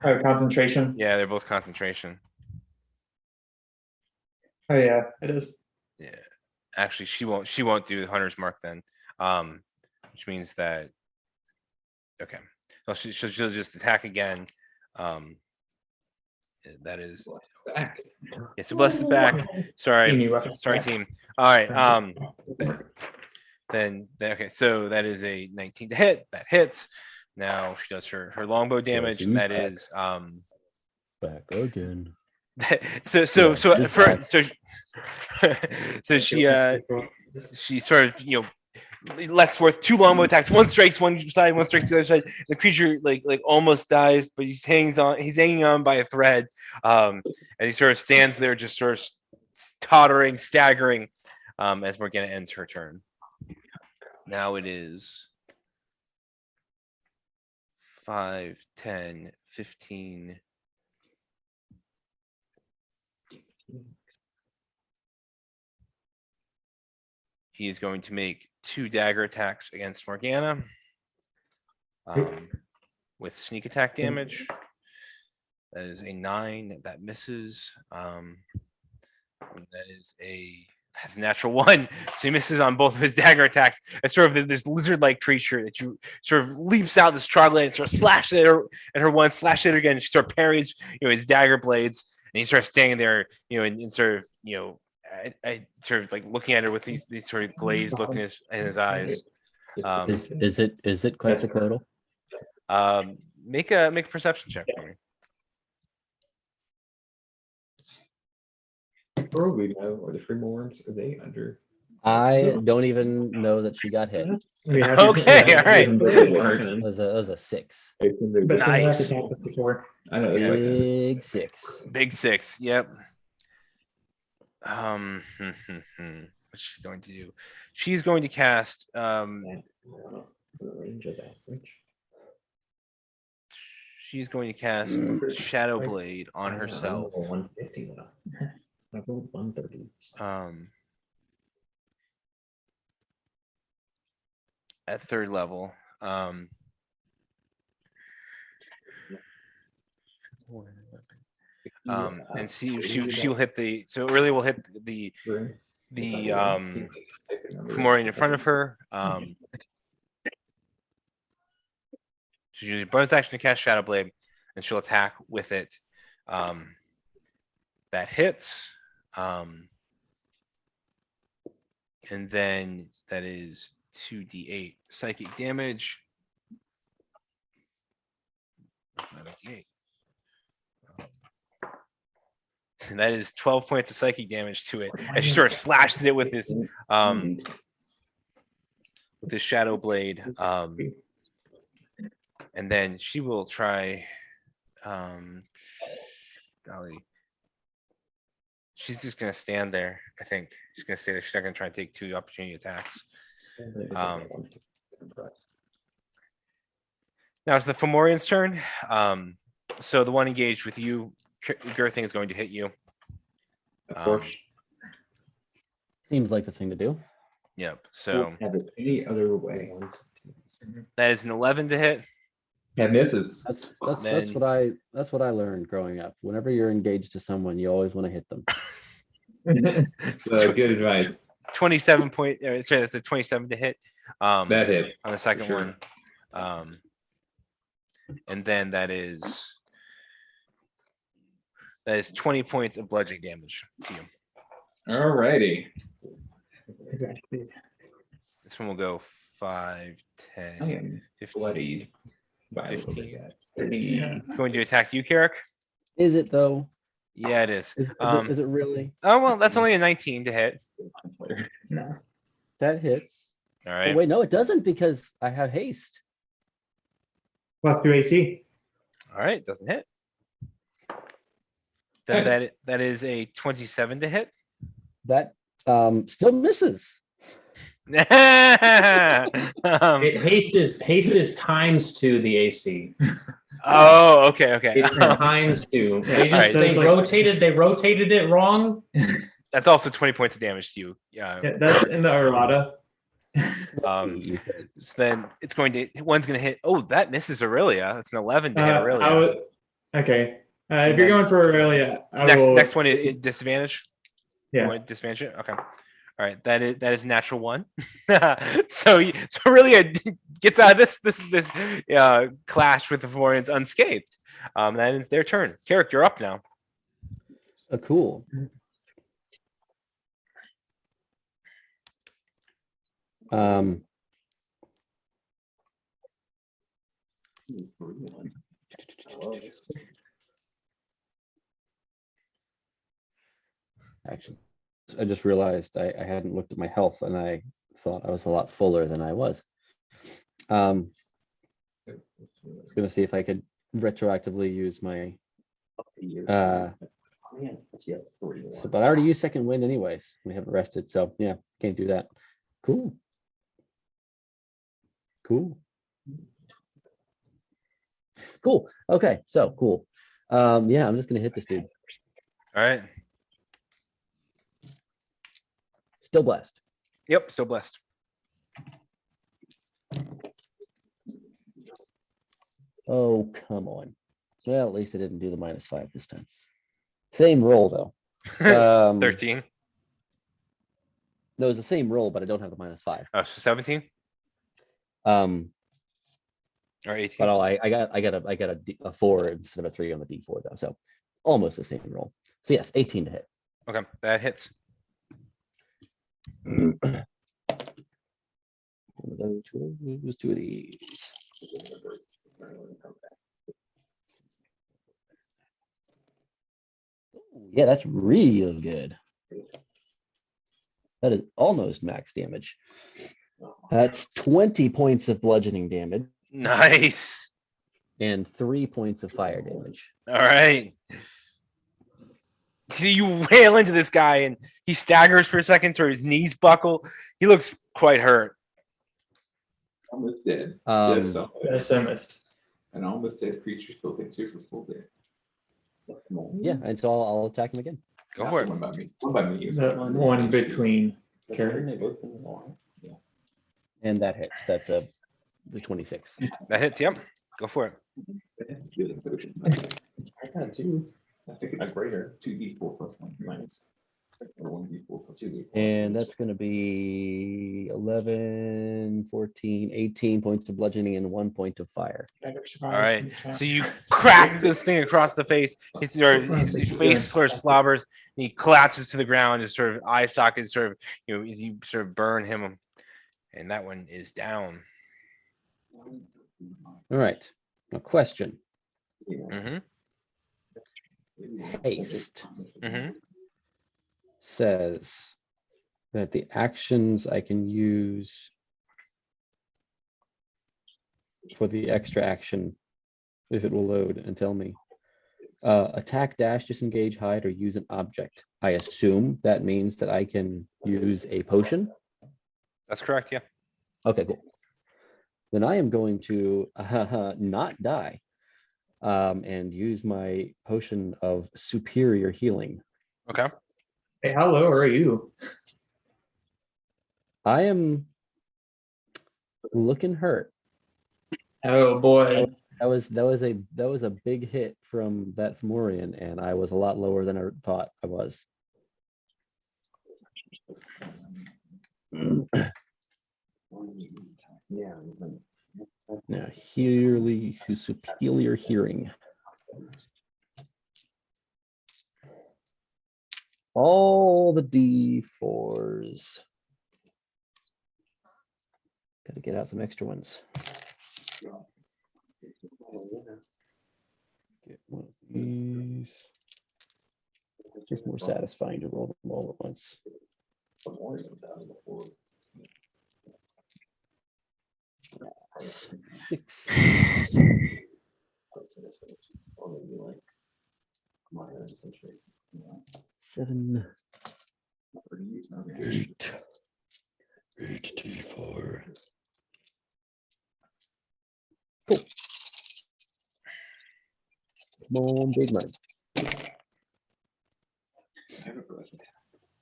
Oh, concentration. Yeah, they're both concentration. Oh, yeah, it is. Yeah. Actually, she won't do Hunter's Mark then. Which means that okay. So she'll just attack again. That is Bless is back. yeah, so Bless is back. Sorry. Any weapon. Sorry, Yeah. team. All right. Then okay, so that is a 19 to hit. That hits. Now she does her longbow damage, and she's that back. is Back again. so she's for back. so she sort of lets forth 2 longbow attacks. One strikes one side, one strikes the other side. The creature like almost dies, but he's hanging on by a thread. And he sort of stands there, just sort of tottering, staggering, as Morgana ends her turn. Now it is 5, 10, 15. He is going to make 2 dagger attacks against Morgana with sneak attack damage. That is a 9 that misses. That's a natural 1. So he misses on both of his dagger attacks. It's sort of this lizard-like creature that you sort of leaps out this troglodyte and sort of slashes at her, and her one slash at her again. She sort of parries, his dagger blades, and he starts standing there, and sort of, I sort of like looking at her with these sort of glazed look in his eyes. Is it Quetzalcoatl? Make a perception check for me. Or we know, or the Freeborns, are they under? I don't even know that she got hit. Okay, all right. It was a 6. But Nice. Before. I know. It's like Big 6. Big 6. Yep. What's she going to do? She's going to cast. She's going to cast Shadow Blade on herself. 150. I rolled 130. At 3rd level. And she will hit so it really will hit the the Fomorian in front of her. She's using bonus action to cast Shadow Blade, and she'll attack with it. That hits. And then that is 2d8 psychic damage. 98. And that is 12 points of psychic damage to it as she sort of slashes it with this shadow blade. And then she will try. Golly. She's just gonna stand there. I think she's gonna stay there. She's not gonna try and take 2 opportunity attacks. Now it's the Fomorian's turn. So the one engaged with you, Girthing, is going to hit you. Of course. Seems like the thing to do. Yep. So Have it any other way. that is an 11 to hit. That misses. That's Then- what I learned growing up. Whenever you're engaged to someone, you always want to hit them. So good advice. 27 point. Sorry, that's a 27 to hit. That hit. On the second sure. one. And then that is 20 points of bludgeoning damage to you. Alrighty. This one will go 5, I 10, am 15. bloodied by a little 15. bit. It's going to attack you, Carrick. Is it though? Yeah, it is. Is it really? Oh well, that's only a 19 to hit. No. That hits. All Oh, right. wait, no, it doesn't because I have haste. +2 AC. All right, doesn't hit. Then Nice. that is a 27 to hit. That still misses. Haste is times 2 the AC. Oh, okay. It's times 2. They just Alright. they So it's rotated it wrong. That's also 20 points of damage to you. Yeah. Yeah, that's in the errata. So then it's going to one's going to hit. Oh, that misses Aurelia. That's an 11 to hit Aurelia. Okay. If you're going for Aurelia, I Next will. next one is disadvantage. Yeah. You want disadvantage it? Okay. All right. That is natural 1. so Aurelia gets out of this clash with the Fomorians unscathed. That is their turn. Carrick, you're up now. Cool. Actually, I just realized I hadn't looked at my health and I thought I was a lot fuller than I was. I was gonna see if I could retroactively use my but I already used second wind anyways. We haven't rested, so yeah, can't do that. Cool. Okay, so cool. Yeah, I'm just gonna hit this dude. All right. Still blessed. Yep. Still blessed. Oh, come on. Well, at least I didn't do the -5 this time. Same roll though. 13. No, it was the same roll, but I don't have the -5. Oh, so 17 Or or 18. but I got a 4 instead of a 3 on the D4 though, so almost the same roll. So yes, 18 to hit. Okay, that hits. Those two of these. Ooh, yeah, that's real good. That is almost max damage. That's 20 points of bludgeoning damage Nice. and 3 points of fire damage. All right. So you wail into this guy and he staggers for a second, so his knees buckle. He looks quite hurt. Almost dead. Um, Just almost. That's I missed. An almost dead creature still thinks you're for full dead. Yeah, and so I'll attack him again. Go for it. One by me. One by me. The one between Carrick. And that hits. That's the 26. That hits. Yep. Go for it. I got 2. I think it's a greater 2d4 plus 1 minus. Or 1d4 plus And that's gonna be 11, 14, 18 points of bludgeoning and 1 point of fire. All right. So you crack this thing across the face. His face sort of slobbers, and he collapses to the ground. His sort of eye socket sort of, as you sort of burn him, and that one is down. All right. A question. Mm-hmm. Haste Mm-hmm. says that the actions I can use for the extra action, if it will load and tell me, attack, dash, disengage, hide, or use an object. I assume that means that I can use a potion. That's correct. Yeah. Okay, cool. Then I am going to not die and use my potion of superior healing. Okay. Hey, how low are you? I am looking hurt. Oh boy. That was a big hit from that Fomorian, and I was a lot lower than I thought I was. Now, superior hearing. All the D4s. Got to get out some extra ones. Get one of these. It's just more satisfying to roll them all at once. 6. 7. 8. 8 D4. Cool. Come on, big money.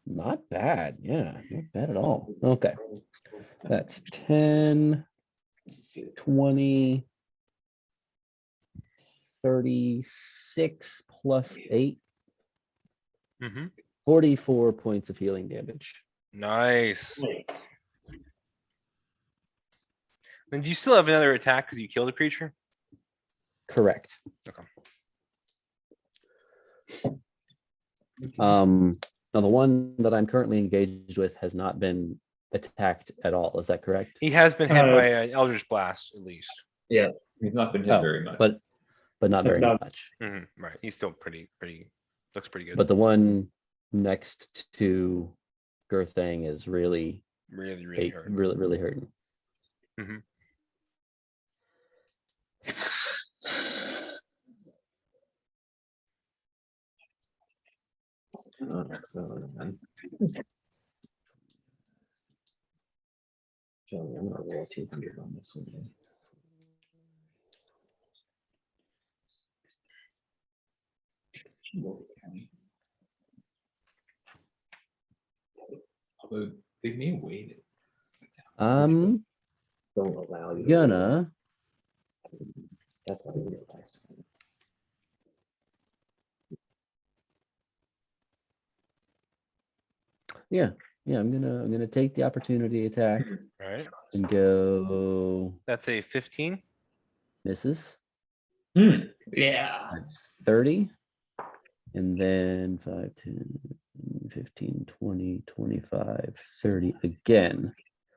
Not bad. Yeah, not bad at all. Okay. That's 10, 20, 36 plus 8, Mm-hmm. 44 points of healing damage. Nice. Then do you still have another attack because you killed a creature? Correct. Okay. Now the one that I'm currently engaged with has not been attacked at all. Is that correct? He has been hit by an Eldritch Blast, at least. He's not been hit Oh, very much. but not very much. Mm-hmm. Right. He's still pretty, looks pretty good. But the one next to Girthang is really, really hurt. really hurting. Mm-hmm. Joey, I'm gonna roll 200 on this one. Although they may wait it. I'm Don't allow you. gonna. That's what I realized. Yeah, I'm gonna take the opportunity attack All right. and go That's a 15. misses. Yeah. That's 30. And then 5, 10, 15, 20, 25, 30 again.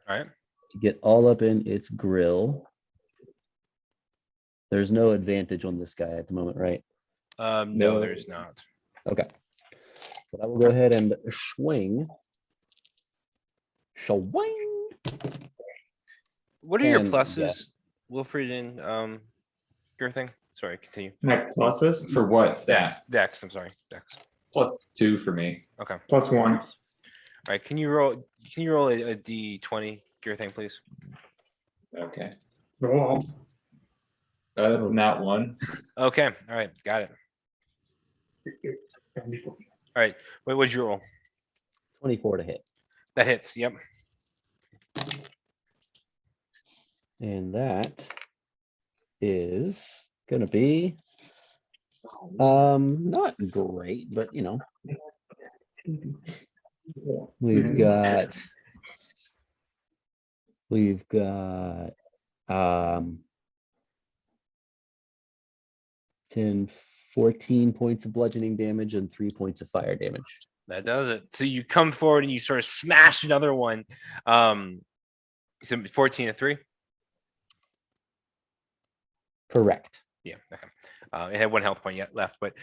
All right. To get all up in its grill. There's no advantage on this guy at the moment, right? No, No. there's not. Okay. But I will go ahead and swing. Swing. What are your And, pluses, Wilfred and Girthing? Sorry, continue. My pluses For what stat? Dex, I'm sorry. Dex. +2 for me. Okay. All +1. right. Can you roll a D20, Girthing, please? Okay. Roll off. That's not one. Okay. All right. Got it. All right. What'd you roll? 24 to hit. That hits. Yep. And that is gonna be not great, but We've got 10, 14 points of bludgeoning damage and 3 points of fire damage. That does it. So you come forward and you sort of smash another one. So 14 to 3. Correct. Yeah. Okay. It had 1 health point yet left, but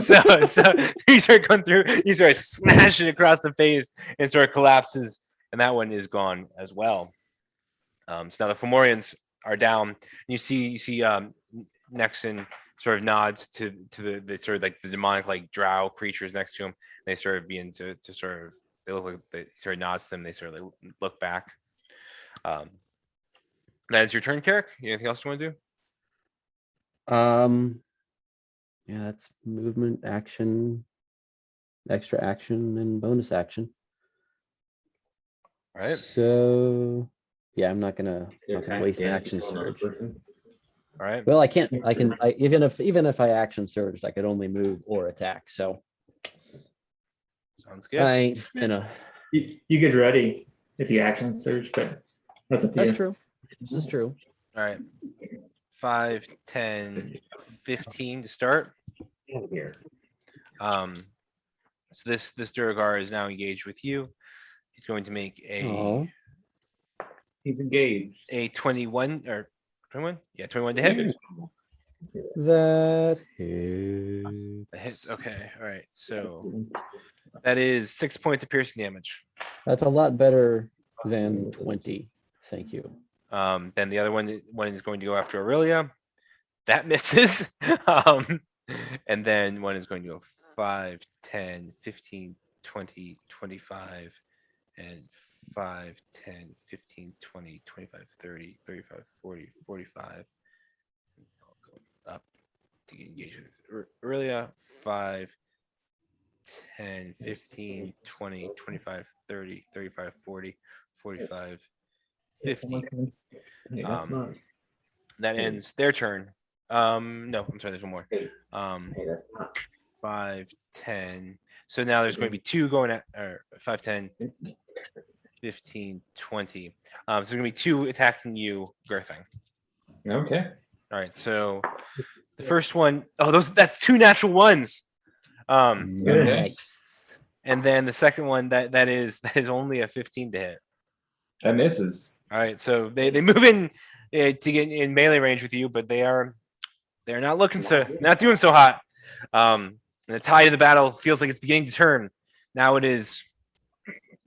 so you start going through, you start smashing across the face and sort of collapses, and that one is gone as well. So now the Fomorians are down. And you see Nexon sort of nods to the sort of like the demonic like drow creatures next to him. They sort of begin to sort of, they look like, they sort of nods to them. They sort of look back. That is your turn, Carrick. Anything else you want to do? Yeah, that's movement, action, extra action, and bonus action. All right. So yeah, I'm not gonna waste an action surge. All right. Well, I can't. Even if I action surged, I could only move or attack. So Sounds good. I ain't gonna. You get ready if you action surge, but that's up to you. That's true. This is true. All right. 5, 10, 15 to start. So this Durgar is now engaged with you. He's going to make Aw. He's engaged. a 21 or 21. Yeah, 21 to hit. That That hits. Okay. All right. So that is 6 points of piercing damage. That's a lot better than 20. Thank you. Then the other one is going to go after Aurelia. That misses. And then one is going to go 5, 10, 15, 20, 25, and 5, 10, 15, 20, 25, 30, 35, 40, 45. I'll go up to engage with Aurelia. 5, 10, 15, 20, 25, 30, 35, 40, 45, 50. That ends their turn. No, I'm sorry, there's one more. 5, 10. So now there's going to be 2 going at, or 5, 10, 15, 20. So there's going to be 2 attacking you, Gerthing. Okay. All right, so the first one, that's 2 natural ones. Nice. And then the second one, that is only a 15 to hit. That misses. All right, so they move in to get in melee range with you, but they're not not doing so hot. And the tide of the battle feels like it's beginning to turn. Now it is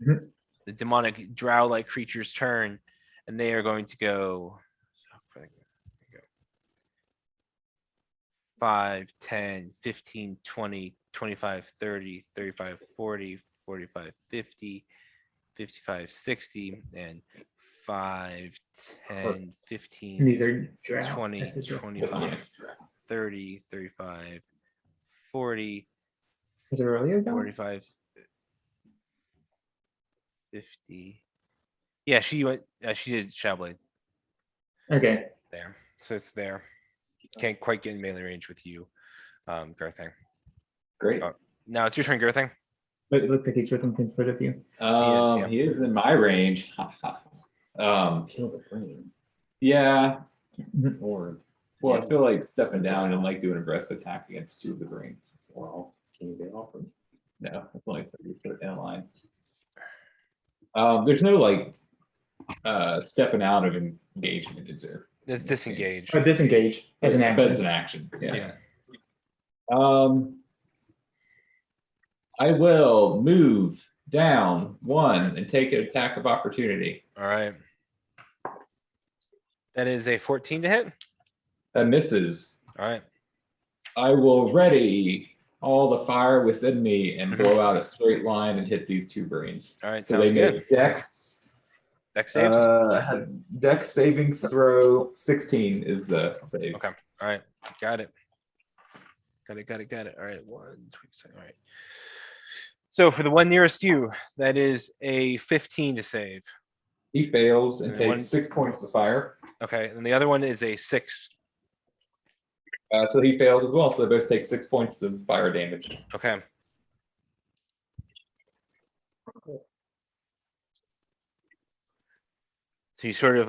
the demonic drow-like creature's turn, and they are going to go 5, 10, 15, 20, 25, 30, 35, 40, 45, 50, 55, 60, and 5, 10, 15, These are drow. 20, This is drow. 25, 30, 35, 40, Is Aurelia gone? 45, 50. Yeah, she went. She did Shadowblade Okay. there, so it's there. Can't quite get in melee range with you, Gerthing. Great. Now it's your turn, Gerthing. But it looks like he's within 10 foot of you. yeah. He is in my range. Kill the brain. Yeah. Or Well, I feel like stepping down and like doing a breast attack against 2 of the brains. well, can you get off of? No, it's only 30 foot in a line. There's no like stepping out of engagement, is there? It's disengaged. Oh, disengage as an But it's action. an action. Yeah. I will move down 1 and take an attack of opportunity. All right. That is a 14 to hit. That misses. All right. I will ready all the fire within me and blow out a straight line and hit these 2 brains. All right. So Sounds they good. make Dex. Dex saves. Dex saving throw 16 is the save. Okay. All right. Got it. Got it. All right. 1, 2, all right. So for the one nearest you, that is a 15 to save. He fails and And one- takes 6 points of fire. Okay. And the other one is a 6. So he fails as well. So they both take 6 points of fire damage. Okay. So you sort of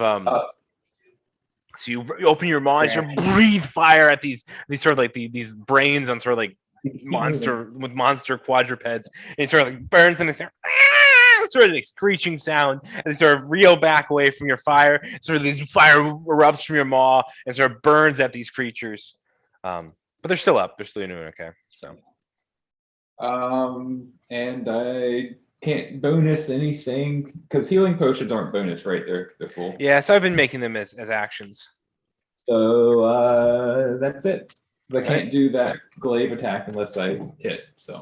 so you open your maw and you breathe fire at these sort of like these brains on sort of like monster quadrupeds, and it sort of like burns and it's sort of like screeching sound, and they sort of reel back away from your fire. Sort of this fire erupts from your maw and sort of burns at these creatures. But they're still up. They're still doing okay. So And I can't bonus anything because healing potions aren't bonus, right? They're full. yeah, so I've been making them as actions. So that's it. I Alright. can't do that glaive attack unless I hit. So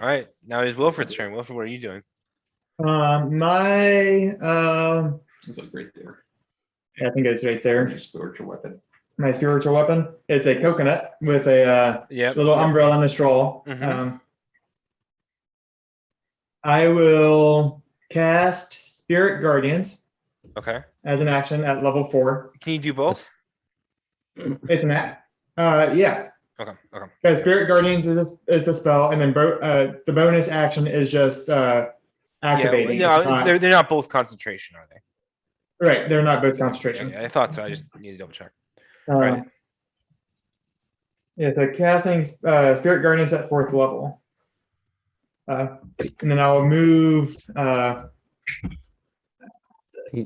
All right, now it's Wilfred's turn. Wilfred, what are you doing? My it's like right there. I think it's right there. There's a spiritual weapon. My spiritual weapon. It's a coconut with a Yep. little umbrella and a straw. Mhm. I will cast Spirit Guardians Okay. as an action at level 4. Can you do both? It's an act. Yeah. Okay. Okay. Because Spirit Guardians is the spell, and then the bonus action is just activating. Yeah, It's no, not- they're not both concentration, are they? right. They're not both concentration. Yeah, I thought so. I just need to double check. Um, Right. Yeah, so casting Spirit Guardians at 4th level. And then I'll move.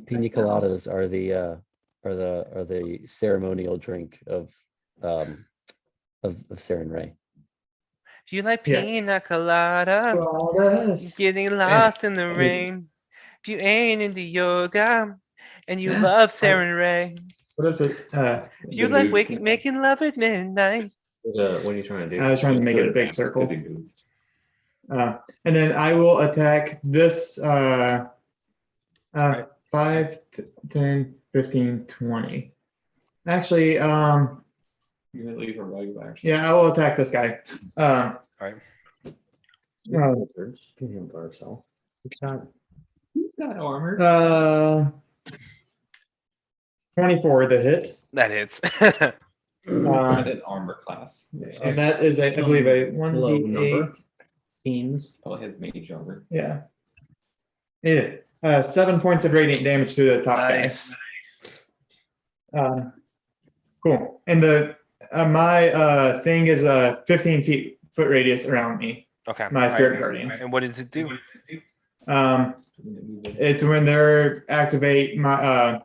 Pina coladas are the ceremonial drink of Saren Ray. Do you like Yes. pina colada? Getting lost in the rain. If you ain't into yoga and you love Saren Ray, What is it? if you like making love at midnight. What are you trying to do? I was trying to make it a big circle. And then I will attack this 5, 10, 15, 20. Actually, You're gonna leave her regular action. yeah, I will attack this guy. Right. Give him by herself. Who's got armor? 24 the hit. That hits. Not an armor class. And that is, I believe, a Low 1d8. number. Teams. Probably has mage armor. Yeah. Yeah. 7 points of radiant damage to the top Nice. guy. Cool. And the my thing is a 15 foot radius around me. Okay. My all Spirit right. Guardians. And what does it do? It's when they're activate my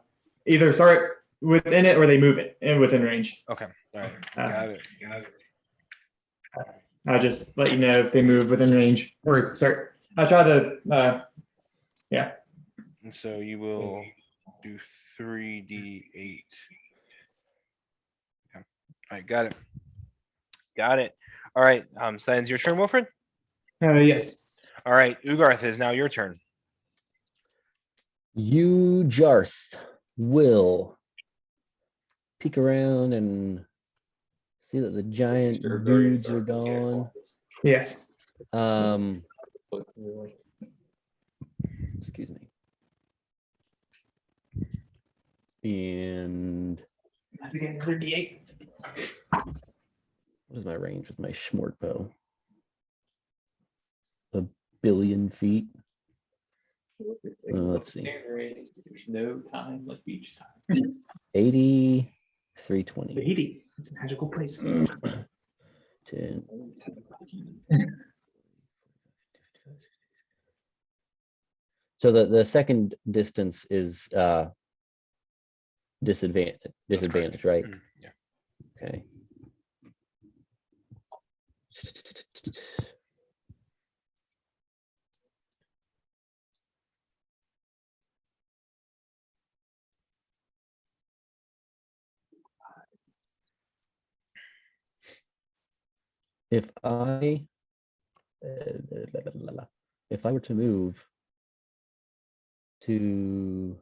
either start within it or they move it and within range. Okay. All right. Uh, Got it. I'll just let you know if they move within range. Or sorry, I'll try to And so you will do 3d8. Okay. All right. Got it. Got it. All right. So that ends your turn, Wilfred. yes. All right. Ugarth is now your turn. You, Jarth, will peek around and see that the giant dudes are gone. Yes. Excuse me. And Another D8. what is my range with my Schmort bow? 1 billion feet. Let's see. There's no time like beach time. 80, 320. 80. It's a magical place. 10. So the second distance is disadvantage, right? Mhm, yeah. Okay. If I were to move to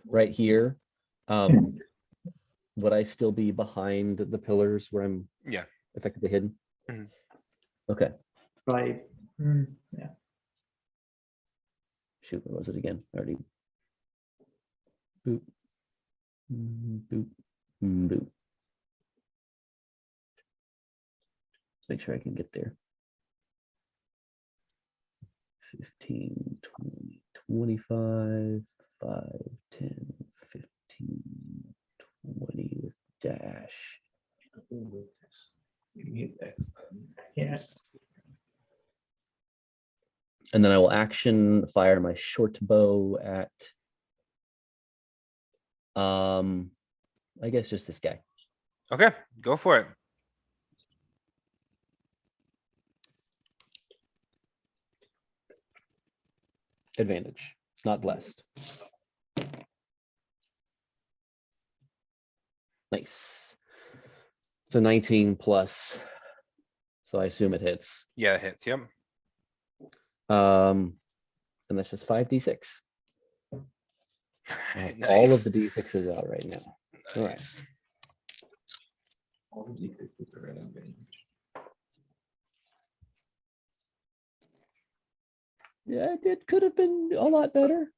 right here, would I still be behind the pillars where I'm Yeah. effectively hidden? Mhm. Okay. By yeah. Shoot, what was it again? Already. Boop. Boop. Boop. make sure I can get there. 15, 20, 25, 5, 10, 15, 20 with dash. Yes. And then I will action fire my short bow at I guess just this guy. Okay, go for it. Advantage, not blessed. Nice. So 19 plus. So I assume it hits. Yeah, it hits. Yep. And that's just 5d6. I have all Nice. of the d6s out right now. All right. Nice. Yeah, it could have been a lot better.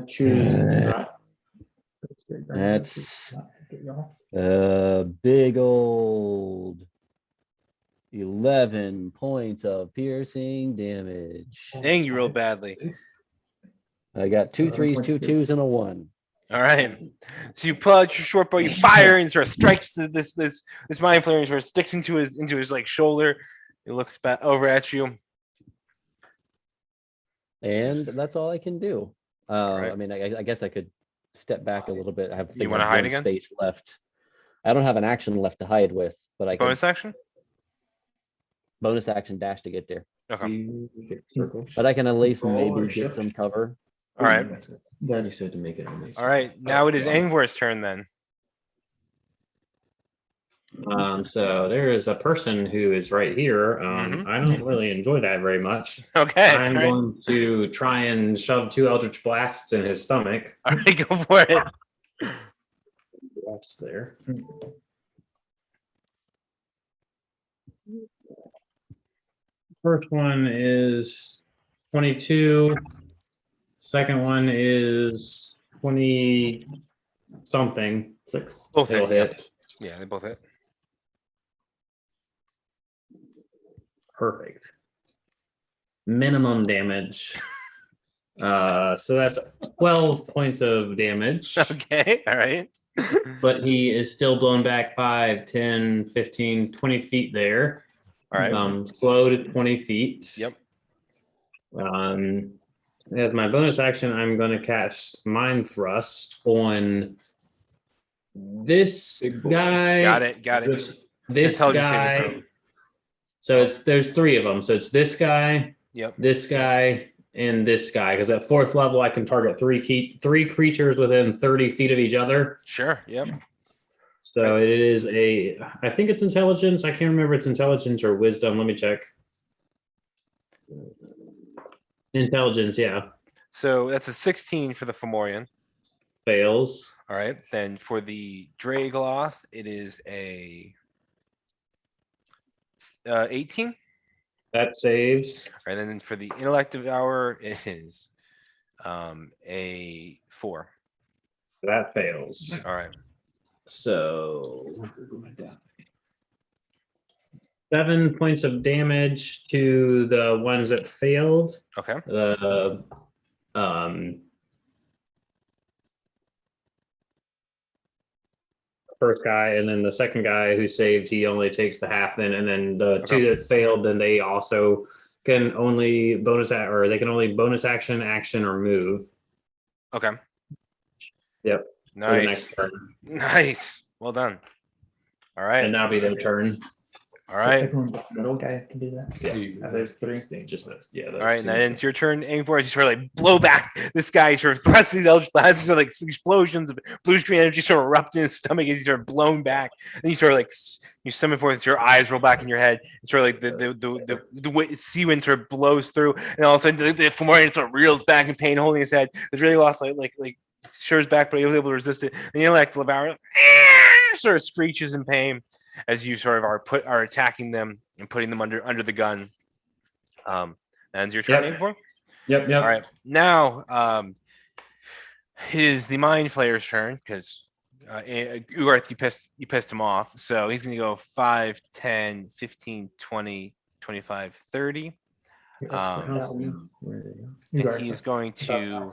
Choose. not. That's good, right? That's Not good, y'all. big old 11 points of piercing damage. Dang you real badly. I got 2 3s, 2 2s, and a 1. All right. So you pull out your short bow, you fire, and sort of strikes this mind flayer, and sort of sticks into his like shoulder. He looks back over at you. And that's all I can do. Right. I mean, I guess I could step back a little bit. I have You wanna hide again? space left. I don't have an action left to hide with, but I can Bonus action. bonus action dash to get there. Okay. But I can at least Roll or maybe get shift? some cover. All right. That You said to make it a nice. All right. Now it is Angvor's turn then. So there is a person who is right here. Mhm. I don't really enjoy that very much. Okay. I'm all right. going to try and shove 2 Eldritch Blasts in his stomach. All right, go for it. That's there. First one is 22. Second one is 20 something. 6. Both It'll hit. hit. Yeah, they both hit. Perfect. Minimum damage. So that's 12 points of damage. Okay. All right. But he is still blown back 5, 10, 15, 20 feet there. All right. Slowed at 20 feet. Yep. As my bonus action, I'm going to cast Mind Thrust on this Big boy. guy. Got it. Got it. This Intelligence saving guy. throw. So there's 3 of them. So it's this guy, Yep. this guy, and this guy. Because at 4th level, I can target 3 creatures within 30 feet of each other. Sure. Yep. So it is I think it's intelligence. I can't remember if it's intelligence or wisdom. Let me check. Intelligence, yeah. So that's a 16 for the Fomorian. Fails. All right. Then for the Dragloth, it is a 18. That saves. All right. And then for the Intellect Devourer, it is a 4. That fails. All right. So 7 points of damage to the ones that failed. Okay. The first guy, and then the second guy who saved, he only takes the half then, and then the Okay. 2 that failed, then they also can only bonus or they can only bonus action, or move. Okay. Yep. For the Nice. next turn. Nice. Well done. All right. And that'll be their turn. All right. The middle guy can do that. There's 3. Just All right, and then it's your turn, Angvor, as you sort of like blow back this guy, sort of thrust these Eldritch Blasts, sort of like explosions of blue screen energy sort of erupt in his stomach as he's sort of blown back. And you sort of like you summon forth, as your eyes roll back in your head, and sort of like the sea wind sort of blows through, and all of a sudden the Fomorian sort of reels back in pain, holding his head. There's really lost like shures back, but he was able to resist it. And you're like Devourer sort of screeches in pain as you sort of are attacking them and putting them under the gun. Ends your turn, Yep. Angvor? Yep. All right. Now it is the Mind Flayer's turn because Ugarth, you pissed him off. So he's going to go 5, 10, 15, 20, 25, 30. And he's going to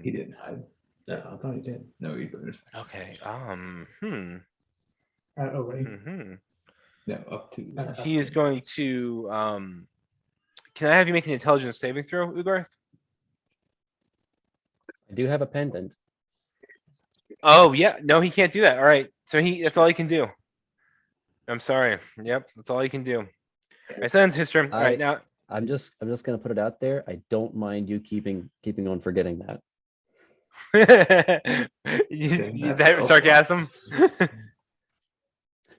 He didn't hide. Yeah, I thought he did. No, he didn't. Okay. Oh, wait. No, up to. He is going to can I have you make an intelligence saving throw, Ugarth? I do have a pendant. Oh yeah, no, he can't do that. All right. So that's all he can do. I'm sorry. Yep, that's all he can do. All right, so that's his turn. All right, now I'm just gonna put it out there. I don't mind you keeping on forgetting that. is that sarcasm?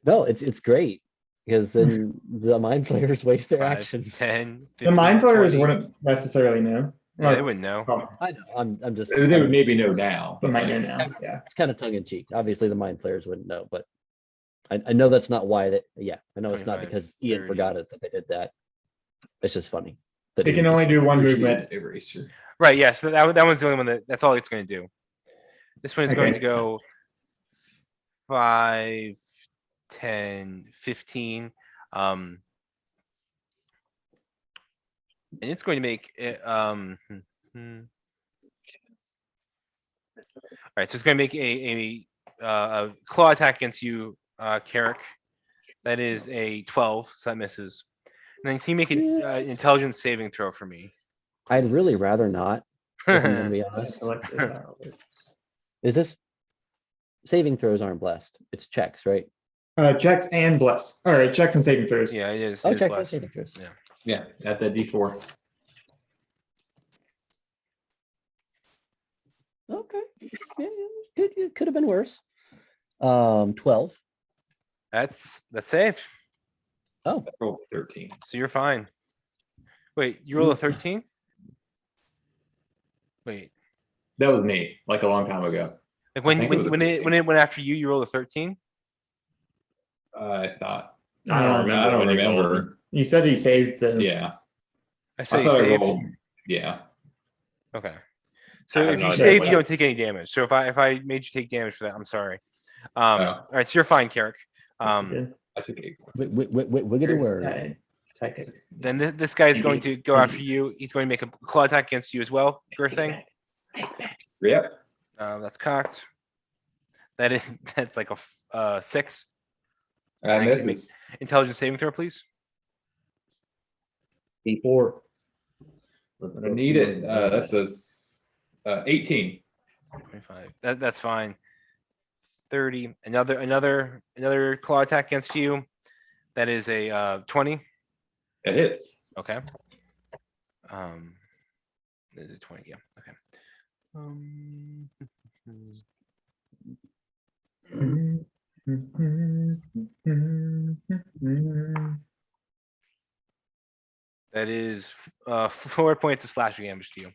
No, it's great because then the mind players waste their 5, actions. 10, The mind 15, players 20. wouldn't necessarily know. Yeah, they wouldn't know. Oh, I know. I'm just. They would maybe know now. but might know now. Yeah. It's kind of tongue in cheek. Obviously, the mind players wouldn't know, but I know that's not why that. Yeah, I know it's not 25, because Ian 30. forgot it that they did that. It's just funny. that They Ian can just- only do one Here's the movement. Eraser. Right, yes. That one's the only one that's all it's going to do. This one is going Okay. to go 5, 10, 15. And it's going to make it all right, so it's going to make a claw attack against you, Carrick. That is a 12, so that misses. And then can you make an intelligence saving throw for me? I'd really rather not. If I'm gonna be honest. Is this saving throws aren't blessed? It's checks, right? Checks and bless. All right, checks and saving throws. Yeah, it is. Oh, it is checks and blessed. saving throws. Yeah. Yeah, at the D4. Okay. Yeah, good. It could have been worse. 12. That's saved. Oh, Oh, 13. So you're fine. Wait, you roll a 13? Wait, That was me, like a long time ago. like when think it was a when it 15. went after you, you rolled a 13? I thought. I don't remember. I don't when he rolled. remember. You said he saved the. Yeah. I said I you thought I saved. rolled. Yeah. Okay. So I have if no you idea save, what you don't take any damage. So if I made you take damage for that, I'm sorry. All right, so you're fine, Carrick. Good. I took 8 points. wiggity word. Okay, check it. Then this guy is going to go after you. He's going to make a claw attack against you as well, Girthing. Yep. That's cocked. That's like a 6. And Thank this you. is Intelligence saving throw, please. D4. I need it. That's a 18. 25. That's fine. 30. Another claw attack against you. That is a 20. It hits. Okay. There's a 20. Yeah. Okay. That is 4 points of slashing damage to you.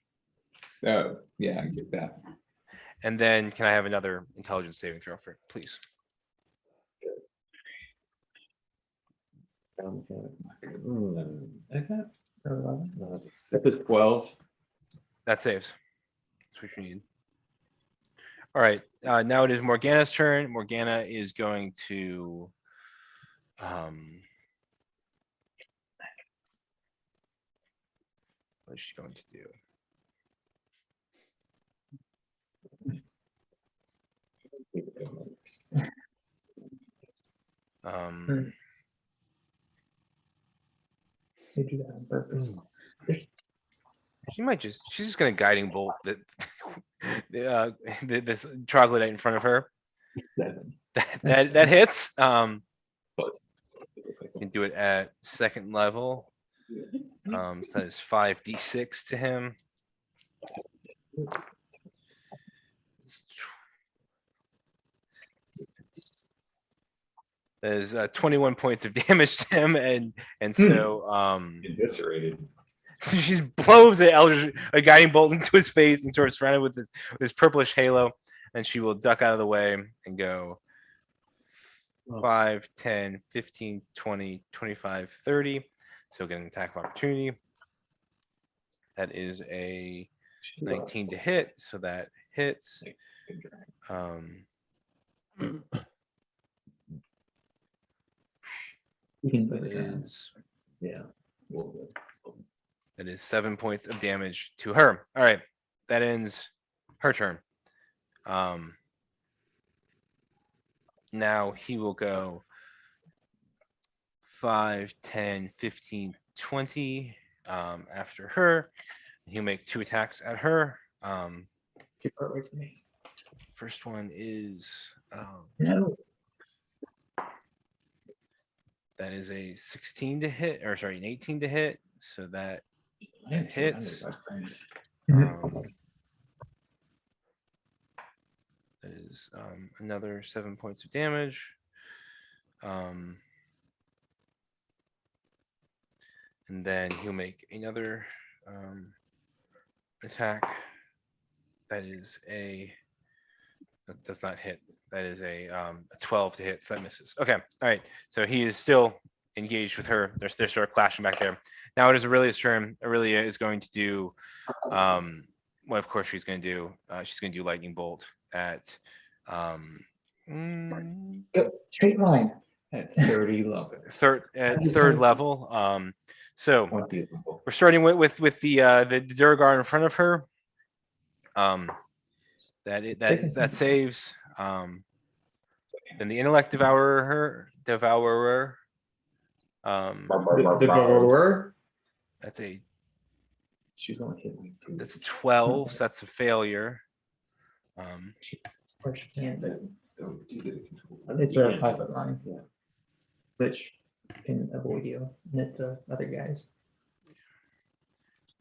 Oh, yeah, I get that. And then can I have another intelligence saving throw for please? That's a 12. That saves. That's what you need. All right. Now it is Morgana's turn. Morgana is going to what is she going to do? They do that on purpose. She's just gonna guiding bolt this troglodyte in front of her. 7. That hits. But You can do it at second level. So that is 5d6 to him. That is 21 points of damage to him, and so eviscerated. so she just blows a guiding bolt into his face and sort of surrounded with this purplish halo, and she will duck out of the way and go 5, 10, 15, 20, 25, 30. So get an attack of opportunity. That is a 19 to hit, so that hits. You can That put it down. is Yeah. that is 7 points of damage to her. All right, that ends her turn. Now he will go 5, 10, 15, 20 after her. He'll make 2 attacks at her. Keep her away from me. First one is No. that is a 16 to hit, or sorry, an 18 to hit. So that hits. Mhm. That is another 7 points of damage. And then he'll make another attack. That is that does not hit. That is a 12 to hit, so that misses. Okay, all right. So he is still engaged with her. They're sort of clashing back there. Now it is Aurelia's turn. Aurelia is going to do well, of course she's going to do. She's going to do lightning bolt at Straight line. At 30 level. third level. So 20 level. we're starting with the Durgar in front of her. That saves. Then the intellect devourer. The That's a She's only hit me 2. that's a 12. So that's a failure. Or she can, but Oh, you did it control. it's a 5-foot line. Yeah. Which can avoid you, hit the other guys.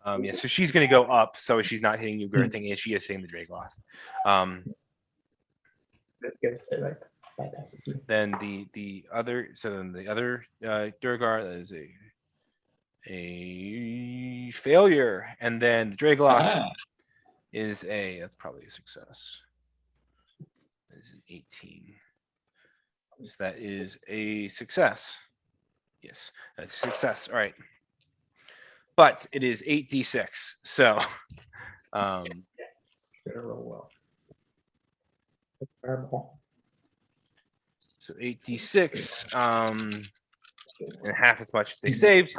Yeah, so she's going to go up, so she's not hitting you, Gerthing, and she is hitting the Dragloth. That goes to like bypasses you. Then the other Durgar, that is a failure, and then the Dragloth is that's probably a success. That is an 18. So that is a success. Yes, that's a success. All right. But it is 8d6. So Better roll well. Fireball. so 8d6 and half as much as they saved.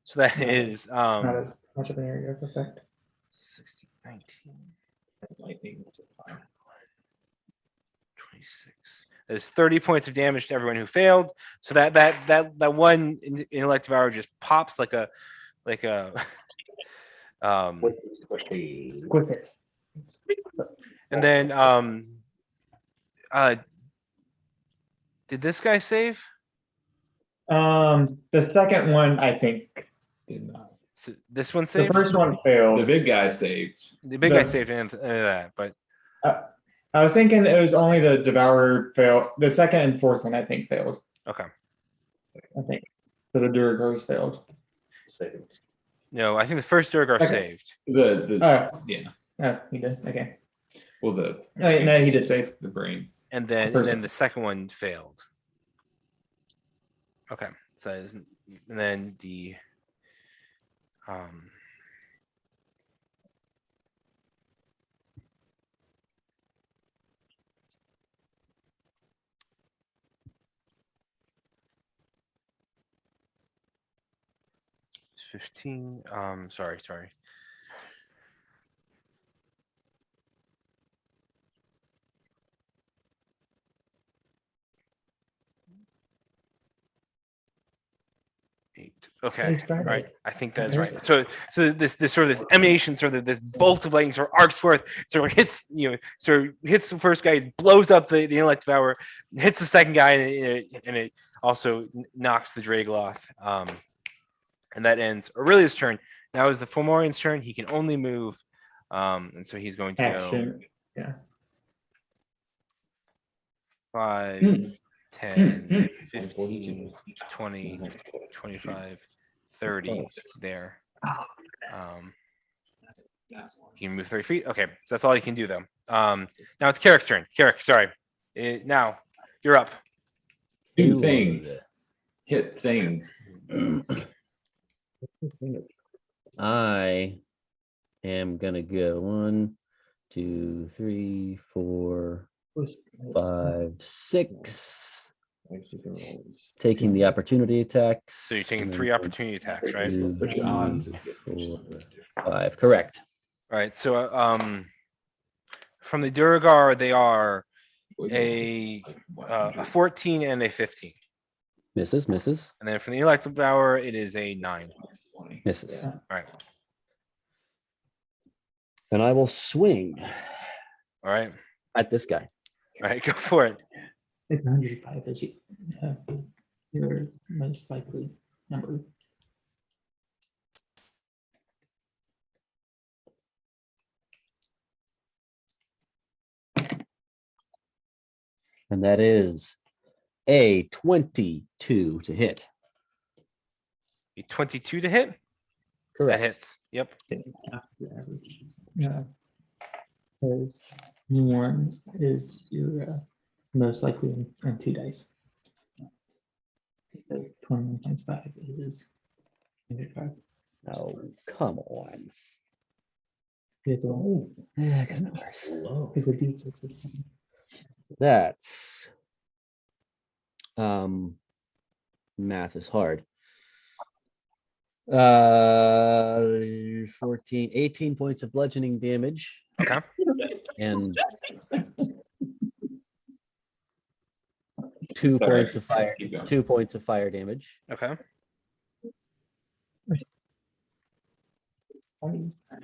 So that is Not as much of an area of effect. 60, 19, Lightning. 26. There's 30 points of damage to everyone who failed. So that one intellect devourer just pops like a Squish it. and then did this guy save? The second one, I think, Did not. So this one the saved? first one The failed. big guy saved. The big guy the- saved any of that, but I was thinking it was only the Devourer failed. The second and fourth one, I think, failed. okay. I think. So the Duragors failed. Saved. No, I think the first Durgar Okay. saved. The Oh, yeah. oh, he did. Okay. Well, Oh, yeah, no, he did save. the brains. And then First the second one failed. Okay. So that is, and then the 15. Sorry. 8. Okay. He's got All right. it. I think that's right. So this sort of this emanation, sort of this bolt of lightning sort of arcs forth, sort of hits, hits the first guy, blows up the intellect devourer, hits the second guy, and it also knocks the Dragloth. And that ends Aurelia's turn. Now is the Fomorian's turn. He can only move. And so he's going to go Action. Yeah. 5, 10, 15, 20, 25, 30 there. He can move 30 feet. Okay, so that's all he can do though. Now it's Carrick's turn. Carrick, sorry. Now you're up. Do things. Hit things. I am gonna go 1, 2, 3, 4, 5, 6. Taking the opportunity attacks. So you're taking and then 3 opportunity attacks, right? 2, But your odds 3, get 4, 5. Correct. All right. So from the Duragar, they are a 14 and a 15. Misses, misses, And then from the Electric Devour, it is a 9. misses. All right. And I will swing All right. at this guy. All right. Go for it. It's 105 is your most likely number. And that is a 22 to hit. A 22 to hit. That Correct. hits. Yep. Yeah. Because one is your most likely on 2 dice. So 21 times 5 is 105. Oh, come on. You have to- Yeah, I got numbers. Because the D6 is That's math is hard. 14, 18 points of bludgeoning damage Okay. and 2 Sorry. points of fire. Keep going. 2 points of fire damage. Okay. funny. I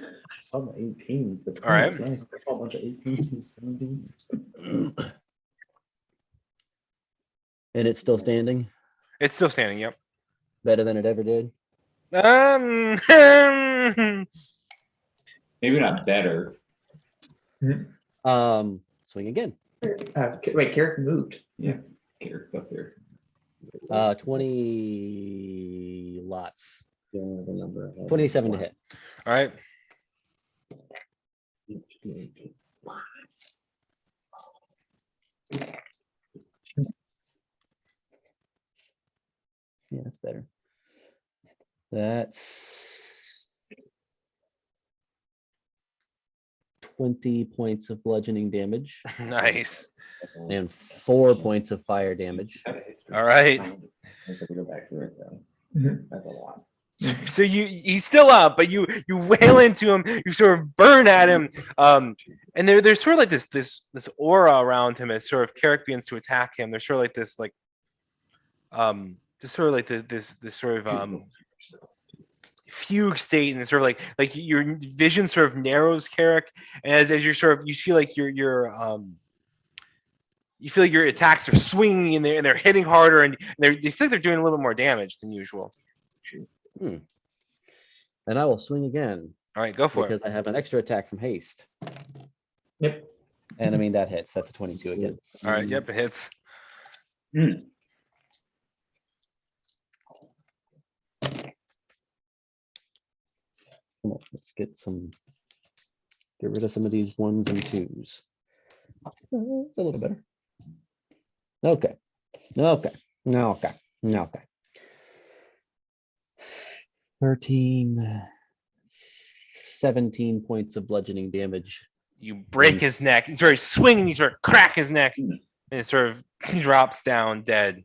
saw the 18s. The All right. 20s, nice. I saw a bunch of 18s and 17s. And it's still standing. It's still standing. Yep. Better than it ever did. Um, Maybe not better. Swing again. Wait, Carrick moved. Eric's up there. 20 lots. The only other number I had 27 to was hit. all right. Yeah, that's better. That's 20 points of bludgeoning damage Nice. and 4 points of fire damage. All right. I just have to go back through it though. Mhm. That's a lot. So he's still up, but you wail into him, you sort of burn at him, and there's sort of like this aura around him as sort of Carrick begins to attack him. There's sort of like this just sort of like this sort of fugue state, and it's sort of like your vision sort of narrows, Carrick, and as you're sort of you feel like you feel like your attacks are swinging and they're hitting harder, and they feel like they're doing a little bit more damage than usual. And I will swing again All right, go for it. because I have an extra attack from haste. Yep. And I mean, that hits. That's a 22 again. All right, yep, it hits. Come on, let's get rid of some of these 1s and 2s. It's a little better. Okay. Okay. Okay. Okay. 13, 17 points of bludgeoning damage. You break his neck. You sort of swing and you sort of crack his neck, and it sort of he drops down dead.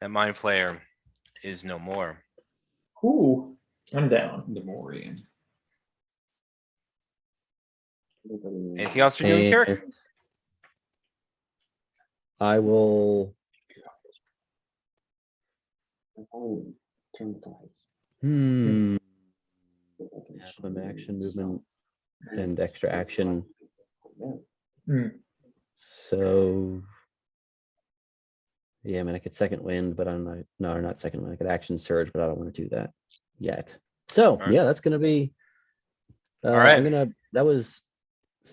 That mind flayer is no more. Ooh, I'm down. The Morian. Anything else you're doing, Carrick? And I will. Turn the tides. Half of action movement and extra action. So yeah, I mean, I could second wind, but I'm not. No, not second wind. I could action surge, but I don't want to do that yet. So Alright. yeah, that's gonna be. Alright. That was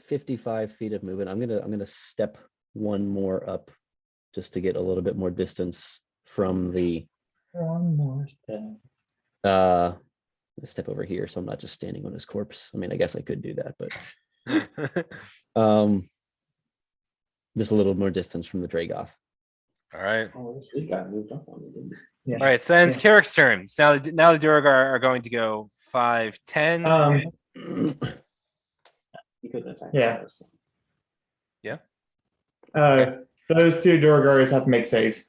55 feet of movement. I'm gonna step one more up, just to get a little bit more distance from the. One more step. Step over here, so I'm not just standing on his corpse. I mean, I guess I could do that, but just a little more distance from the Dragoth. All right. Oh, this week got moved up on me, didn't it? Yeah. All right. So then it's Carrick's turn. So now the Duragar are going to go 5, 10. He couldn't attack. Yeah. us. Those two Durgars have to make saves.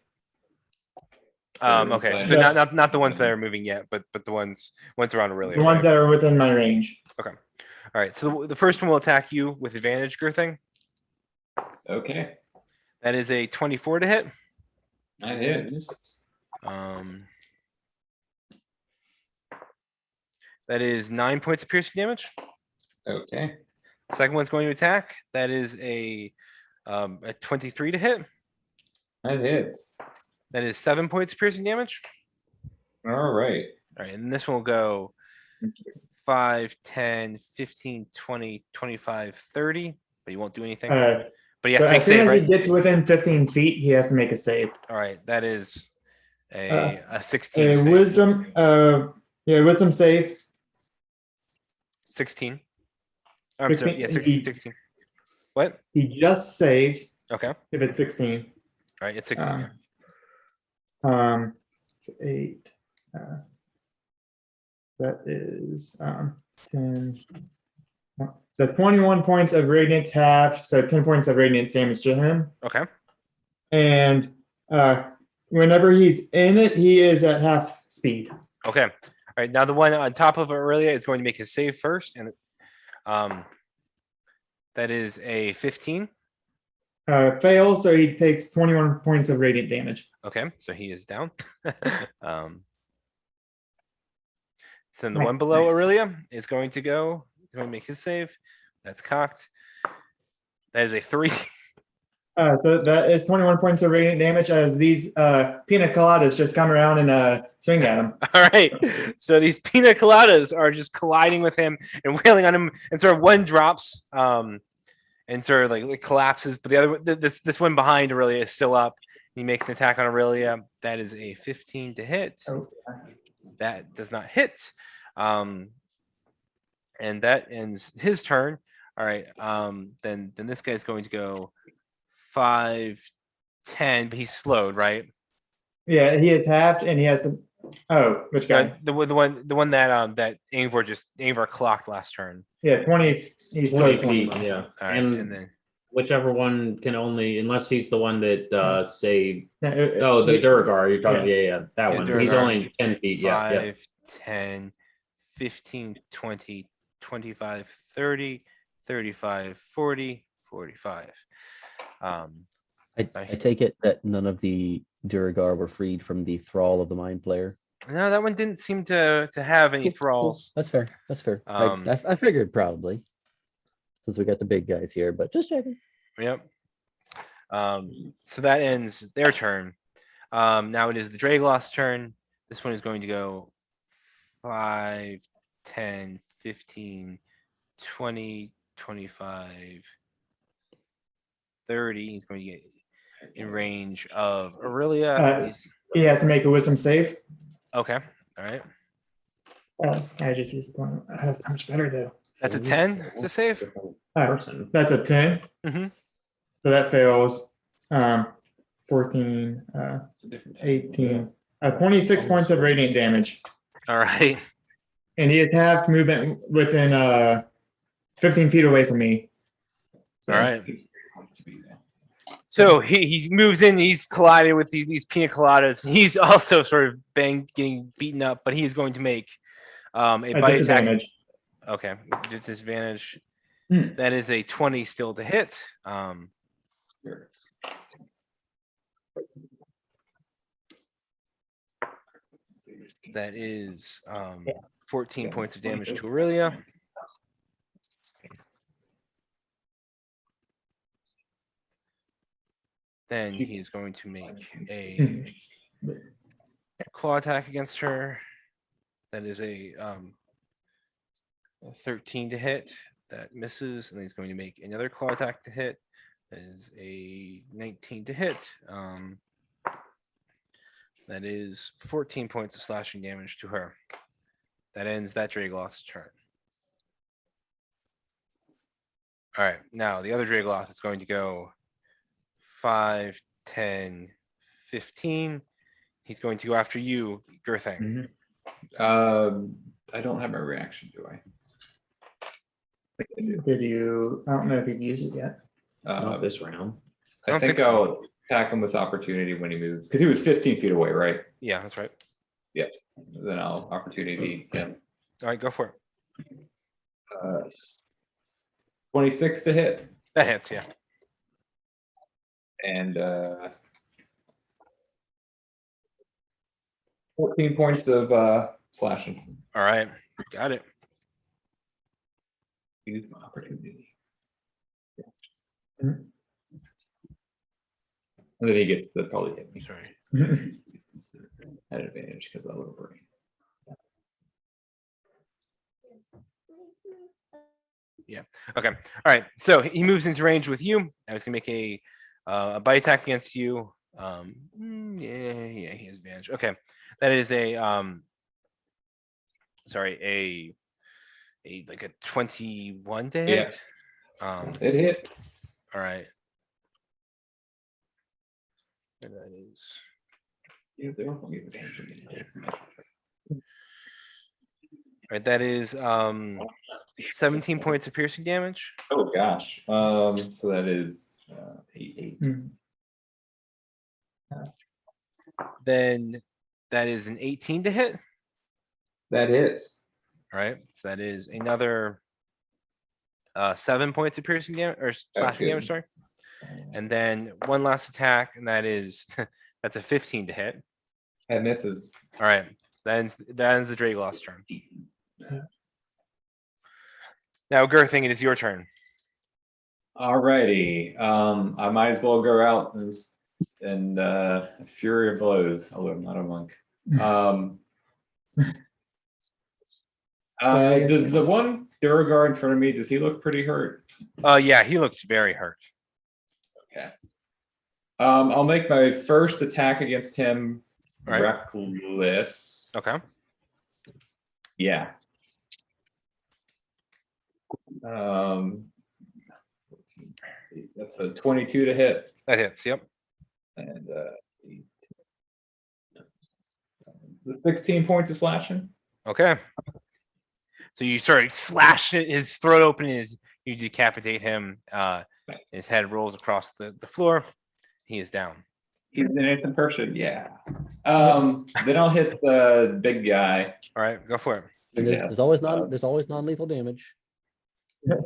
Okay, Fine. so not the ones that are moving yet, but the ones around Aurelia. The ones right? that are within my range. All right, so the first one will attack you with advantage, Girthing. Okay, That is a 24 to hit. that hits. That is 9 points of piercing damage. Okay, Second one's going to attack. That is a 23 to hit. that hits. That is 7 points of piercing damage. All right. All right, and this one will go 5, 10, 15, 20, 25, 30, but he won't do anything. But he has So to make as soon save, as right? he gets within 15 feet, he has to make a save. All right, that is a 16 A save. wisdom, wisdom save. 16. Oh, I'm sorry, 16, yeah, 16, 16. What? He just saves Okay. All if it's 16. right, it's 16. yeah. So 8. That is 10. So 21 points of radiance half. So 10 points of radiance damage to him. Okay. And whenever he's in it, he is at half speed. Okay. All right. Now the one on top of Aurelia is going to make his save first, and that is a 15. Fails, so he takes 21 points of radiant damage. Okay, so he is down. Then the Nice, one below nice. Aurelia is going to make his save. That's cocked. That is a 3. So that is 21 points of radiant damage as these pina coladas just come around and swing at him. All right. So these pina coladas are just colliding with him and wailing on him, and sort of one drops and sort of like collapses, but the other this one behind Aurelia is still up. He makes an attack on Aurelia. That is a 15 to hit. Oh. That does not hit. And that ends his turn. All right. Then this guy's going to go 5, 10, but he's slowed, right? Yeah, he is halved and he has some. Oh, which guy? The one that Ingvar clocked last turn. Yeah, 20. He's 20 20 feet, yeah. All right, And and then whichever one can only, unless he's the one that say, feet. oh, the Durgar, you're talking, yeah, that Yeah, one. He's Durgar. only 10 feet, yeah, yeah. 5, 10, 15, 20, 25, 30, 35, 40, 45. I take it that none of the Duragar were freed from the thrall of the mind player. No, that one didn't seem to have any thralls. That's fair. That's fair. Um, I figured probably, since we got the big guys here, but just checking. Yep. So that ends their turn. Now it is the Dragloss turn. This one is going to go 5, 10, 15, 20, 25, 30. He's going to get in range of Aurelia. He has to make a wisdom save. Okay. All right. I just used the point. That's so much better though. That's a 10 to save. Person. That's a 10. Mhm. So that fails. 14, 18, 26 points of radiant damage. All right. And he has half movement within 15 feet away from me. So, All right. So he moves in. He's collided with these pina coladas. He's also sort of getting beaten up, but he is going to make a a bite attack. disadvantage. Okay, disadvantage. Hmm. That is a 20 still to hit. That is 14 points of damage to Aurelia. Then he is going to make a claw attack against her. That is a 13 to hit. That misses, and he's going to make another claw attack to hit. That is a 19 to hit. That is 14 points of slashing damage to her. That ends that Dragloth's turn. All right, now the other Dragloth is going to go 5, 10, 15. He's going to go after you, Girthing. I don't have a reaction, do I? Did you, I don't know if you've used it yet. Not this round. I I don't think think so. I'll attack him with opportunity when he moves, because he was 15 feet away, right? Yeah, that's right. Then I'll opportunity him. All right, go for it. 26 to hit That hits. Yeah. and 14 points of slashing. All right, got it. Use my opportunity. Mhm. And then he gets to probably hit me Sorry. at advantage because of that little brain. Okay. All right. So he moves into range with you. I was gonna make a bite attack against you. Yeah, he has advantage. Okay, that is a sorry, a like a 21 to hit. It hits. All right. And that is Yeah, they don't give advantage again. all right. That is 17 points of piercing damage. Oh gosh. So that is 8. Hmm. Then that is an 18 to hit. That hits. All right. So that is another 7 points of piercing damage or slashing good. damage, sorry. And then one last attack, and that is that's a 15 to hit. That misses. All right. That ends the Dragloss turn. Now, Girthing, it is your turn. Alrighty. I might as well go out and fury of blows, although I'm not a monk. Does the one Durgar in front of me, does he look pretty hurt? Yeah, he looks very hurt. Okay. I'll make my first attack against him Right. reckless. Okay. Yeah. That's a 22 to hit That hits. Yep. and 16 points of slashing. Okay. So you sort of slash his throat open, you decapitate him. His head rolls across the floor. He is down. He's an innocent person, yeah. Then I'll hit the big guy. All right, go for it. And Yeah. there's always non-lethal damage.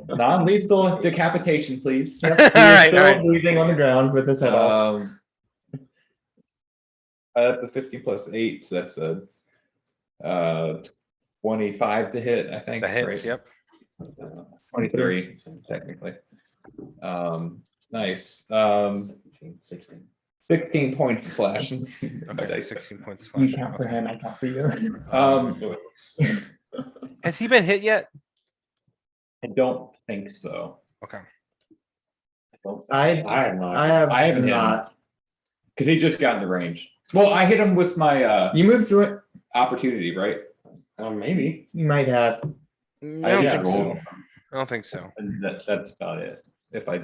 Non-lethal decapitation, please. Yep, All he is right, still all right. breathing on the ground with his head off. That's a 15 plus 8, so that's a 25 to hit, I think. That hits. right? Yep. 23 technically. Nice. 16 points of slashing. Okay. 16 points. You Slash. count for Okay. him, I count for you. Has he been hit yet? I don't think so. Okay. I have not. I have I haven't hit him. not. Because he just got in the range. Well, I hit him with my You moved through it. opportunity, right? Maybe. You might have. I I don't just think so. rolled. I don't think so. And that's about it. If I.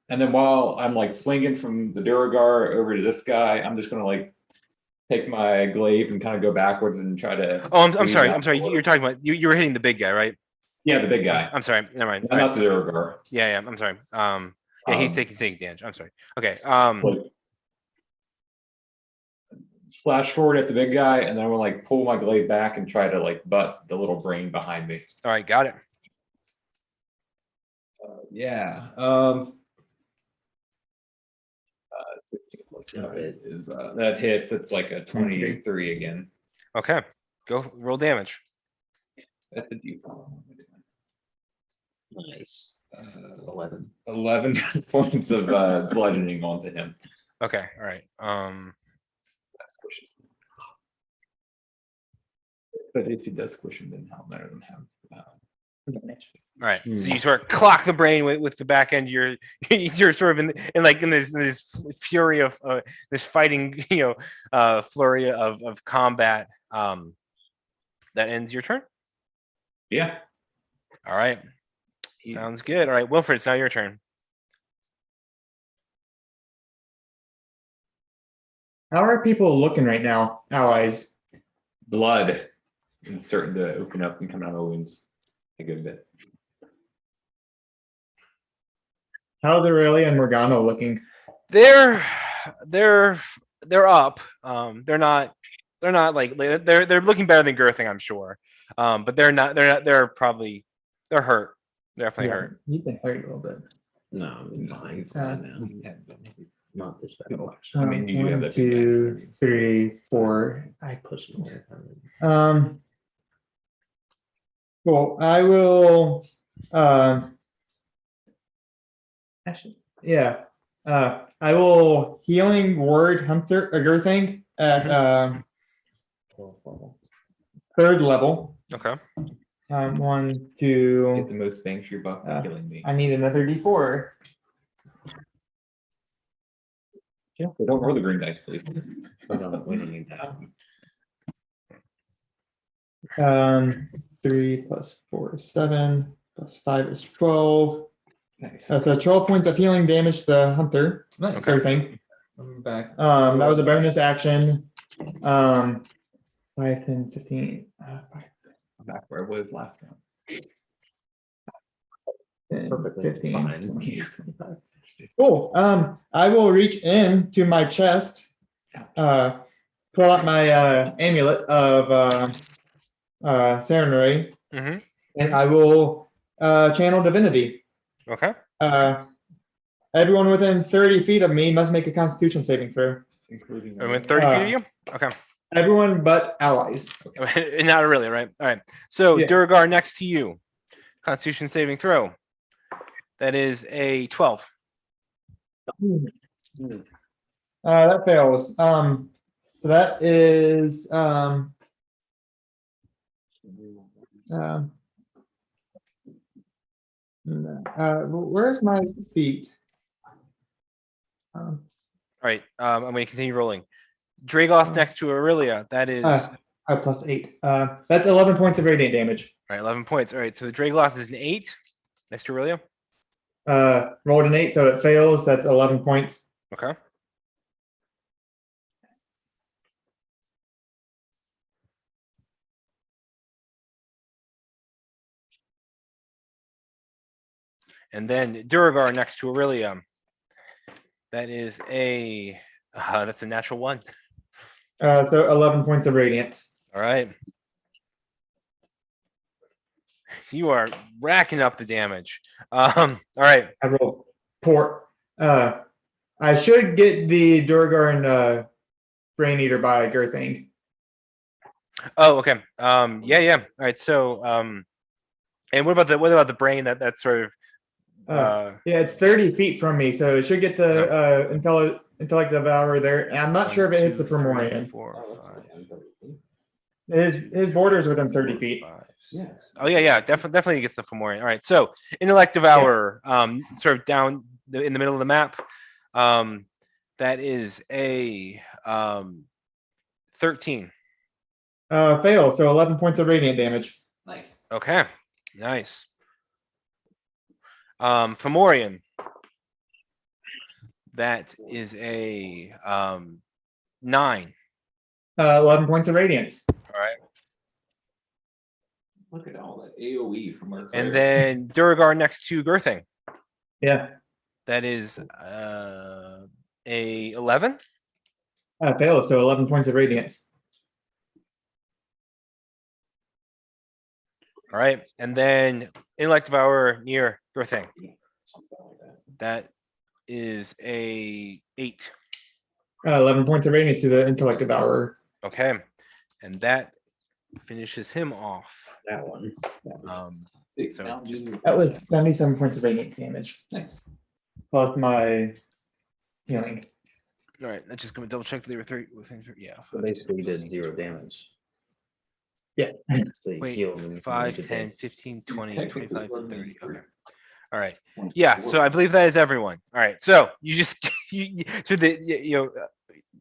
And then while I'm like swinging from the Duragar over to this guy, I'm just gonna like take my glaive and kind of go backwards and try to. Oh, I'm squeeze sorry. out I'm sorry. the- You're talking about you were hitting the big guy, right? Yeah, the big guy. I'm sorry. Never mind. All Not right. the Duragar. Yeah, I'm sorry. Yeah, he's Um, taking damage. I'm sorry. Okay. Like, slash forward at the big guy, and then I will like pull my glaive back and try to like butt the little brain behind me. All right, got it. Yeah. 16 plus five is that hits. It's like a 23 again. Okay. Go roll damage. That's a D. Nice. 11 points of bludgeoning onto him. Okay. All right. That squishes him. But if he does squish him, then I'll let him have. All right. So you sort of clock the brain with the back end. You're sort of in this fury of this fighting, flurry of combat. That ends your turn. Yeah. All right. Sounds good. All right, Wilfred, it's now your turn. How are people looking right now, allies? Blood is starting to open up and come out of the wounds. a good bit. How's Aurelia and Morgana looking? They're up. They're not like they're looking better than Girthing, I'm sure. But they're probably they're hurt. They're definitely hurt. You've been hurt a little bit. No, I'm fine. It's fine now. Not this bad. I mean, you have One, that big guy. 2, 3, 4. I pushed more. Cool. I will. Actually, yeah. I will healing word hunter or Girthing at 3rd level. Okay. 1, Get 2. the most bang for your buck by killing me. I need another D4. Yeah, don't roll the green dice, please. We don't need that. 3 plus 4 is 7 plus 5 is 12. Nice. So 12 points of healing damage to the hunter. Nice. Girthing. I'm back. That was a bonus action. 5, 10, 15. I'm back where I was last time. 10, Perfectly 15, fine. 20, 25. Cool. I will reach in to my chest, pull out my amulet of Serenity, Mm-hmm. and I will channel divinity. Okay. Everyone within 30 feet of me must make a Constitution saving throw. Including. Are we 30 feet of you? Okay. Everyone but allies. Not really, right? All right. So Yeah. Durgar next to you. Constitution saving throw. That is a 12. That fails. So that is where's my feet? All right. I'm going to continue rolling. Dragoth next to Aurelia. That is Plus 8. That's 11 points of radiant damage. all right. 11 points. All right. So the Dragoth is an 8 next to Aurelia. Rolled an 8, so it fails. That's 11 points. Okay. And then Duragar next to Aurelia. That is that's a natural 1. So 11 points of radiant. All right. You are racking up the damage. All right. I rolled poor. I should get the Durgar and Brain Eater by Girthing. Oh, okay. Yeah. All right. So, and what about the brain that's sort of Yeah, it's 30 feet from me, so it should get the intellect devour there. And I'm not sure if it hits the Primorian. 4, 5, His border is within 30 feet. 5, 6. Oh yeah. Definitely gets the Fomorian. All right. So intellect devour, sort of down in the middle of the map. That is a 13. Fail, so 11 points of radiant damage. Nice. Okay. Nice. Fomorian. That is a 9. 11 points of radiance. All right. Look at all that AoE from our. And then Duragar next to Girthing. Yeah. That is a 11. Fail, so 11 points of radiance. All right. And then intellect devour near Girthing. That is a 8. 11 points of radiance to the intellect devourer. Okay. And that finishes him off. That one. So That was 77 points of radiant damage. Nice. Plus my healing. All right. Let's just go double check that they were 3. Yeah. So basically, you did 0 damage. Yeah. So you Wait, healed and you 5, did 10, that. 15, 20, technically 25, won 30. me Okay. for- All right. Yeah. So I believe that is everyone. All right. So you just, so the,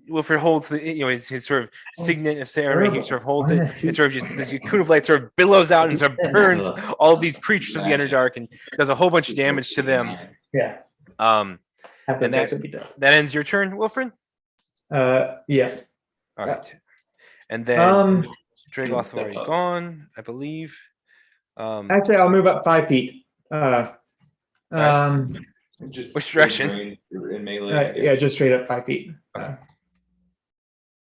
Wilfred holds the, his sort of signet of ceremony. He sort of holds it. And sort of just, the Coon of Light sort of billows out and sort of burns all of these creatures of the Underdark and does a whole bunch of damage to them. Yeah. Um, Half those And that- guys would be dead. that ends your turn, Wilfred. Yes. All right. And then Dragoth already gone, I believe. Actually, I'll move up 5 feet. Alright. Just Which direction? in melee. I Yeah, guess. just straight up 5 feet. Okay.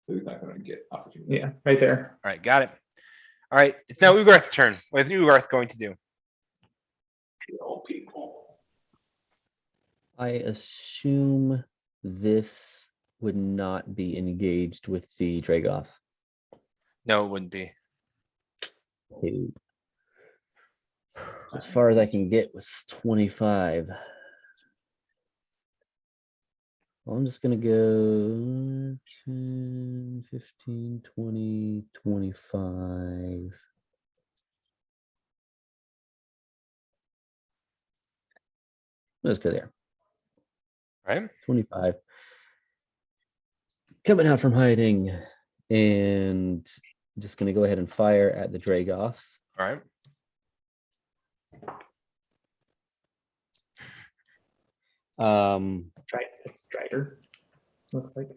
So he's not gonna get opportunity. Yeah, right there. All right, got it. All right, it's now Ugarth's turn. What is Ugarth going to do? All people. I assume this would not be engaged with the Dragoth. No, it wouldn't be. Dude. As far as I can get was 25. Well, I'm just gonna go 10, 15, 20, 25. Let's go there. All right. 25. Coming out from hiding and just gonna go ahead and fire at the Dragoth. All right. It's Strider. Looks like.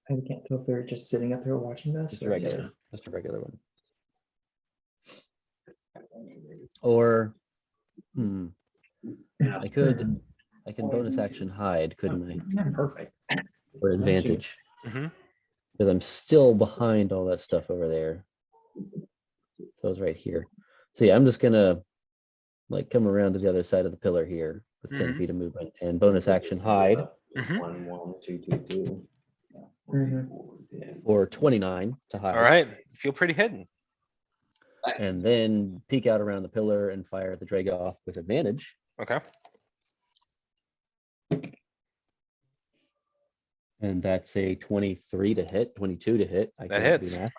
I can't tell if they're just sitting up here watching this. Just a or if regular, just a regular one. Or I could bonus action hide, couldn't I? Yeah, perfect. For advantage. Mhm. Because I'm still behind all that stuff over there. So it's right here. So yeah, I'm just gonna like come around to the other side of the pillar here with 10 Mhm. feet of movement and bonus action hide Mhm. 1, 1, 2, 2, 2. for 29 to hide. All right. Feel pretty hidden. And then peek out around the pillar and fire at the Dragoth with advantage. Okay. And that's a 23 to hit, 22 to hit. I That cannot do hits. math.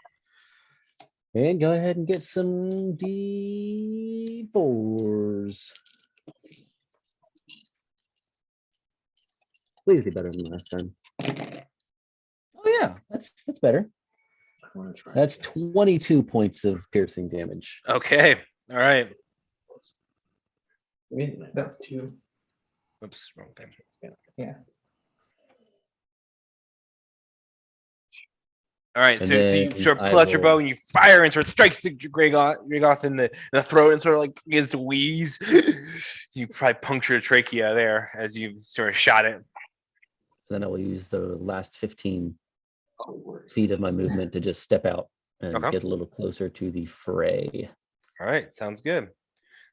And go ahead and get some D4s. Please be better than last time. Oh yeah, that's better. That's 22 points of piercing damage. Okay. All right. That too. Oops. Wrong thing. Yeah. All right. And So you then sort of I pull out your bow will- and you fire and sort of strikes the Gragoth in the throat and sort of like begins to wheeze. You probably puncture a trachea there as you sort of shot it. Then I will use the last 15 feet of my movement to just step out and Okay. get a little closer to the fray. All right. Sounds good.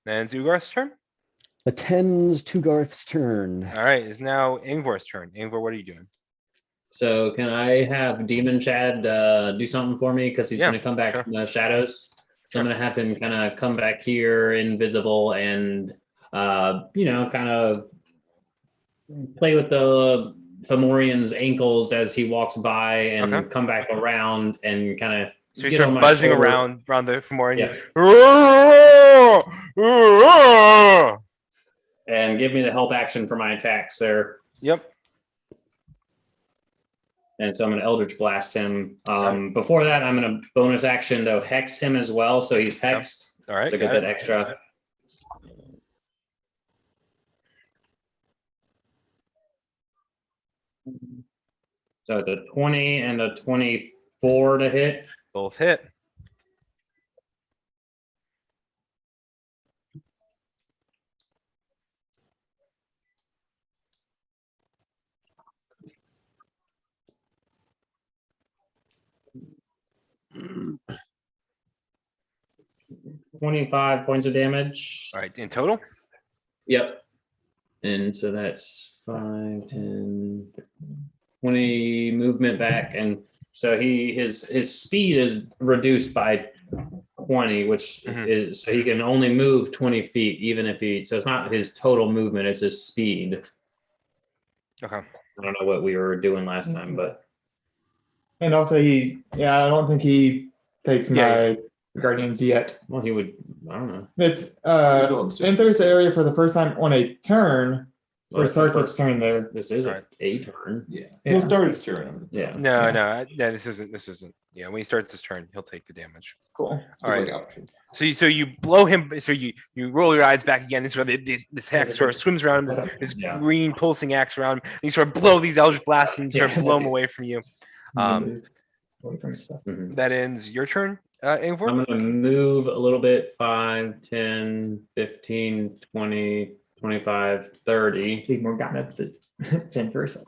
Then it's Ugarth's turn. Attends to Garth's turn. All right. It's now Ingvor's turn. Ingvor, what are you doing? So can I have Demon Chad do something for me? Because he's Yeah, going to come back sure. from the shadows. So I'm Sure. going to have him kind of come back here invisible and, kind of play with the Fomorian's ankles as he walks by and Okay. come back around and kind of So you get start on my buzzing shoulder. around the Fomorian. Yeah. You... And give me the help action for my attacks there. Yep. And so I'm going to Eldritch Blast him. Before that, I'm going to bonus action to Hex him as well. So he's hexed. All right. So get got that it. extra. So it's a 20 and a 24 to hit. Both hit. Mm. 25 points of damage. All right. In total. Yep. And so that's 5, 10, 20 movement back. And so his speed is reduced by 20, which Mhm. is so he can only move 20 feet, even if so it's not his total movement, it's his speed. Okay. I don't know what we were doing last time, but And also I don't think he takes Yeah. my guardians yet. well, he would, I don't know. It's He's on enters the area for the first time on a turn Well, or that's the starts its first- turn there. This is Alright. a turn. Yeah. Yeah. He'll start his turn. Yeah. No, Yeah. no, this isn't. Yeah, when he starts his turn, he'll take the damage. Cool. All right. Like option. So you blow him. So you roll your eyes back again. This hex sort of swims around him. This Yeah. green pulsing axe around him. And you sort of blow these Eldritch blasts and sort of Yeah. blow him away from you. Away from stuff. Mhm. That ends your turn. Ingvar? I'm gonna move a little bit, 5, 10, 15, 20, 25, 30. Leave Morgana to fend for herself.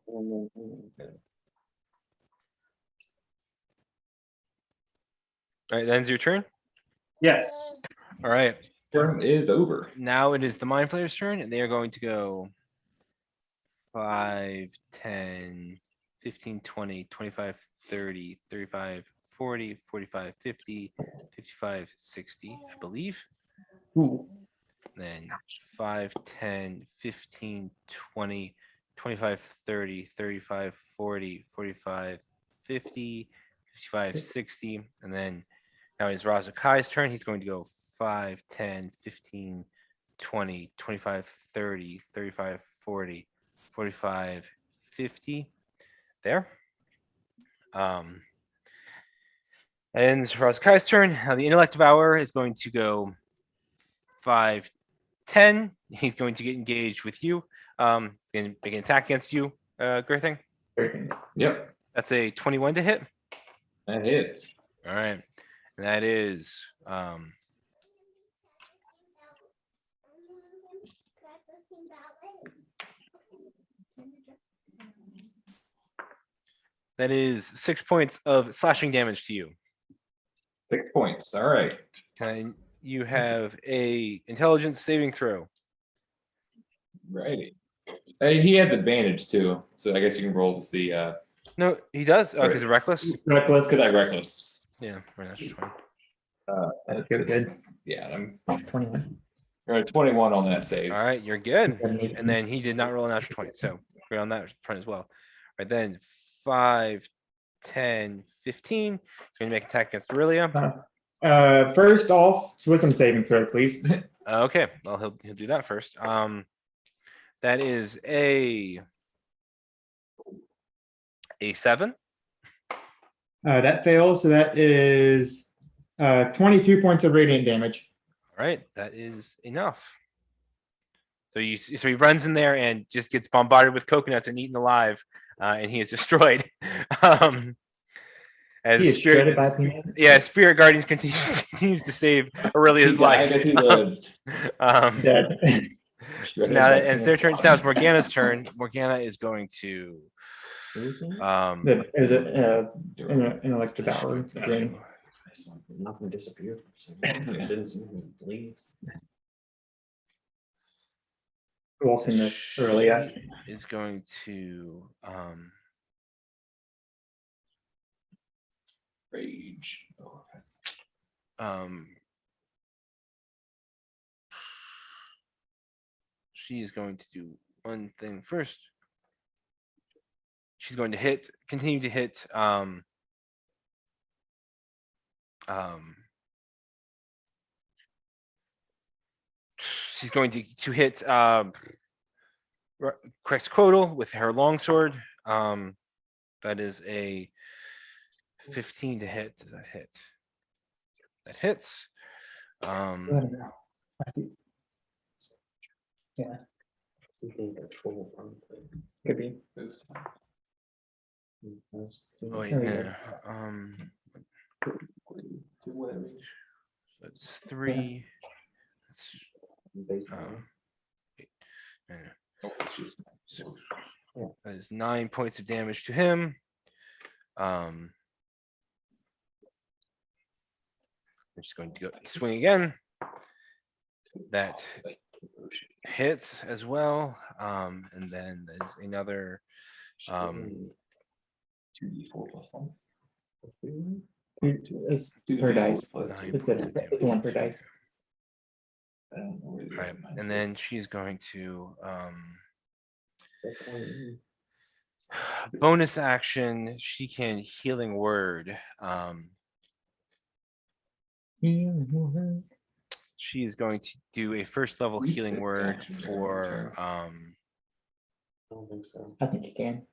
All right, then it's your turn. Yes. All right. Turn is over. Now it is the mind player's turn, and they are going to go 5, 10, 15, 20, 25, 30, 35, 40, 45, 50, 55, 60, I believe. Ooh. Then 5, 10, 15, 20, 25, 30, 35, 40, 45, 50, 55, 60. And then now it's Razakai's turn. He's going to go 5, 10, 15, 20, 25, 30, 35, 40, 45, 50. There. And it's Razakai's turn. Now the Intellect Devourer is going to go 5, 10. He's going to get engaged with you. And make an attack against you, Girthing. Everything. Yep, That's a 21 to hit. that hits. All right. And that is that is 6 points of slashing damage to you. 6 points. All right. And you have a intelligence saving throw. Righty. He has advantage too, so I guess you can roll to see. No, he does. Oh, because reckless. Reckless. Could I reckless? Yeah, right, that's 20. That's good. Yeah, I'm 21. 21 on that save. All right, you're good. 17. And then he did not roll a natural 20, so we're on that front as well. Right then, 5, 10, 15. He's going to make an attack against Aurelia. First off, wisdom saving throw, please. Okay, well he'll do that first. That is a 7. That fails, so that is 22 points of radiant damage. All right, that is enough. So he runs in there and just gets bombarded with coconuts and eaten alive, and he is destroyed. As He is shredded by peanuts. Spirit Guardians continues to save Aurelia's I life. guess he's a Dead. So now that it's their turn, now it's Morgana's turn. Morgana is going to Is it an elected devourer? Drain. Nothing disappeared. It didn't seem to bleed. Walking this earlier. She is going to rage. She is going to do one thing first. She's going to continue to hit she's going to hit Quetzalcoatl with her longsword. That is a 15 to hit. Does that hit? That hits. Yeah, could be. Oh, wait, There we no, go. no. That's 3. That's, wait, no, no. So, that is 9 points of damage to him. I'm just going to go swing again. That hits as well. And then there's another 2d4 plus 1. It's per dice. 9 It's points of the one per dice. I don't know where the Right. other nine And then she's going to bonus action. She can healing word. She is going to do a first level healing word for I don't think so. I think you can,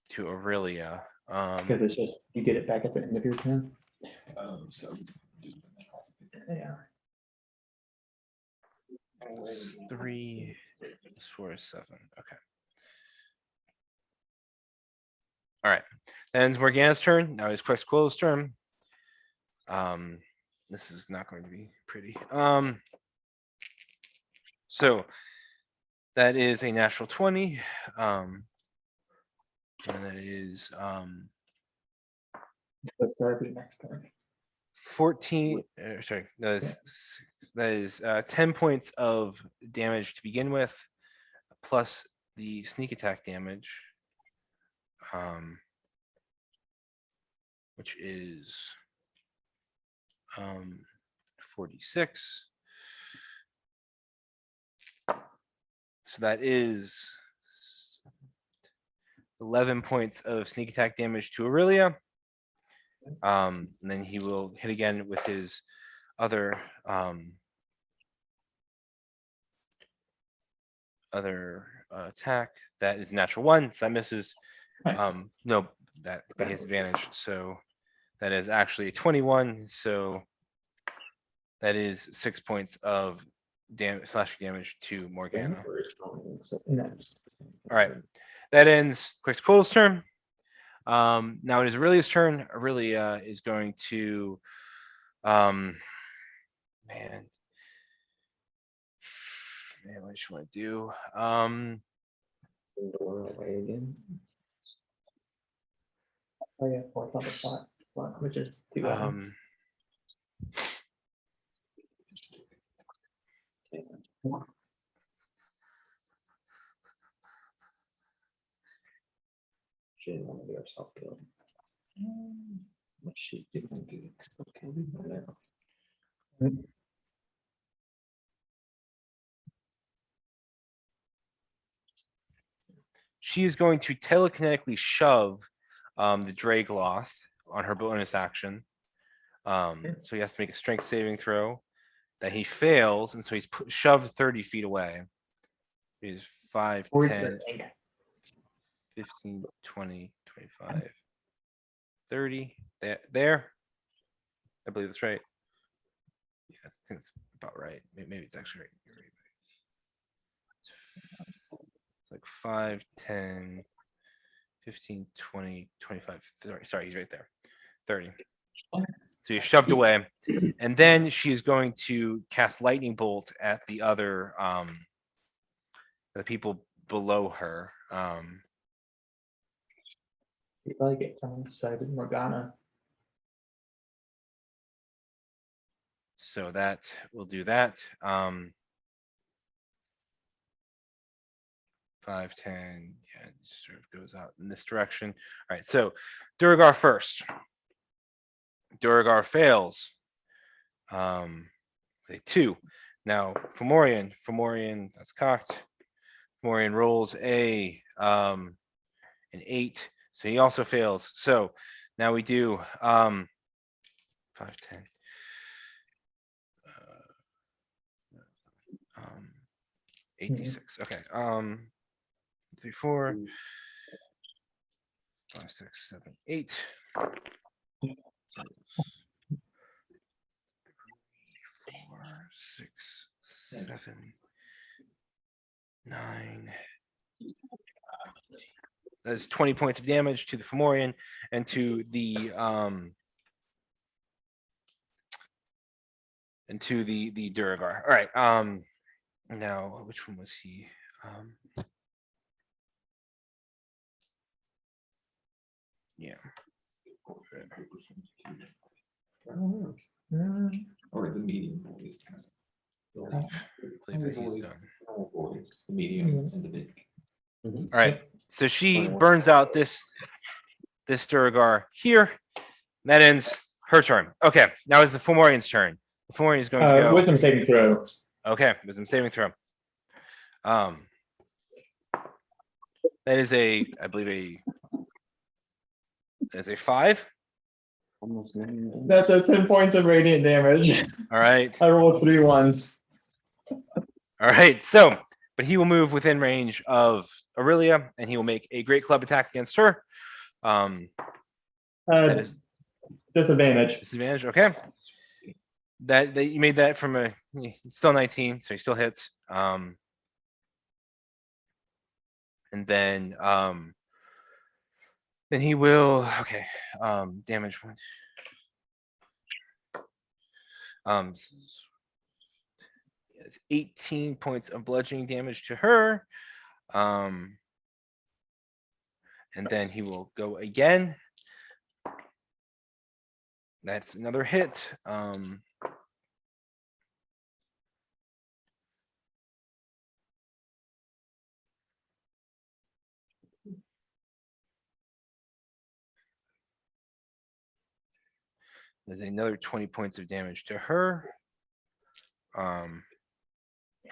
to Aurelia. because it's just, you get it back at the end of your turn. so Yeah. 3 + 4 is 7. Okay. All right. That ends Morgana's turn. Now it's Quetzalcoatl's turn. This is not going to be pretty. So that is a natural 20. And that is Let's start the next turn. 14. Sorry, that is 10 points of damage to begin with, plus the sneak attack damage, which is 46. So that is 11 points of sneak attack damage to Aurelia. And then he will hit again with his other attack. That is natural 1. So that misses. Nice. No, that he has advantage. So that is actually a 21. So that is 6 points of slashing damage to Morgana. Next. All right, that ends Quetzalcoatl's turn. Now it is Aurelia's turn. Aurelia is going to, man, what do you want to do? Door away again. Oh yeah, fourth on the spot, which is too bad. She didn't want to do her self kill. What she didn't do. Okay, whatever. She is going to telekinetically shove the Dragloth on her bonus action. So he has to make a strength saving throw that he fails, and so he's shoved 30 feet away. He's 5, 10, 15, 20, 25, 30. There. I believe that's right. Yeah, I think it's about right. Maybe it's actually right. You're right. It's like 5, 10, 15, 20, 25, 30. Sorry, he's right there. 30. So you're shoved away. And then she's going to cast Lightning Bolt at the other the people below her. You probably get someone excited, Morgana. So that will do that. 5, 10, yeah, it sort of goes out in this direction. All right, so Duragar first. Duragar fails. With a 2. Now Fomorian, that's cocked. Fomorian rolls an 8, so he also fails. So now we do 5, 10. 86. Okay. 3, 4, 5, 6, 7, 8. 4, 6, 7, 9. That's 20 points of damage to the Fomorian and to the Duragar. All right. Now which one was he? Yeah. Or the medium voice. I believe that he's done. Voice, the medium and the big. All right. So she burns out this Duragar here. That ends her turn. Okay. Now is the Fomorian's turn. The Fomorian is going to go. Wisdom saving throw. Okay. Wisdom saving throw. That is I believe that's a 5. Almost 9. That's a 10 points of radiant damage. All right. I rolled 3 1s. All right. So, but he will move within range of Aurelia, and he will make a great club attack against her. That is Disadvantage. disadvantage. Okay. That you made that from it's still 19, so he still hits. And then Then he will, okay, damage. It's 18 points of bludgeoning damage to her. And then he will go again. That's another hit. There's another 20 points of damage to her. All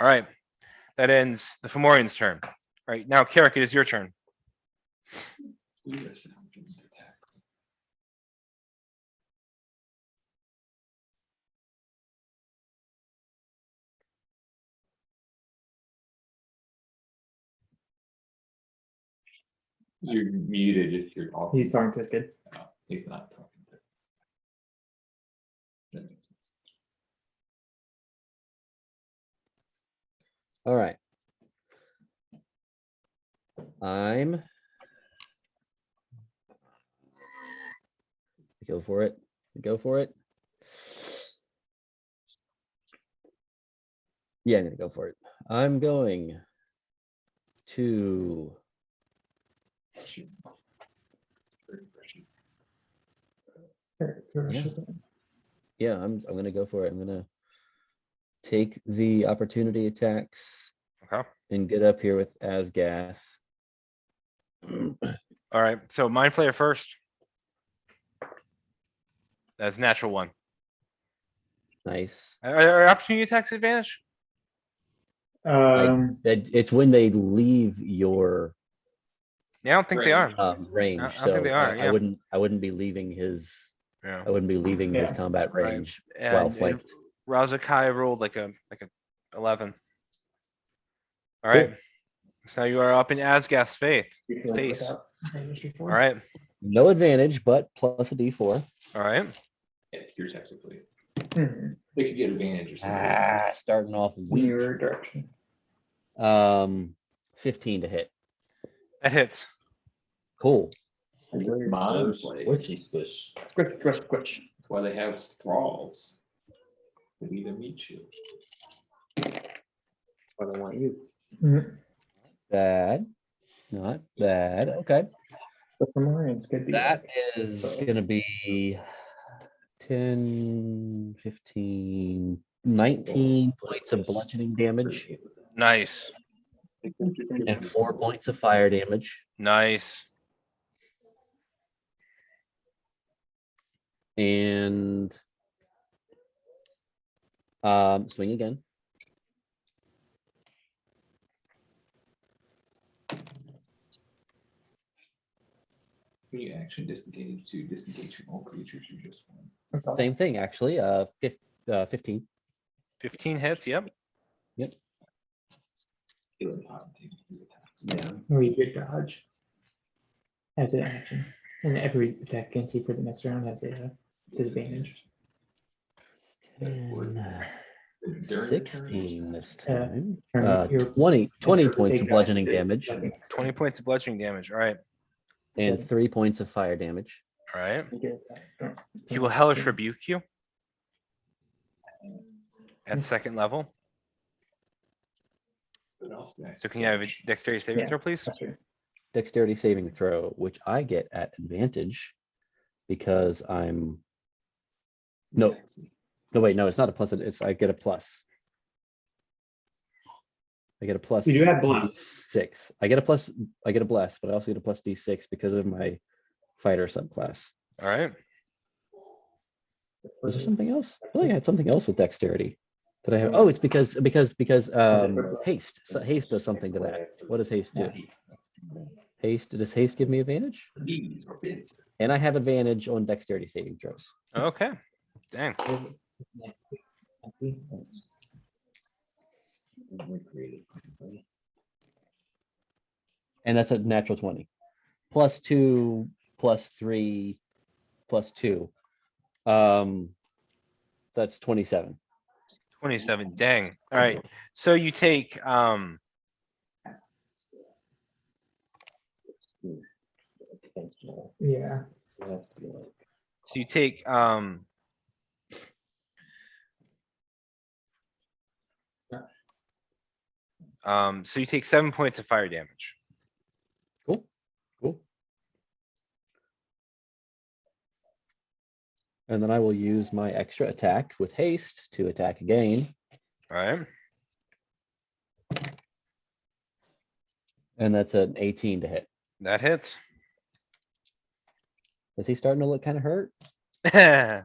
right. That ends the Fomorian's turn. All right, now Carrick, it is your turn. You're muted if you're off. He's talking to his kid. No, he's not talking. That makes sense. All right. I'm. Go for it. Go for it. Yeah, I'm gonna go for it. I'm going to. Yeah, I'm gonna go for it. I'm gonna take the opportunity attacks Okay. and get up here with Asgath. All right, so Mind Flayer first. That's natural one. Nice. Are opportunity attacks advantage? It's when they leave your Yeah, I don't think they are. range. I don't think they are, yeah. I wouldn't be leaving his. Yeah. I wouldn't be leaving his Yeah. combat Right. range while And flanked. Razakai rolled like a 11. All right. So you are up in Asgath's face. All right. No advantage, but plus a D4. All right. Yeah, you're technically. Mhm. They could get advantage or something. Starting off weak. Your direction. 15 to hit. That hits. Cool. Mind Squishy squish. Squish, squish, squish. That's why they have thralls. They need to meet you. I don't want you. Mhm. Bad. Not bad. Okay. So Fomorians could be. That is going to be 10, 15, 19 points of bludgeoning damage Nice. and 4 points of fire damage. Nice. And swing again. When you action disengage to disengage from all creatures, you just won. Same thing, actually. 15. 15 hits. Yep. Healing pot, take two attacks. Yeah. We did dodge. As an action. And every attack can see for the next round has a disadvantage. 10, During your turn, 16 this time. Turn your- 20 points of bludgeoning damage 20 points of bludgeoning damage. All right. and 3 points of fire damage. All right. He will hellish rebuke you at second level. what else next? So can you have a dexterity saving Yeah. throw, please? That's right. Dexterity saving throw, which I get at advantage because I'm. No, wait, no, it's not a plus. I get a plus. I get a plus. You do have bless. D6. I get a plus. I get a bless, but I also get a plus D6 because of my fighter subclass. All right. Was there something else? I feel like I had something else with dexterity. Did I have? Oh, it's because haste. So haste does something to that. What does haste do? Haste. Does haste give me advantage? And I have advantage on dexterity saving throws. Okay. Dang. And that's a natural 20. Plus 2, plus 3, plus 2. That's 27. 27. Dang. All right. So you take additional. Yeah. It has to be like. So you take so you take 7 points of fire damage. Cool. Cool. And then I will use my extra attack with haste to attack again. All right. And that's an 18 to hit. That hits. Is he starting to look kind of hurt? Maybe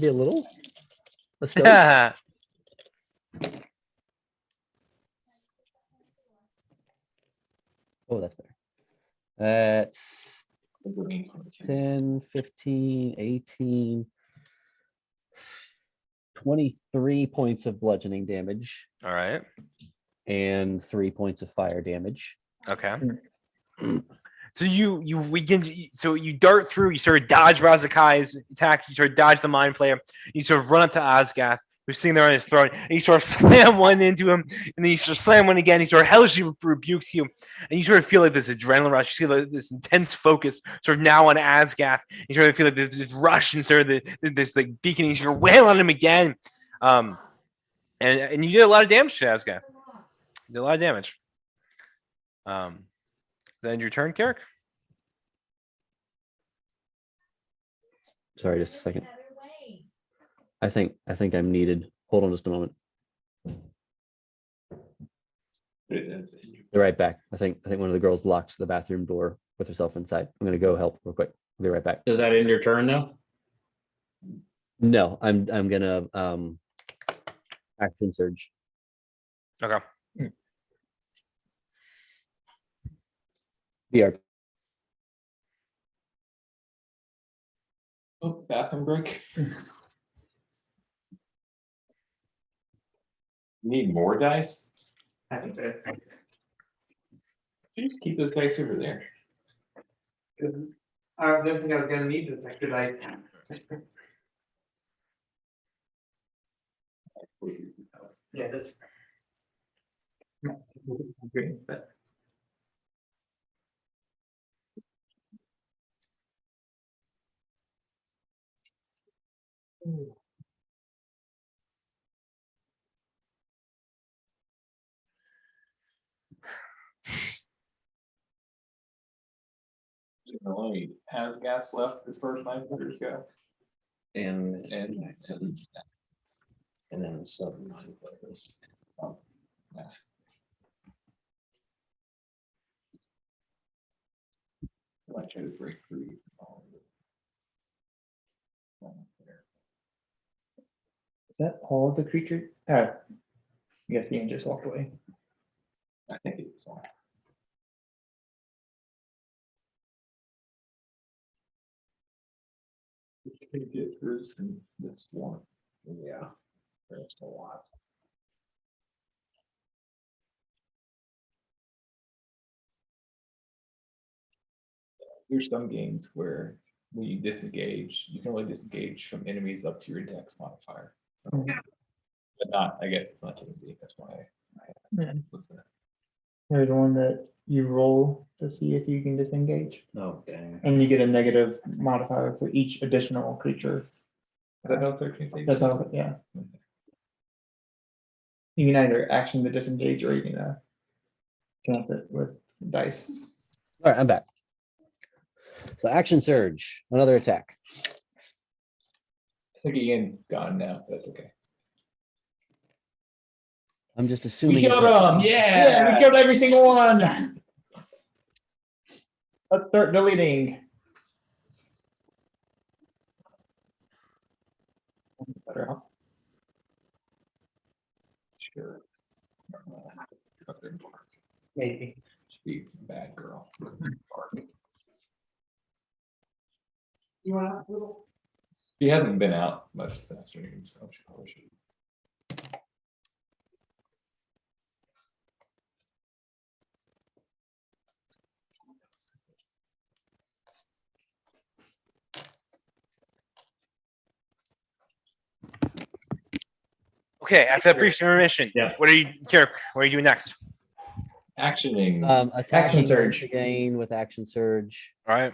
a little? Let's go. Oh, that's better. That's 10, 15, 18, 23 points of bludgeoning damage All right. and 3 points of fire damage. Okay. So you dart through, you sort of dodge Razakai's attack, you sort of dodge the mind flayer, you sort of run up to Osgath, who's sitting there on his throne, and you sort of slam one into him, and then you sort of slam one again, he sort of hellishly rebukes you, and you sort of feel like this adrenaline rush, you feel like this intense focus sort of now on Asgath, you sort of feel like this rush and sort of this like beaconing, you sort of wail on him again. And you did a lot of damage to Asgath. You did a lot of damage. Then your turn, Carrick. Sorry, just a second. I think I'm needed. Hold on just a moment. Be right back. I think one of the girls locked the bathroom door with herself inside. I'm gonna go help real quick. I'll be right back. Does that end your turn now? No, I'm gonna action surge. Okay. BR. Oh, bathroom break. Need more dice? I think so. You just keep those dice over there. I didn't think I was gonna need this extra dice. Yeah, that's. But Only has gas left as far as my fingers go. And then 7 mind players. I try to break free. is that all of the creature? I guess Ian just walked away. I think it's all. Get through from this one. Yeah. There's a lot. There's some games where when you disengage, you can only disengage from enemies up to your dex modifier. But not, I guess it's not gonna be, that's why Yeah. what's that? There's one that you roll to see if you can disengage, Oh, dang. and you get a negative modifier for each additional creature. Is that how 13 saves? That's all, yeah. You can either action the disengage or you can chance it with dice. All right, I'm back. So action surge, another attack. I think Ian's gone now, but that's okay. I'm just assuming. We it killed hits. him, yeah! We killed every single one. Let's start deleting. Better off. Sure. Up there and bark. Maybe. Should be a bad girl. Bark. You want a little? She hasn't been out much this afternoon, so she probably should. Okay. After that brief intermission, Yeah. what are you, Carrick? What are you doing next? Actioning. Attacking surge. again with action surge. All right.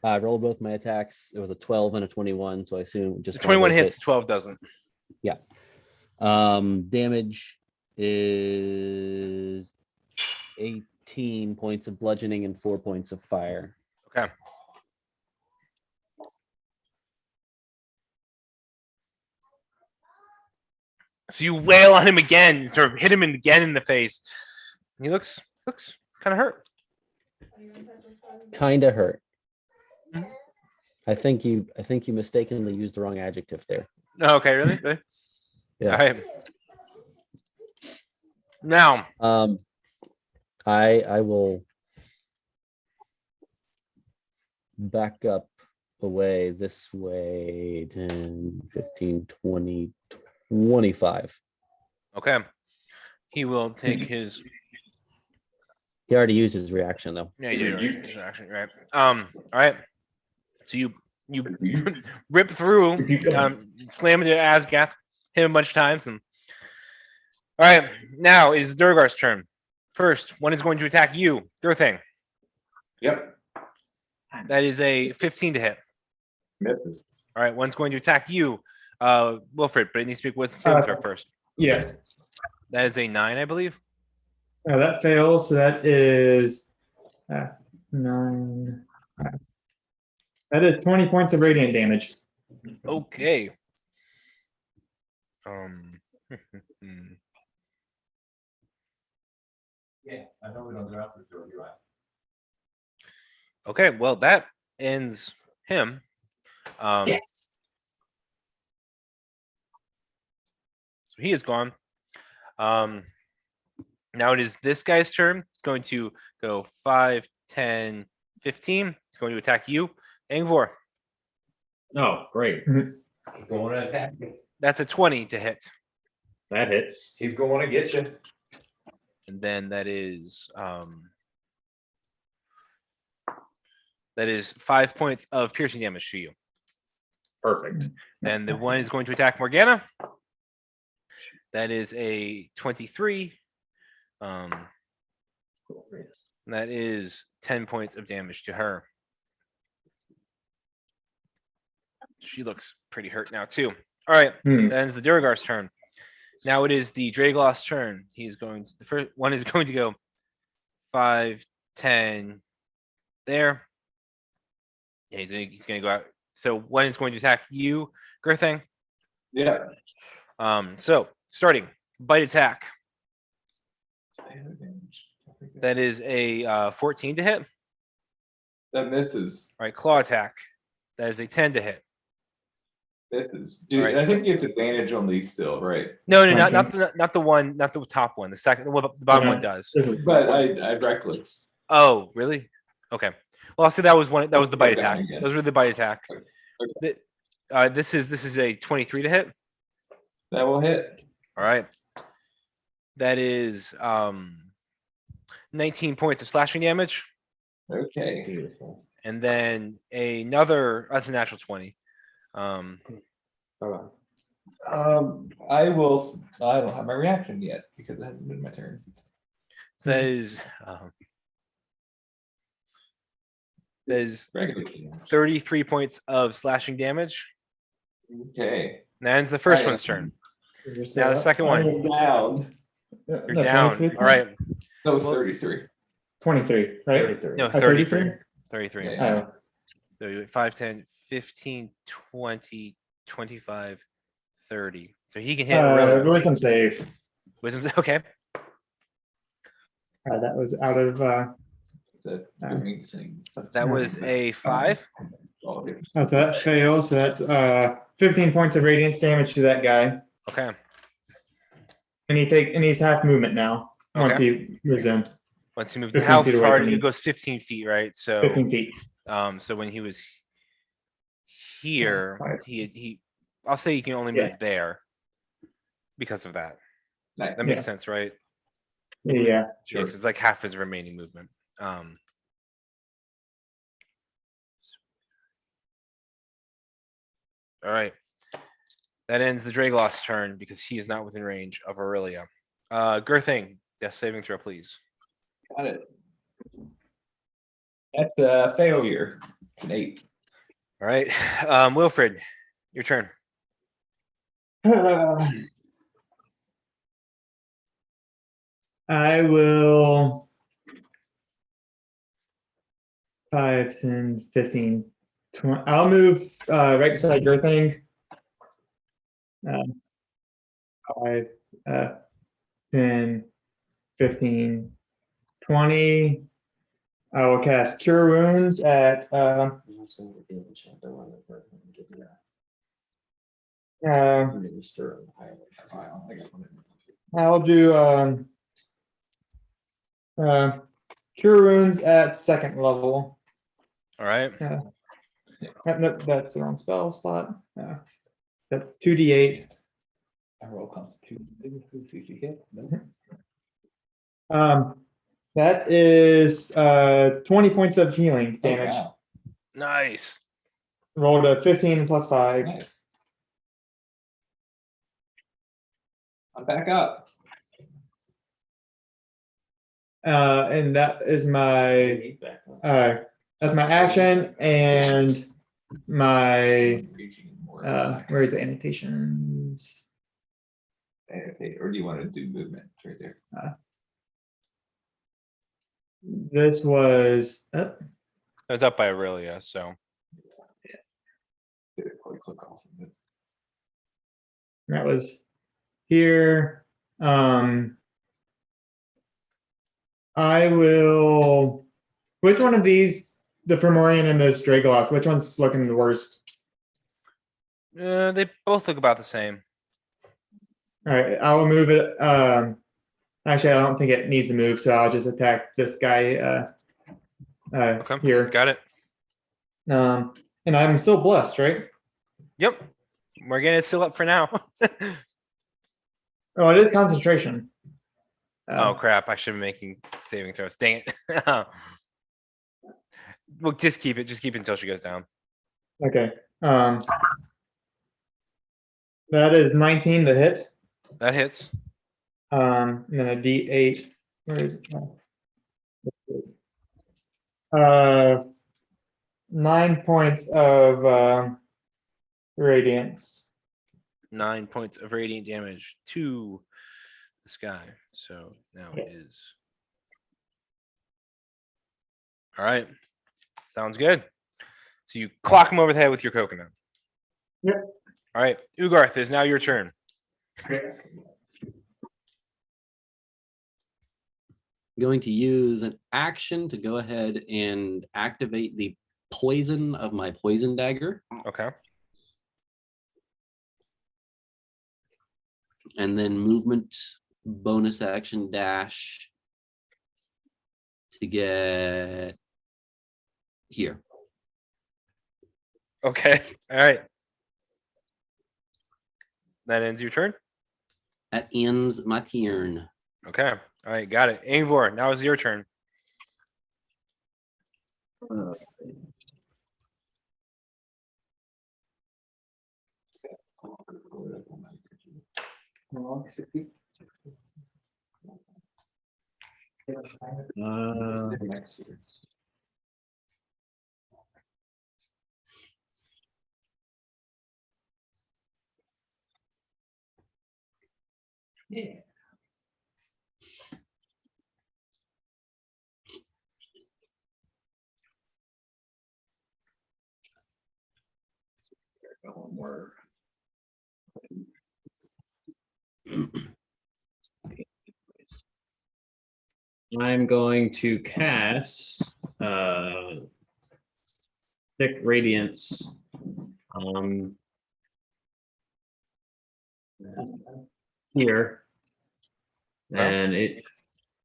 I rolled both my attacks. It was a 12 and a 21, so I assume The just one of 21 those hits, the 12 doesn't. Damage is 18 points of bludgeoning and 4 points of fire. Okay. So you wail on him again, sort of hit him again in the face. He looks kind of hurt. Kinda hurt. Mhm. I think you mistakenly used the wrong adjective there. Oh, okay, really? Really? Yeah. All right. Now, I will back up away this way 10, 15, 20, 25. okay. He will take his. He already used his reaction though. Yeah, you did. Distraction, right? All right. So you rip through, slam into Asgath, hit him a bunch of times, and all right. Now is Durgar's turn. First, one is going to attack you, Durthing. Yep. That is a 15 to hit. Misses. All right, one's going to attack you, Wilfred, but it needs to be wisdom saving throw first. Yes. That is a 9, I believe. That fails. So that is 9. That is 20 points of radiant damage. Okay. Yeah, I know we don't drop this door, you're right. Okay, well that ends him. So he is gone. Now it is this guy's turn. It's going to go 5, 10, 15. It's going to attack you, Angvor. Oh, great. He's going to attack you. That's a 20 to hit. That hits. He's going to get you. And then that is 5 points of piercing damage to you. Perfect. And the one is going to attack Morgana. That is a 23. And that is 10 points of damage to her. She looks pretty hurt now too. All right, that ends the Durgar's turn. Now it is the Dragloss turn. He's going to, the first one is going to go 5, 10 there. Yeah, he's gonna go out. So one is going to attack you, Girthing. Yeah. So starting bite attack. That is a 14 to hit. All That misses. right, claw attack. That is a 10 to hit. Misses. Dude, All right, I think it's advantage on these still, right? No, not the one, not the top one. The second, the bottom one does. But I reckless. Oh, really? Okay. Well, I'll say that was one. That was the bite Go down attack. again. Those were the bite attack. Okay. This is a 23 to hit. That will hit. All right. That is 19 points of slashing damage, Okay. Beautiful. and then another. That's a natural 20. Bye-bye. I will. I don't have my reaction yet because it hasn't been my turn. So that is Regular damage. 33 points of slashing damage. Okay. And that ends the first Right. one's turn. Now the second one. I'm down. You're down. All right. That was Well- 33. 23, right? No, 33? 33. 33. Yeah. Oh, So you 5, 10, 15, 20, 25, 30. So he can hit really. wisdom save. Wisdom. Okay. That was out of That doing things. That was a 5. All different. so that fails. So that's 15 points of radiance damage to that guy. Okay. And he's half movement now. Once Okay. he resumed Once he moved, 15 how feet away far from did me. it goes 15 feet, right? So 15 feet. so when he was here, Five. he I'll say he can only move there because of that. Nice. That makes Yeah. sense, right? Yeah. Yeah, Sure. 'cause it's like half his remaining movement. All right. That ends the Dragloss turn because he is not within range of Aurelia. Girthing, death saving throw, please. Got it. That's a failure. It's an 8. All right. Wilfred, your turn. I will 5, 10, 15, 20. I'll move right beside your thing. 5, 10, 15, 20. I will cast Cure Wounds at I'll do Cure Wounds at 2nd level. All right. Nope, that's the wrong spell slot. That's 2d8. I roll Constitution. That is 20 points of healing Oh, damage. wow. Nice. Rolled a 15 plus 5. Nice. I'm back up. And that is my that's my action and my where is the annotations? Or do you want to do movement? It's right there. This was That was up by Aurelia, so Click off of it. that was here. I will. Which one of these, the Fomorian and the Stragoloth, which one's looking the worst? they both look about the same. All right, I will move it. Actually, I don't think it needs to move, so I'll just attack this guy Okay. here. Got it. And I'm still blessed, right? Yep. Morgan is still up for now. Oh, it is concentration. Oh crap! I should be making saving throws. Dang it. Well, just keep it. Just keep it until she goes down. Okay. That is 19 to hit. That hits. And then a D8. Where is it? Oh. 9 points of radiance. 9 points of radiant damage to this guy. So now it is. All right. Sounds good. So you clock him over the head with your coconut. Yep. All right. Ugarth, is now your turn. Going to use an action to go ahead and activate the poison of my poison dagger. Okay. And then movement bonus action dash to get here. Okay. All right. That ends your turn. That ends my turn. Okay. All right. Got it. Angvor, now is your turn. Yeah. More. I'm going to cast thick radiance. Here. And it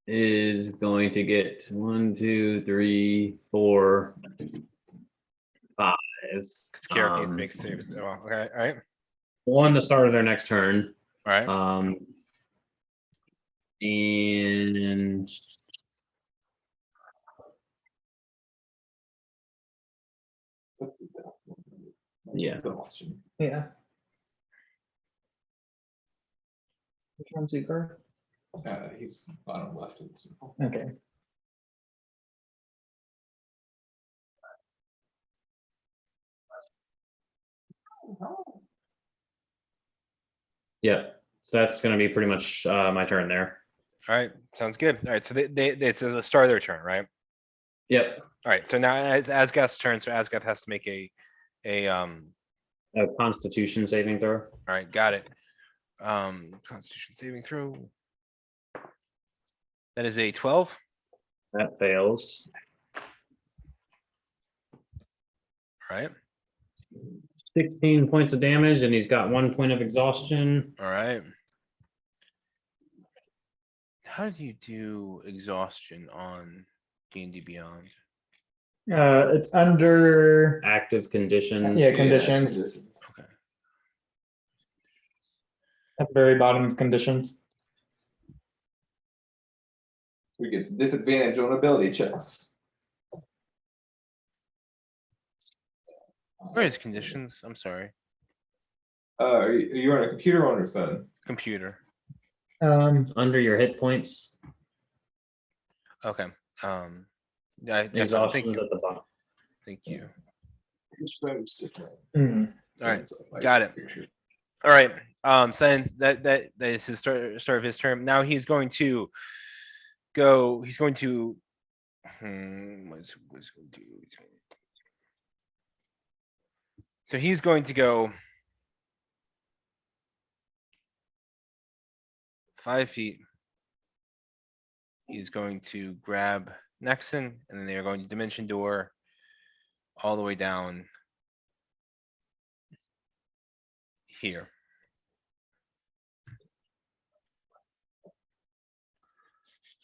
is going to get 1, 2, 3, 4, 5. Because Kiara needs to make saves. Oh, okay. All right. One the start of their next turn. All right. And yeah. Yeah. Which one's Ugar? He's bottom left of the circle. Okay. Yep. So that's going to be pretty much my turn there. All right, sounds good. All right, so it's the start of their turn, right? Yep. All right, so now it's Asgath's turn, so Asgath has to make a A Constitution saving throw. all right, got it. Constitution saving throw. That is a 12. That fails. All right, 16 points of damage, and he's got 1 point of exhaustion. all right. How do you do exhaustion on D&D Beyond? It's under Active conditions. Yeah, conditions. Okay. at the very bottom of conditions. We get disadvantage on ability checks. Where is conditions? I'm sorry. Are you on a computer or on your phone? Computer. Under your hit points. Okay. Yeah, thank Exhaustion is you. at the bottom. Thank you. Mhm. All right, got it. All right. Since that is his start of his term. Now he's going to go. He's going to. What's going to do? So he's going to go 5 feet. He's going to grab Nexon, and then they're going to dimension door all the way down here.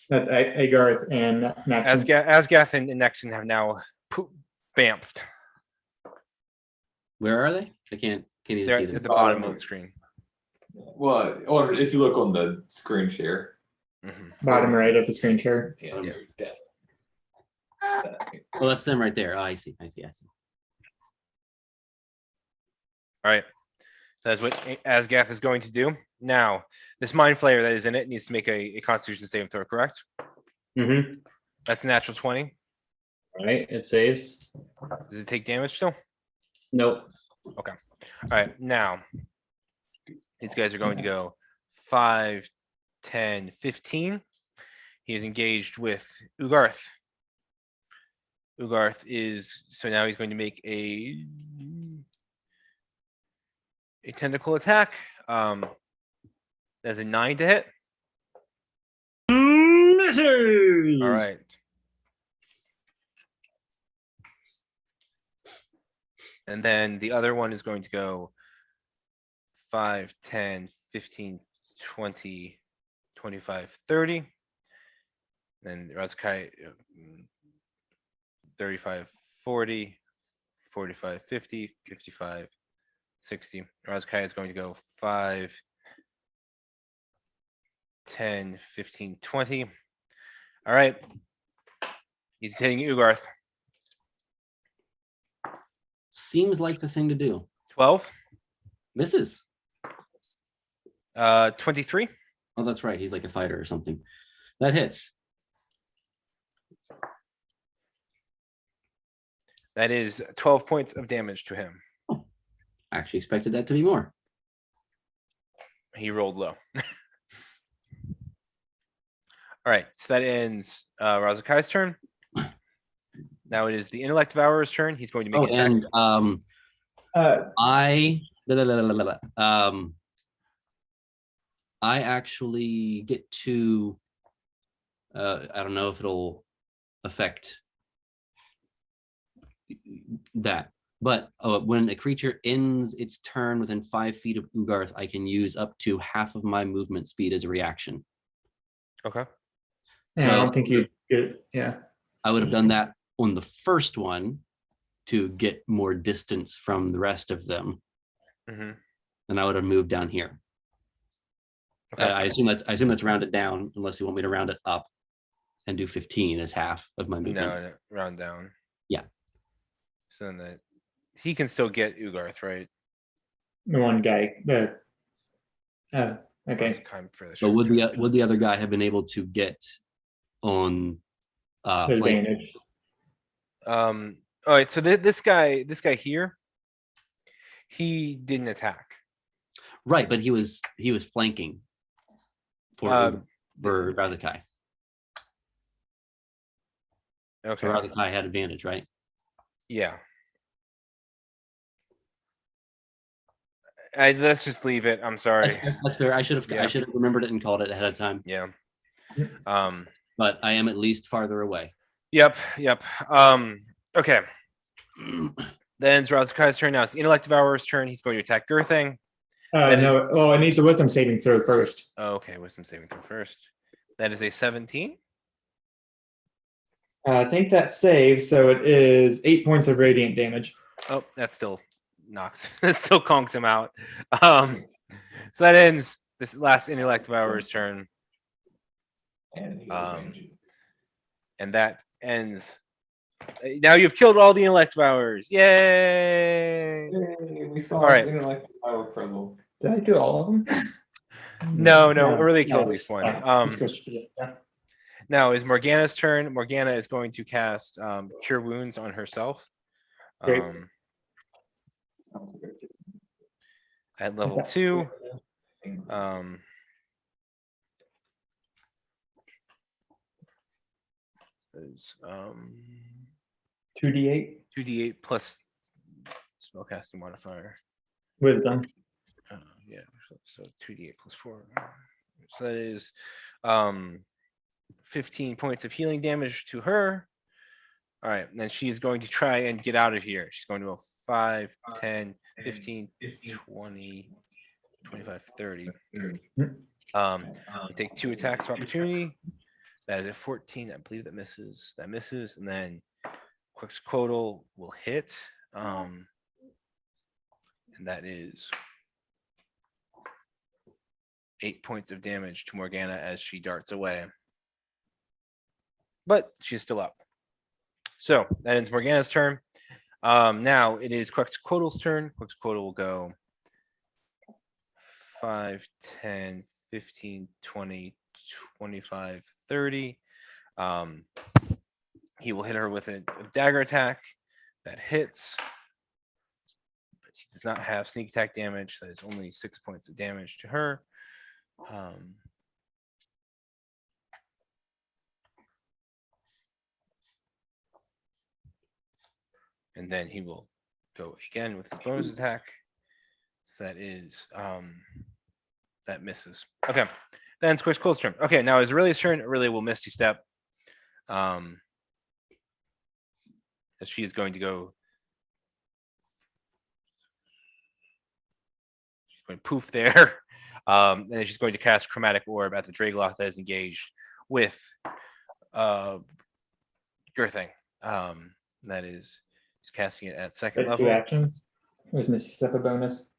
That Agarth and Maxim. Asgath and Nexon have now bamfed. Where are they? I can't even They're see at them. the bottom of the screen. Well, if you look on the screen share. Mhm. Bottom right of the screen share. Yeah. Oh, that's them right there. Oh, I see. All right. So that's what Asgath is going to do. Now, this Mind Flayer that is in it needs to make a Constitution saving throw, correct? Mm-hmm. That's a natural 20. Right. It saves. Does it take damage still? Nope. All right. Now, these guys are going to go 5, 10, 15. He is engaged with Ugarth. Ugarth is, so now he's going to make a tentacle attack. That's a 9 to hit. Misses! All right. And then the other one is going to go 5, 10, 15, 20, 25, 30. Then Razakai 35, 40, 45, 50, 55, 60. Razakai is going to go 5, 10, 15, 20. All right. He's hitting Ugarth. Seems like the thing to do. 12, Misses. 23. Oh, that's right. He's like a fighter or something. That hits. That is 12 points of damage to him. I actually expected that to be more. He rolled low. All right, so that ends Razakai's turn. Now it is the Intellect Devourer's turn. He's going to make Oh, an attack. and I actually get to I don't know if it'll affect that, but when a creature ends its turn within 5 feet of Ugarth, I can use up to half of my movement speed as a reaction. Okay. Yeah, I So- don't think you get. Yeah. I would have done that on the first one to get more distance from the rest of them, hmm and I would have moved down here. Okay. I assume that's rounded down, unless you want me to round it up and do 15 as half of my movement. No, round down. Yeah. So then he can still get Ugarth, right? The one guy. Okay. Kind of for the So short term. would the other guy have been able to get on flank? Advantage. All right, so this guy here, He didn't attack. Right, but he was flanking for Uh, Razakai. So Okay. Razakai had advantage, right? Yeah. Let's just leave it. I'm sorry. That's fair. I should have Yeah. remembered it and called it ahead of time. Yeah. Yep. But I am at least farther away. Yep. Okay. Then it's Razakai's turn. Now it's the Intellect Devourer's turn. He's going to attack Girthing. That is- No, well, it needs a wisdom saving throw first. Okay, wisdom saving throw first. That is a 17. I think that saves, so it is 8 points of radiant damage. Oh, that still knocks. That still conks him out. So that ends this last Intellect Devourer's turn, And he got advantage. and that ends. Now you've killed all the Intellect Devourers. Yay! Yay, we saw All right. intellect power crumble. Did I do all of them? No, No, really killed no. at least one. Yeah. Now is Morgana's turn. Morgana is going to cast Cure Wounds on herself. Great. At level 2. Is 2d8 2d8 plus spellcasting modifier. wisdom. Yeah, so 2d8 plus 4. So that is 15 points of healing damage to her. All right, and then she is going to try and get out of here. She's going to go 5, 10, 15, 20, 25, 30. You take 2 attacks of opportunity. That is a 14. I believe that misses. That misses, and then Quetzalcoatl will hit. And that is 8 points of damage to Morgana as she darts away. But she's still up. So that ends Morgana's turn. Now it is Quetzalcoatl's turn. Quetzalcoatl will go 5, 10, 15, 20, 25, 30. He will hit her with a dagger attack that hits. But he does not have sneak attack damage. That is only 6 points of damage to her. And then he will go again with his bonus attack. So that is that misses. Okay. Then it's Quetzalcoatl's turn. Okay, now is Aurelia's turn. Aurelia will Misty Step. As she is going to go. She's going poof there. And then she's going to cast Chromatic Orb at the Dragloth that is engaged with Girthing. That is, he's casting it at second Two level. actions. Was Misty Step a bonus?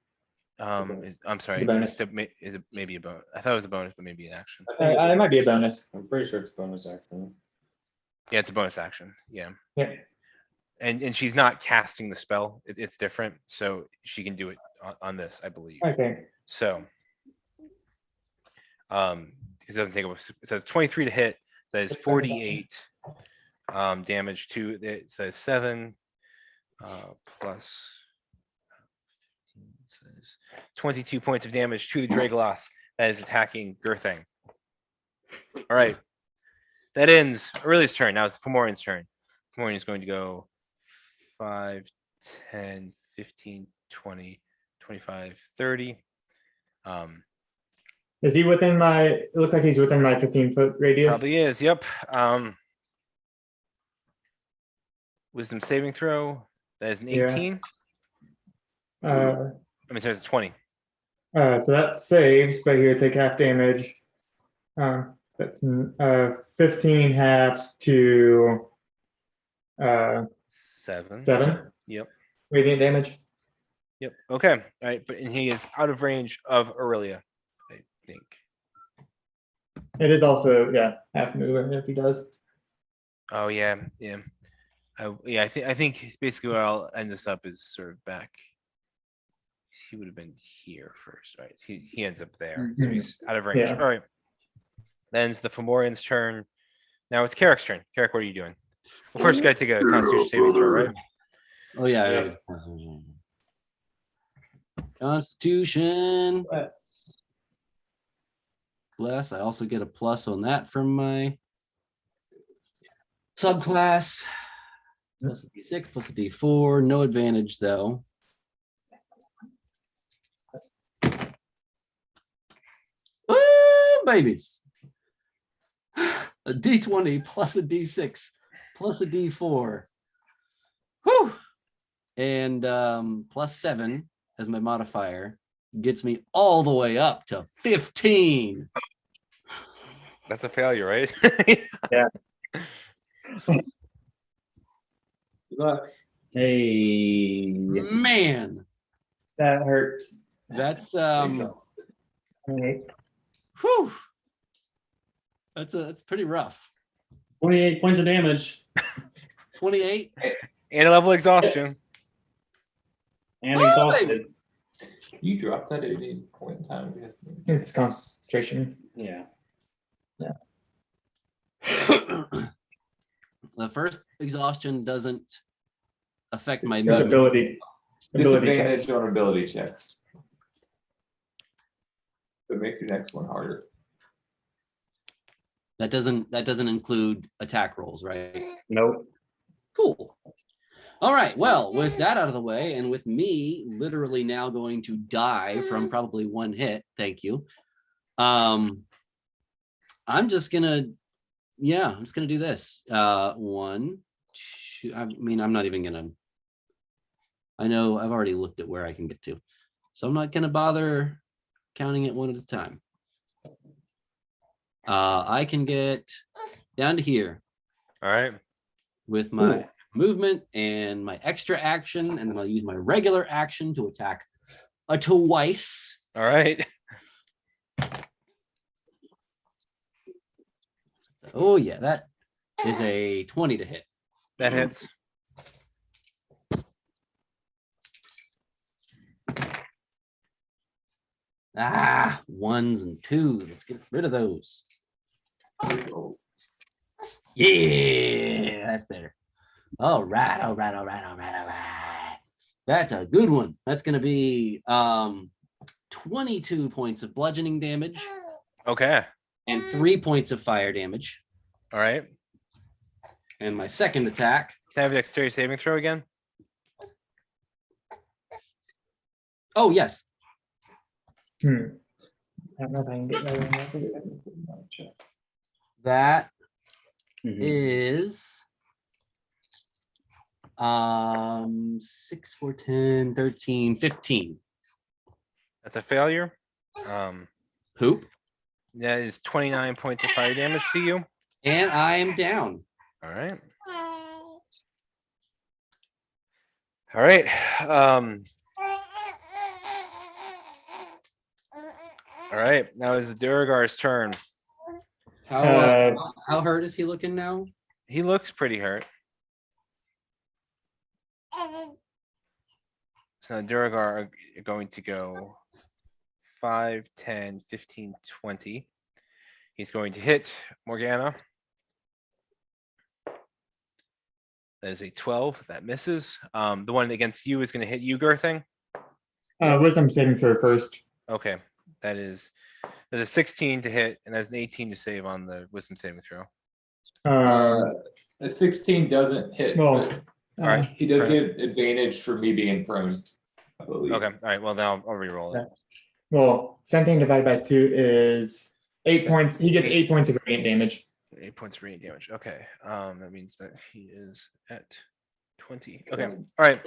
I'm sorry, bonus. Misstep is it maybe a bonus? I thought it was a bonus, but maybe an action. It might be a bonus. I'm pretty sure it's bonus action. Yeah, it's a bonus action. Yeah. Yeah. And she's not casting the spell. It's different, so she can do it on this, I believe. Okay. So, it doesn't take it says 23 to hit. That is 48 damage to it. Says 7 plus 15 says 22 points of damage to the Dragloth that is attacking Girthing. All right. That ends Aurelia's turn. Now it's Fomorian's turn. Fomorian is going to go 5, 10, 15, 20, 25, 30. Is he within my? It looks like he's within my 15-foot radius. Probably is. Yep. Wisdom saving throw. That is an Yeah. 18. Uh, I mean, so it's 20. so that saves, but he would take half damage. That's 15 halves to 7. 7 Yep. radiant damage. Yep. Okay. All right. But and he is out of range of Aurelia, I think. It is also half movement if he does. Oh yeah. Yeah. I think basically what I'll end this up is sort of back. He would have been here first, right? He ends up there. So he's out of range. Yeah. All right. Then it's the Fomorian's turn. Now it's Carrick's turn. Carrick, what are you doing? Well, first you gotta take a Constitution saving throw, right? Oh yeah. Constitution. Bless. I also get a plus on that from my subclass. Plus a D6, plus a D4. No advantage though. Woo, babies. A D20 plus a D6 plus a D4. Whew. And plus 7 as my modifier gets me all the way up to 15. That's a failure, right? Hey. Man, That hurts. that's Okay. whew. That's pretty rough. 28 points of damage 28. And a level exhaustion. and Woo, exhausted. You dropped that at any point in time. It's concentration. Yeah. The first exhaustion doesn't affect my movement. Ability. Ability checks. Disadvantage on ability checks. It makes your next one harder. That doesn't include attack rolls, right? Nope. Cool. All right. Well, with that out of the way, and with me literally now going to die from probably one hit, thank you. I'm just gonna do this. 1, 2. I mean, I'm not even gonna. I know I've already looked at where I can get to, so I'm not gonna bother counting it one at a time. I can get down to here All right. with my movement and my extra action, and then I'll use my regular action to attack twice. All right. Oh yeah, that is a 20 to hit. That hits. Ah, 1s and 2s. Let's get rid of those. Yeah, that's better. All right. That's a good one. That's gonna be 22 points of bludgeoning damage Okay. and 3 points of fire damage. All right. And my second attack. Can I have a dexterity saving throw again? Oh yes. I don't know if I can get that. That Mhm. is 6, 4, 10, 13, 15. That's a failure. Poop. That is 29 points of fire damage to you. And I am down. All right. All right. All right. Now is the Duragar's turn. How hurt is he looking now? He looks pretty hurt. So the Duragar are going to go 5, 10, 15, 20. He's going to hit Morgana. That is a 12. That misses. The one against you is going to hit you, Girthing. Wisdom saving throw first. Okay. There's a 16 to hit, and there's an 18 to save on the wisdom saving throw. A 16 doesn't hit. Well, but All right. he does get advantage for me being prone, I believe. Okay. All right. Well, then I'll re-roll it. well, 17 divided by 2 is 8 points. He gets 8 points of radiant damage. 8 points of radiant damage. Okay. That means that he is at 20. Okay. All right.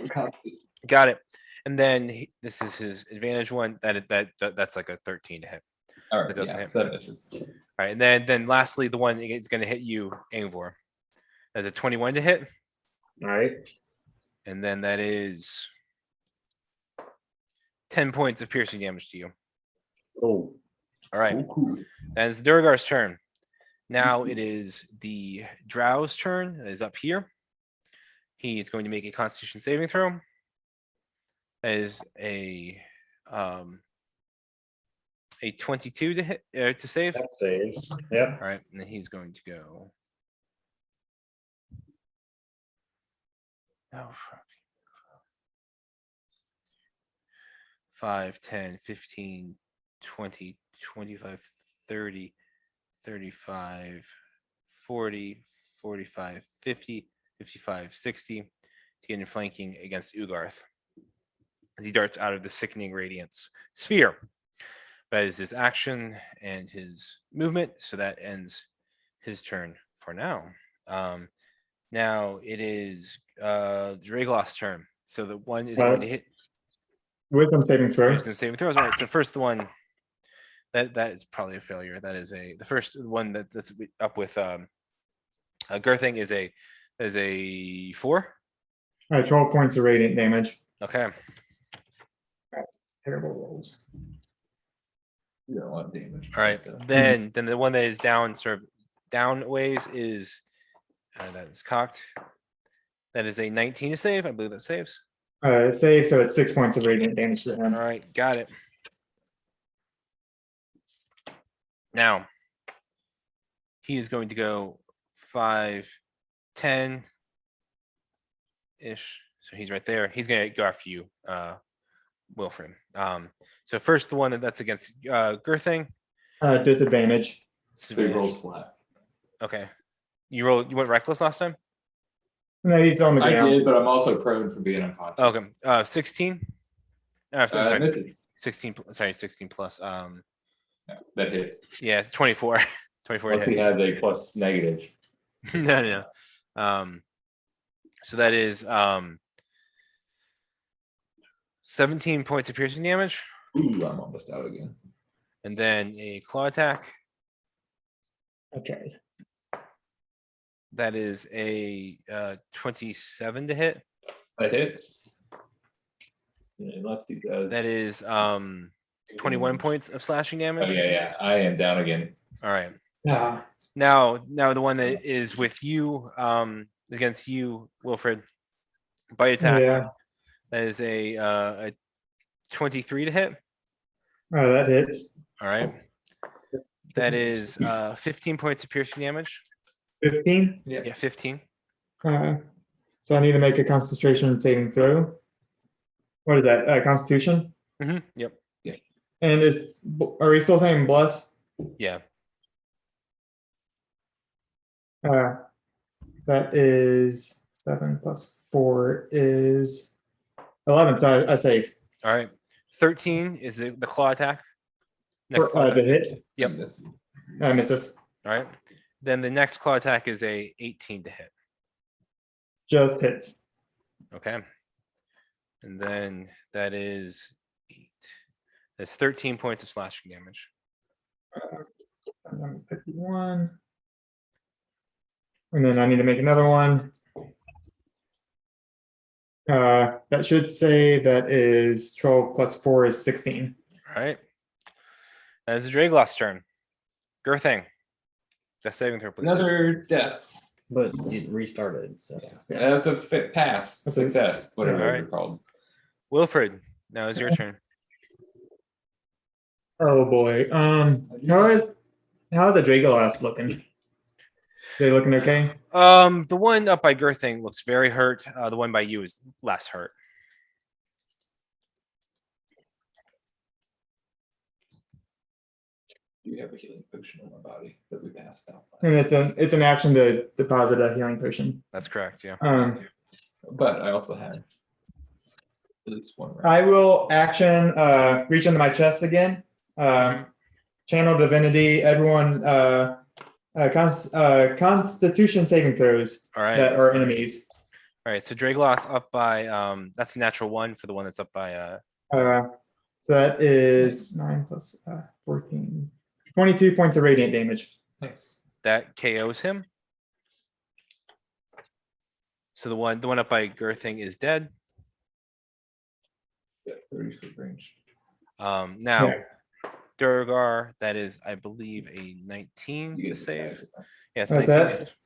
Got it. And then this is his advantage one. That's like a 13 to hit. All right. It doesn't Yeah, hit. so that misses. All right. And then lastly, the one is going to hit you, Angvor. That's a 21 to hit. All right. And then that is 10 points of piercing damage to you. Oh. All right. Cool. That is Duragar's turn. Now it is the Drow's turn. That is up here. He is going to make a Constitution saving throw. That is a 22 to hit to save. That saves. Yep. All right, and then he's going to go. Oh, fuck. 5, 10, 15, 20, 25, 30, 35, 40, 45, 50, 55, 60 to get in flanking against Ugarth as he darts out of the sickening radiance sphere. That is his action and his movement, so that ends his turn for now. Now it is Dragloth's turn. So the one is going to hit Wisdom saving throw. wisdom saving throws. All right, so first the one that is probably a failure. That is the first one that's up with Girthing is a 4. 12 points of radiant damage. Okay. Terrible rolls. You don't want damage. All right. Then the one that is down, sort of down ways is that is cocked. That is a 19 to save. I believe that saves. Save, so it's 6 points of radiant damage to him. All right, got it. Now he is going to go 5, 10 ish. So he's right there. He's going to go after you, Wilfred. So first the one that's against Girthing. Disadvantage. So he rolls flat. Okay. You went reckless last time? No, he's on the I ground. did, but I'm also prone for being unconscious. Okay. 16. I'm sorry. Misses. 16. Sorry, 16 plus. Yeah, that hits. Yeah, it's 24. 24 to Unless he hit. has a plus negative. No. So that is 17 points of piercing damage, Ooh, I'm almost out again. and then a claw attack. Okay. That is a 27 to hit. That hits. Yeah, let's do those. That is 21 points of slashing Oh damage. yeah. I am down again. All right. Yeah. Now the one that is with you, against you, Wilfred, bite attack. Yeah. That is a 23 to hit. That hits. All right. That is 15 points of piercing damage. 15. Yeah, 15. So I need to make a concentration saving throw. What is that? Constitution. Yep. And are we still saying bless? Yeah. That is 7 plus 4 is 11. So I save. All right. 13 is the claw attack. Next For, claw the attack. hit. Yep. I misses. All right. Then the next claw attack is a 18 to hit. Just hits. Okay. And then that is 8. That's 13 points of slashing damage. 51. And then I need to make another one. That should say that is 12 plus 4 is 16. All right. That is Dragloth's turn. Girthing. Death saving throw, please. Another death. But it restarted, so. That's a fit pass. That's a- Success. Whatever Alright. you're called. Wilfred, now is your turn. Oh boy. How are the Dragolass looking? They looking okay? The one up by Girthing looks very hurt. The one by you is less hurt. Do you have a healing potion on my body that we passed out? And it's an action to deposit a healing potion. That's correct, yeah. But I also have at least one. I will action reach into my chest again. Channel divinity. Everyone. Constitution saving throws All right. that are enemies. All right. So Dragloth up by that's a natural 1 for the one that's up by So that is 9 plus 14. 22 points of radiant damage. Nice. that KOs him. So the one up by Girthing is dead. Yeah, 30 foot range. Now Yeah. Durgar, that is, I believe, a 19 You to get the save. pass. Yes, What's 19 to that? save.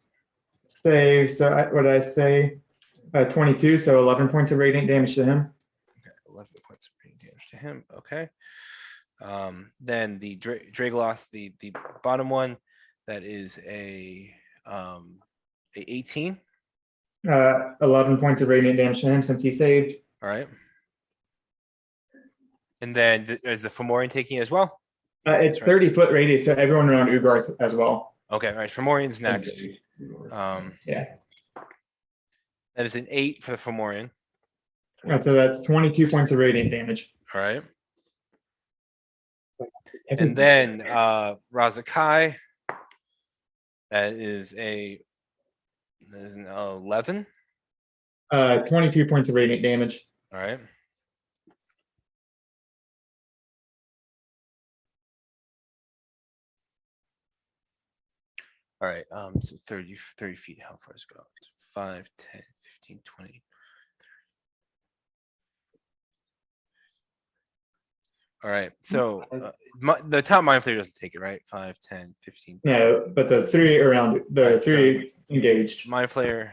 Save. So what did I say? 22. So 11 points of radiant damage to him. 11 points of radiant damage to him. Okay. Then the Dragloth, the bottom one, that is a 18. 11 points of radiant damage to him since he saved. All right. And then is the Fomorian taking it as well? It's That's right. 30-foot radius, so everyone around Ugarth as well. Okay, all right. Fomorian's next. Yeah. That is an 8 for the Fomorian. So that's 22 points of radiant damage. All right. And then Razakai. That is an 11. 22 points of radiant damage. All right. All right. So 30 feet. How far does it go? 5, 10, 15, 20. All right. So the top mind flayer doesn't take it, right? 5, 10, 15. No, but the three around the Right, so- three engaged. Mind flayer.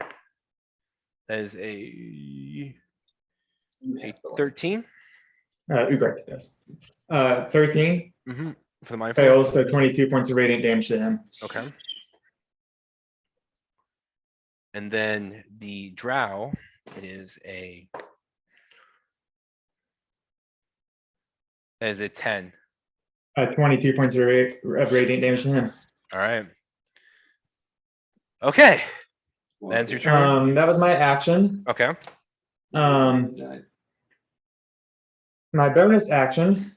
That is a 13. Ugarth does. 13 For the mind flayer. fails, so 22 points of radiant damage to him. Okay. And then the drow is a 10. 22 points of radiant damage to him. All right. Okay. That's your turn. That was my action. Okay. My bonus action.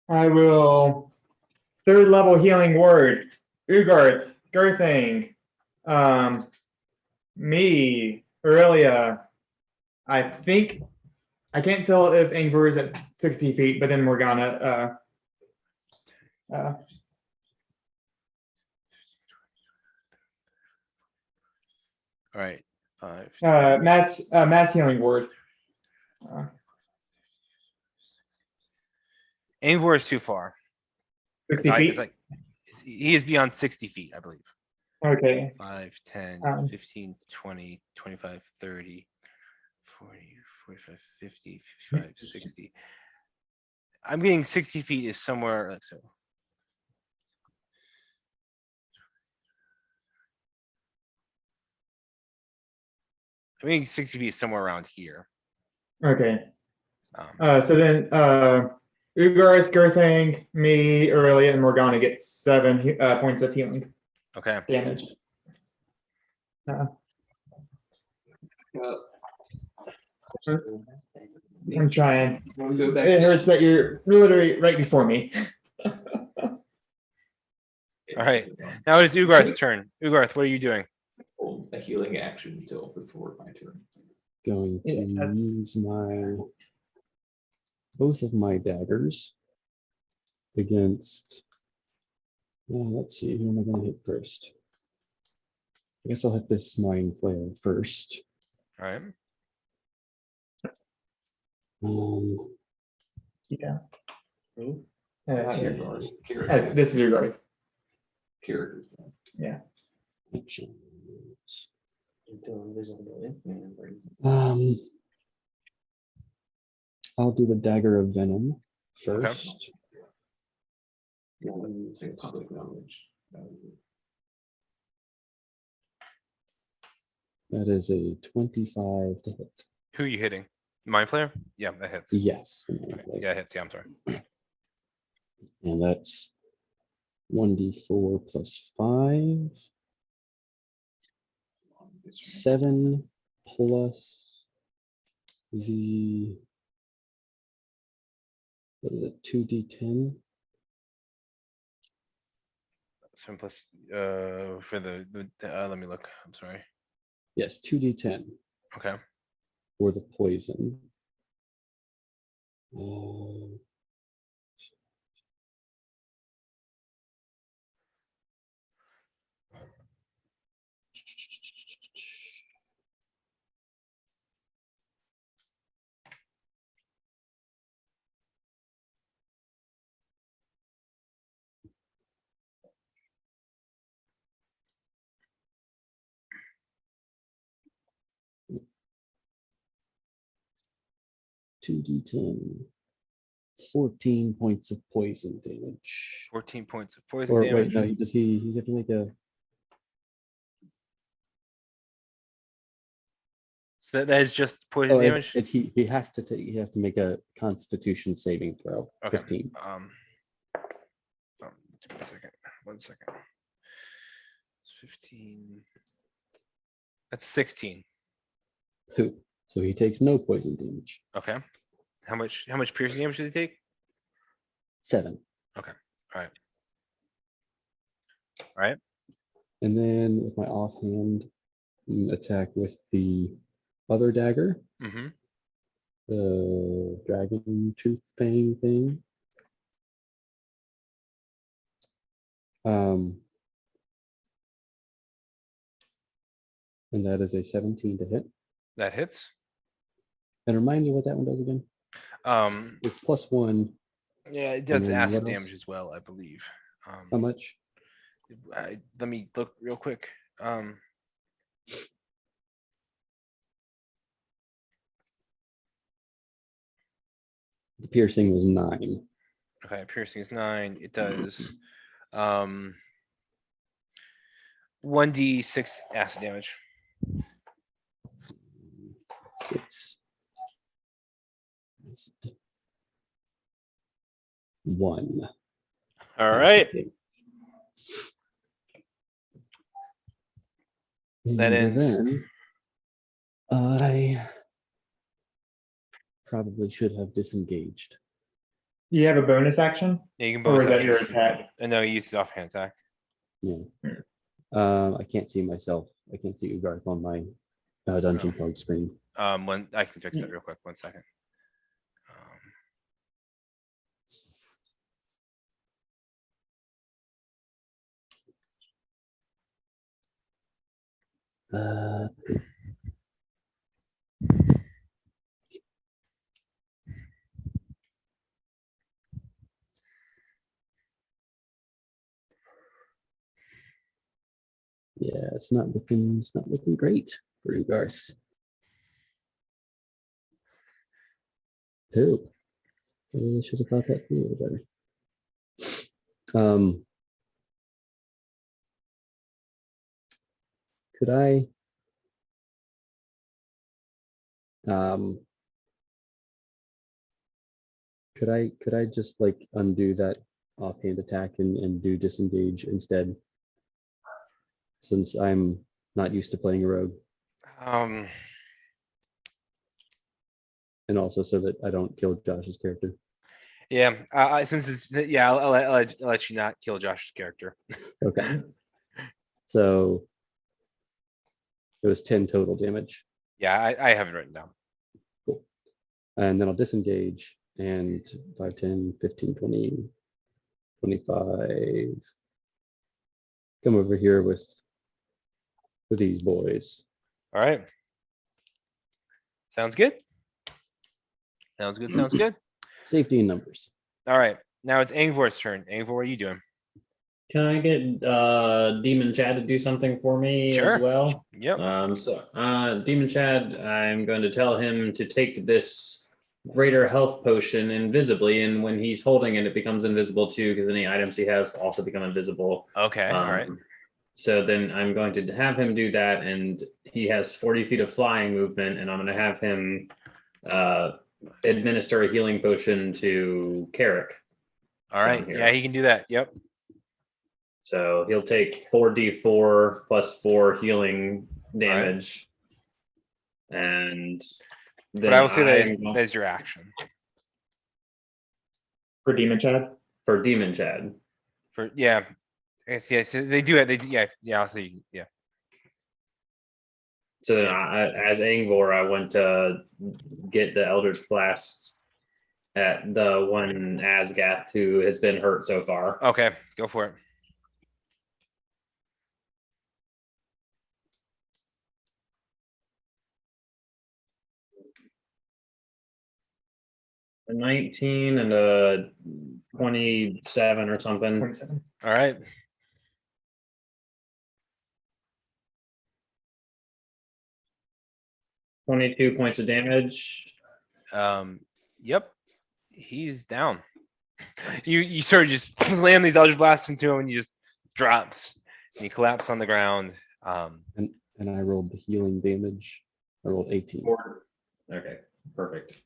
I will 3rd level healing word. Ugarth, Girthing, me, Aurelia. I think I can't tell if Ingvar is at 60 feet, but then Morgana. All right. 5. Mass healing word. Angvor is too far. 60 It's feet. like he is beyond 60 feet, I believe. Okay. 5, 10, Um, 15, 20, 25, 30, 40, 45, 50, 55, 60. I'm getting 60 feet is somewhere like so. I mean, 60 feet is somewhere around here. Okay. Um, So then Ugarth, Girthing, me, Aurelia, and Morgana get 7 points of healing okay. damage. I'm trying. It hurts that you're literally right before me. All right. Now it is Ugarth's turn. Ugarth, what are you doing? Hold a healing action until before my turn. Going to Yeah, that's- use both of my daggers against. Well, let's see, who am I going to hit first? I guess I'll hit this mind flare first. All right. Yeah. This This is Ugarth. characters. Actions. Um, I'll do the dagger of venom Okay. first. Public knowledge. That is a 25 to hit. Who are you hitting? Mind Flayer? Yeah, that hits. Yes. Yeah, it hits. Yeah, I'm sorry. And that's 1d4 plus 5. 7 plus the, what is it, 2d10? Simplest for the let me look. I'm sorry. Yes, 2d10 Okay. for the poison. Uh, two d10 14 points of poison damage. 14 points of poison Or damage. wait, no, he's have to make a So that is just poison oh, damage. he has to take he has to make a constitution saving throw. Okay. 15. One second. 1 second. It's 15. That's 16. Two. So he takes no poison damage. Okay. How much piercing damage does he take? 7. All right. And then with my offhand attack with the other dagger, Mm-hmm. the dragon tooth fang thing. And that is a 17 to hit. That hits. And remind me what that one does again. It's +1. Yeah, it does then acid what else? damage as well, I believe. How much? Let me look real quick. The piercing was 9. Okay, piercing is 9. It does 1d6 acid damage. 6. 1. All right. That And ends. then I probably should have disengaged. You have a bonus action, Yeah, you can or both is that have your use- attack? No, you use his offhand attack. Yeah. I can't see myself. I can't see Ugarth on my dungeon card screen. When I can fix that real quick. 1 second. Uh, yeah, it's not looking great for Ugarth. Who? I really should have thought that through a little better. Could I could I just like undo that offhand attack and do disengage instead? Since I'm not used to playing a rogue, and also so that I don't kill Josh's character. Yeah. Since it's I'll let you not kill Josh's character. Okay. So it was 10 total damage. Yeah, I have it written down. Cool. And then I'll disengage and 5, 10, 15, 20, 25. Come over here with these boys. All right. Sounds good. Sounds good. Sounds good. Safety in numbers. All right. Now it's Angvor's turn. Angvor, what are you doing? Can I get Demon Chad to do something for me Sure. as well? Yep. Demon Chad, I'm going to tell him to take this greater health potion invisibly, and when he's holding it, it becomes invisible too, because any items he has also become invisible. Okay. All right. So then I'm going to have him do that, and he has 40 feet of flying movement, and I'm going to have him administer a healing potion to Carrick. All right. here. Yeah, he can do that. Yep. So he'll take 4d4 plus 4 healing damage. And then But I will say that I'm- is your action. For Demon Chad? for Demon Chad. For yeah. Yes, so they do it. I'll say yeah. So then as Angvor, I went to get the Eldritch Blasts at the one Asgath who has been hurt so far. Okay, go for it. A 19 and a 27 or something. 27. All right. $22 points of damage. Yep. he's down. You sort of just slam these Eldritch Blasts into him and he just drops. And he collapses on the ground. And I rolled the healing damage. I rolled 18. Okay, perfect.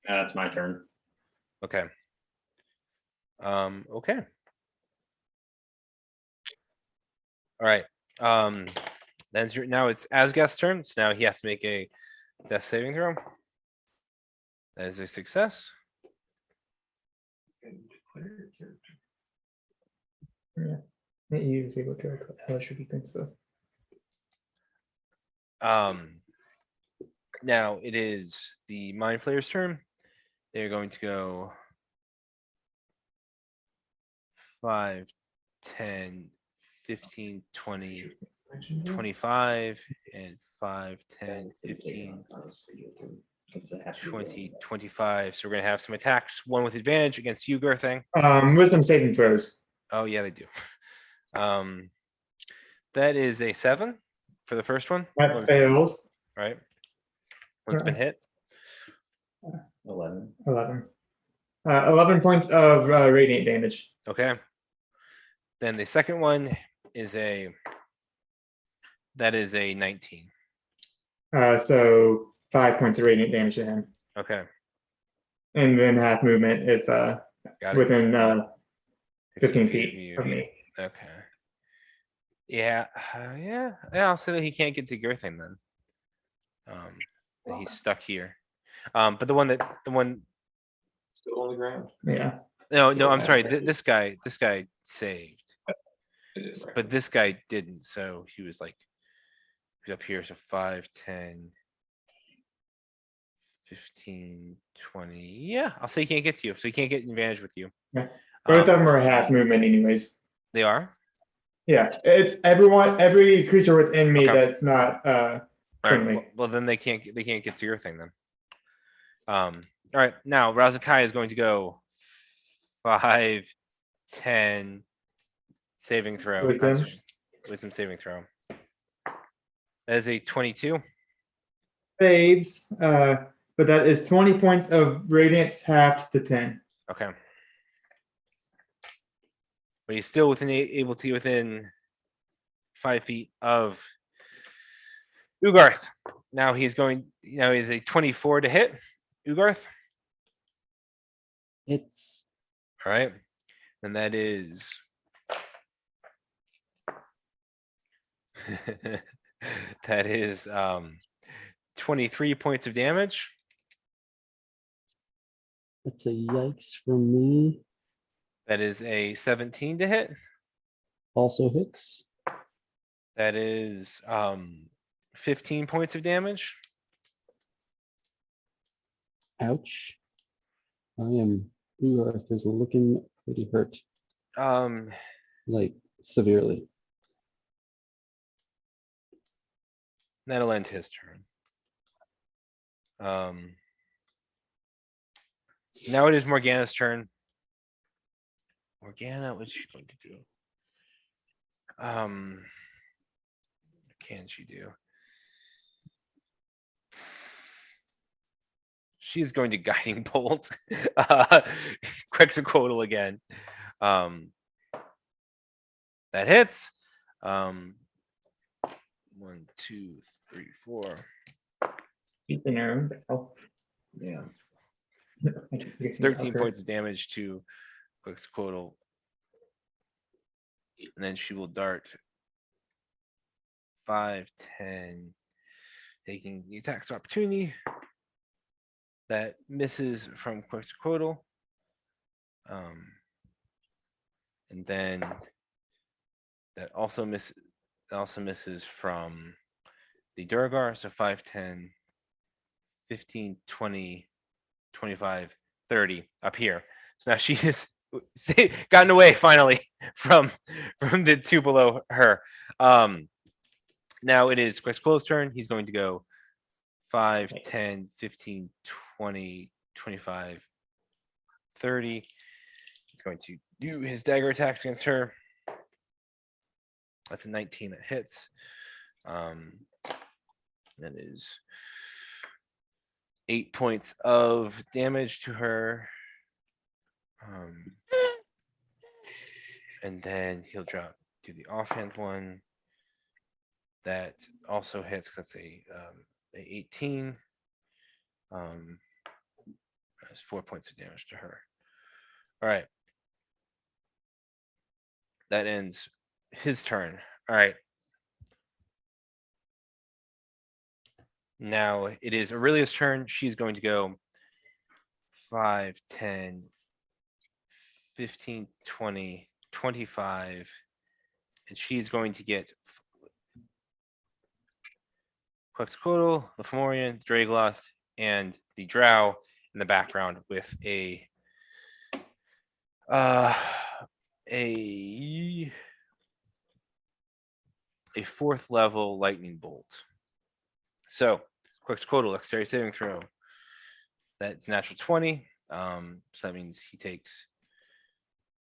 It's my turn. Okay. Okay. All right. Now it's Asgast's turn. So now he has to make a death saving throw. That is a success. Yeah. He was able to hellish defense stuff. Now it is the Mind Flayer's turn. They're going to go 5, 10, 15, 20, 25, and 5, 10, 15, 20, 25. So we're going to have some attacks, one with advantage against you, Gerthang. Wisdom saving throws. Oh, yeah, they do. That is a 7 for the first one. That fails. Right. One's been hit. 11. 11. 11 points of radiant damage. Okay. Then the second one is that is a 19. So 5 points of radiant damage to him. Okay. And then half movement if Got it. within 15 of feet you. of me. Okay. Yeah. I'll say that he can't get to Gerthing then. That he's stuck here. But the one Still on the ground. Yeah. no, Still I'm have sorry. it. This guy saved, It is right. but this guy didn't. So he was up here. So 5, 10, 15, 20. Yeah, I'll say he can't get to you. So he can't get an advantage with you. Yeah. Both of them are half movement anyways. They are. Yeah. It's every creature within me Okay. that's not All right. friendly. Well, then they can't get to your thing then. All right. Now Razakai is going to go 5, 10 saving throw. Wisdom. Wisdom saving throw. That is a 22. Saves. But that is 20 points of radiance halved to 10. Okay. But he's still able to within 5 feet of Ugarth. Now he's a 24 to hit. Ugarth. It's All right. And that is that is 23 points of damage. a yikes from me. That is a 17 to hit. Also hits. That is 15 points of damage. Ouch. Ugarth is looking pretty hurt, like severely. That'll end his turn. Now it is Morgana's turn. Morgana, what's she going to do? What can she do? She's going to guiding bolt. Quetzalcoatl again. That hits. 1, 2, 3, 4. He's been arrow. Oh. Yeah. It's 13 points of damage to Quetzalcoatl. And then she will dart 5, 10, taking the attacks of opportunity. That misses from Quetzalcoatl. And then that also misses from the Durgar. So 5, 10, 15, 20, 25, 30 up here. So now she has gotten away finally from the two below her. Now it is Quetzalcoatl's turn. He's going to go 5, 10, 15, 20, 25, 30. He's going to do his dagger attacks against her. That's a 19 that hits. That is 8 points of damage to her. And then he'll do the offhand one. That also hits because a 18. That's 4 points of damage to her. All right. That ends his turn. All right. Now it is Aurelia's turn. She's going to go 5, 10, 15, 20, 25. And she's going to get Quetzalcoatl, the Fomorian, Dragloth, and the Drow in the background with a fourth level lightning bolt. So Quetzalcoatl, dexterity saving throw. That's natural 20. So that means he takes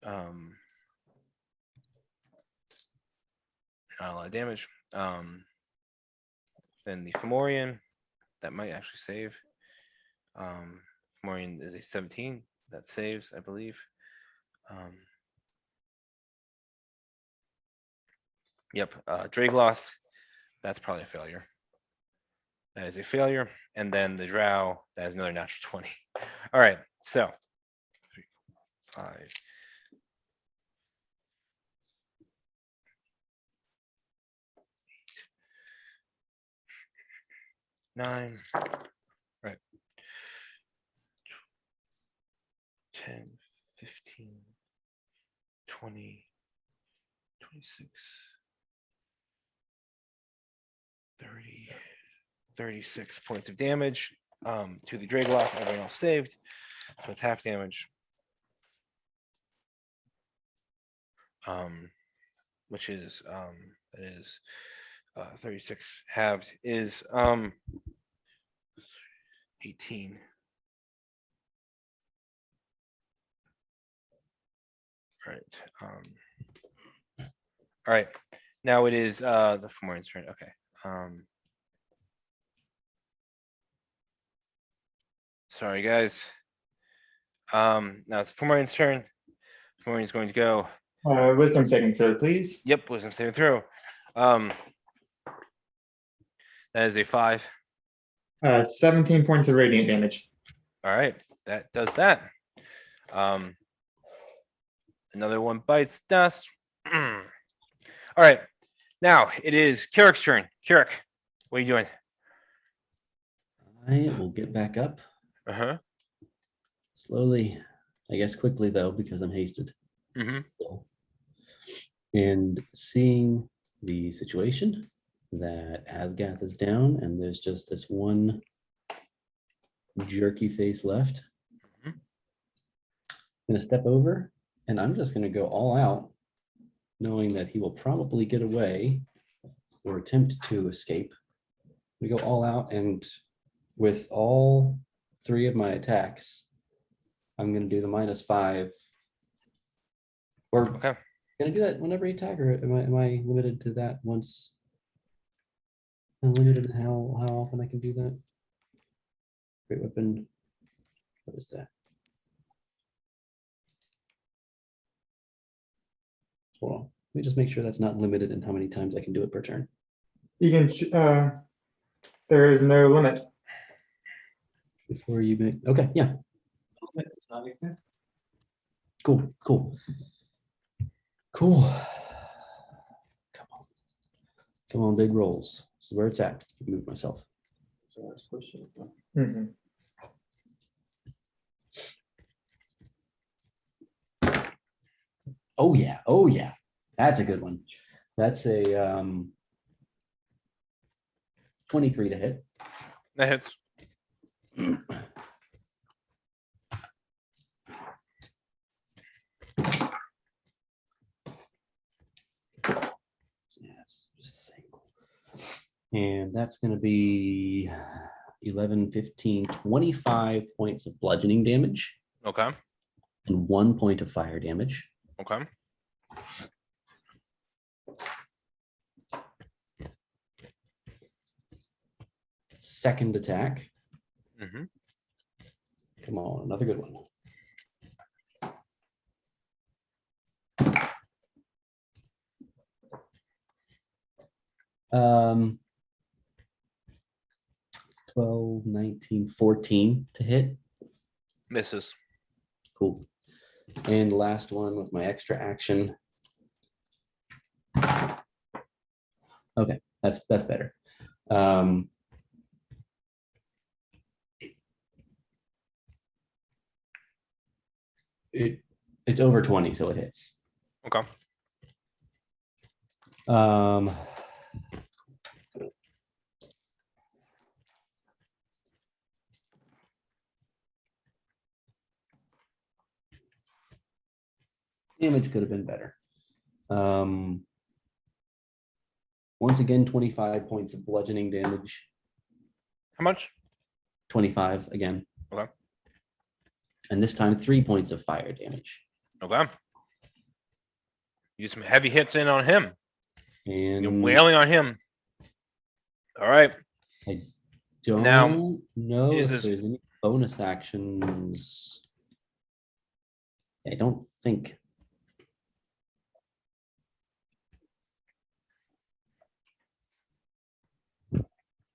not a lot of damage. Then the Fomorian, that might actually save. Fomorian is a 17. That saves, I believe. Yep, Dragloth, that's probably a failure. That is a failure. And then the Drow, that is another natural 20. All right, so 3, 5. 9, right. 10, 15, 20, 26, 30, 36 points of damage to the Dragloff. Everyone else saved. So it's half damage. Which is 36 halved is 18. Right. All right. Now it is the Fomorian's turn. Okay. Sorry, guys. Now it's Fomorian's turn. Fomorian's going to go. Wisdom saving throw, please. Yep, wisdom saving throw. That is a 5. 17 points of radiant damage. All right, that does that. Another one bites dust. All right, now it is Kirak's turn. Kirak, what are you doing? I will get back up slowly, I guess quickly though, because I'm hasted. So, and seeing the situation that Asgath is down and there's just this one jerky face left, I'm gonna step over and I'm just gonna go all out, knowing that he will probably get away or attempt to escape. We go all out, and with all 3 of my attacks, I'm gonna do the -5. Or Okay. can I do that whenever you attack, or am I limited to that once? I'm limited in how often I can do that. Great weapon. What is that? Hold on. Let me just make sure that's not limited in how many times I can do it per turn. You can. There is no limit. Before you make. Okay, yeah. Does not exist. Cool. Come on. Come on, big rolls. This is where it's at. Move myself. So that's pushing. Mhm. Oh yeah. That's a good one. That's a 23 to hit. That hits. Yes, just the same. And that's going to be 11, 15, 25 points of bludgeoning damage Okay. and 1 point of fire damage. Okay. Second attack. Come on, another good one. Um, 12, 19, 14 to hit. Misses. Cool. And last one with my extra action. Okay, that's better. It's over 20, so it hits. Okay. Damage could have been better. Once again, 25 points of bludgeoning damage. How much? 25 again. Okay. And this time 3 points of fire damage. Okay. Use some heavy hits in on him. You're And wailing on him. All right. don't now, know is if this- there's any bonus actions. I don't think.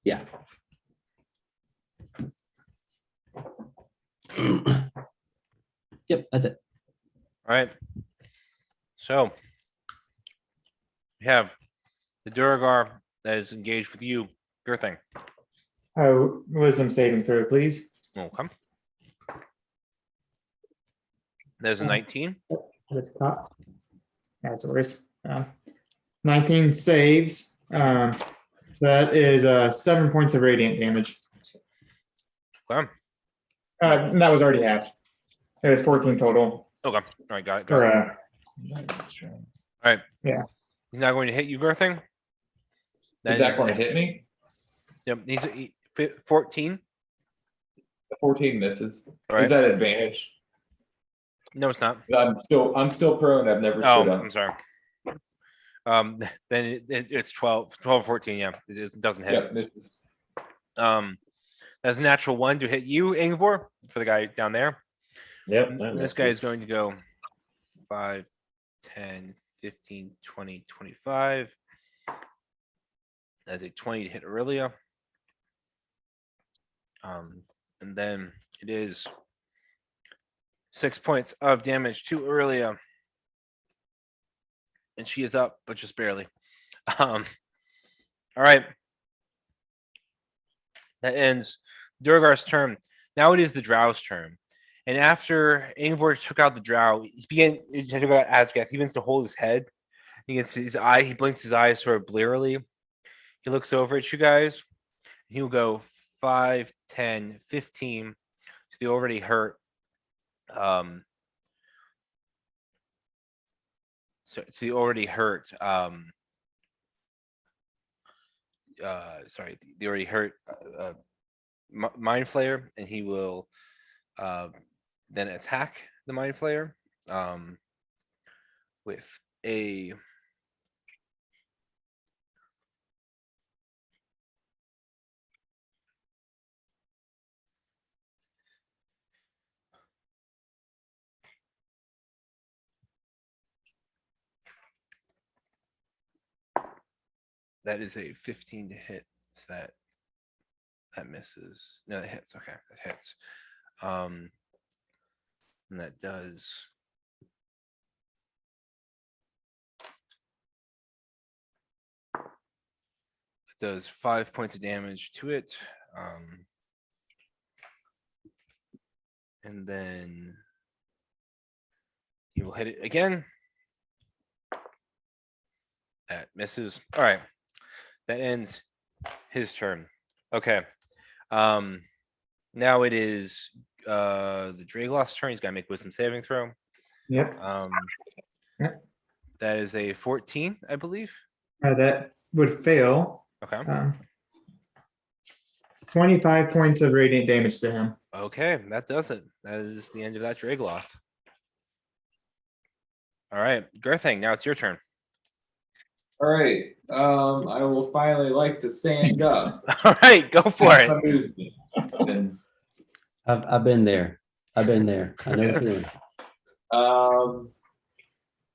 Yeah. Yep, that's it. All right. So we have the Duragar that is engaged with you, Girthing. Oh, wisdom saving throw, please. Okay. There's a 19. That's top. That's worse. 19 saves. So that is 7 points of radiant damage. Okay. And that was already half. It was 14 total. Okay. All right. Got it. Or, All right. Yeah. He's not going to hit you, Girthing. Is that going to hit me? Yep. He's 14. The 14 misses. All right. Is that advantage? No, it's not. I'm still prone. I've never Oh, stood up. I'm sorry. Then it's 12, 14. Yeah, it doesn't hit. Yep, misses. That's a natural 1 to hit you, Ingvor, for the guy down there. Yep. This guy is going to go 5, 10, 15, 20, 25. That's a 20 to hit Aurelia. And then it is 6 points of damage to Aurelia. And she is up, but just barely. All right. That ends Durgar's turn. Now it is the Drow's turn. And after Ingvor took out the Drow, he took out Asgath. He begins to hold his head. He gets his eye. He blinks his eyes sort of blearily. He looks over at you guys. He will go 5, 10, 15 to the already hurt. So it's the already hurt. Sorry, the already hurt Mind Flayer, and he will then attack the Mind Flayer with a that is a 15 to hit. So that misses. No, that hits. Okay, that hits. And that does. It does 5 points of damage to it. And then he will hit it again. That misses. All right. That ends his turn. Okay. Now it is the Dragloth's turn. He's got to make wisdom saving throw. Yep. Yep. That is a 14, I believe. That would fail. Okay. 25 points of radiant damage to him. Okay, that does it. That is the end of that Dragloth. All right, Girthing, now it's your turn. All right. I will finally like to stand up. All right, go for it. Been I've been there. I've been there. I know the feeling.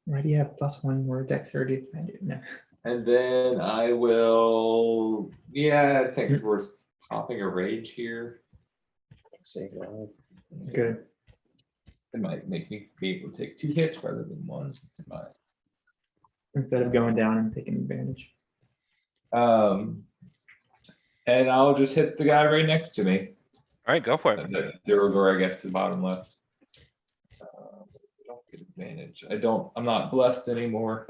Why do you have +1 more dexterity? No. And then I will, yeah, I think it's worth popping a rage here. Say God. Good. It might make me be able to take 2 hits rather than 1. Instead of going down and taking advantage. And I'll just hit the guy right next to me. All right, go for it. The Duragor, I guess, to the bottom left. Don't get advantage. I'm not blessed anymore.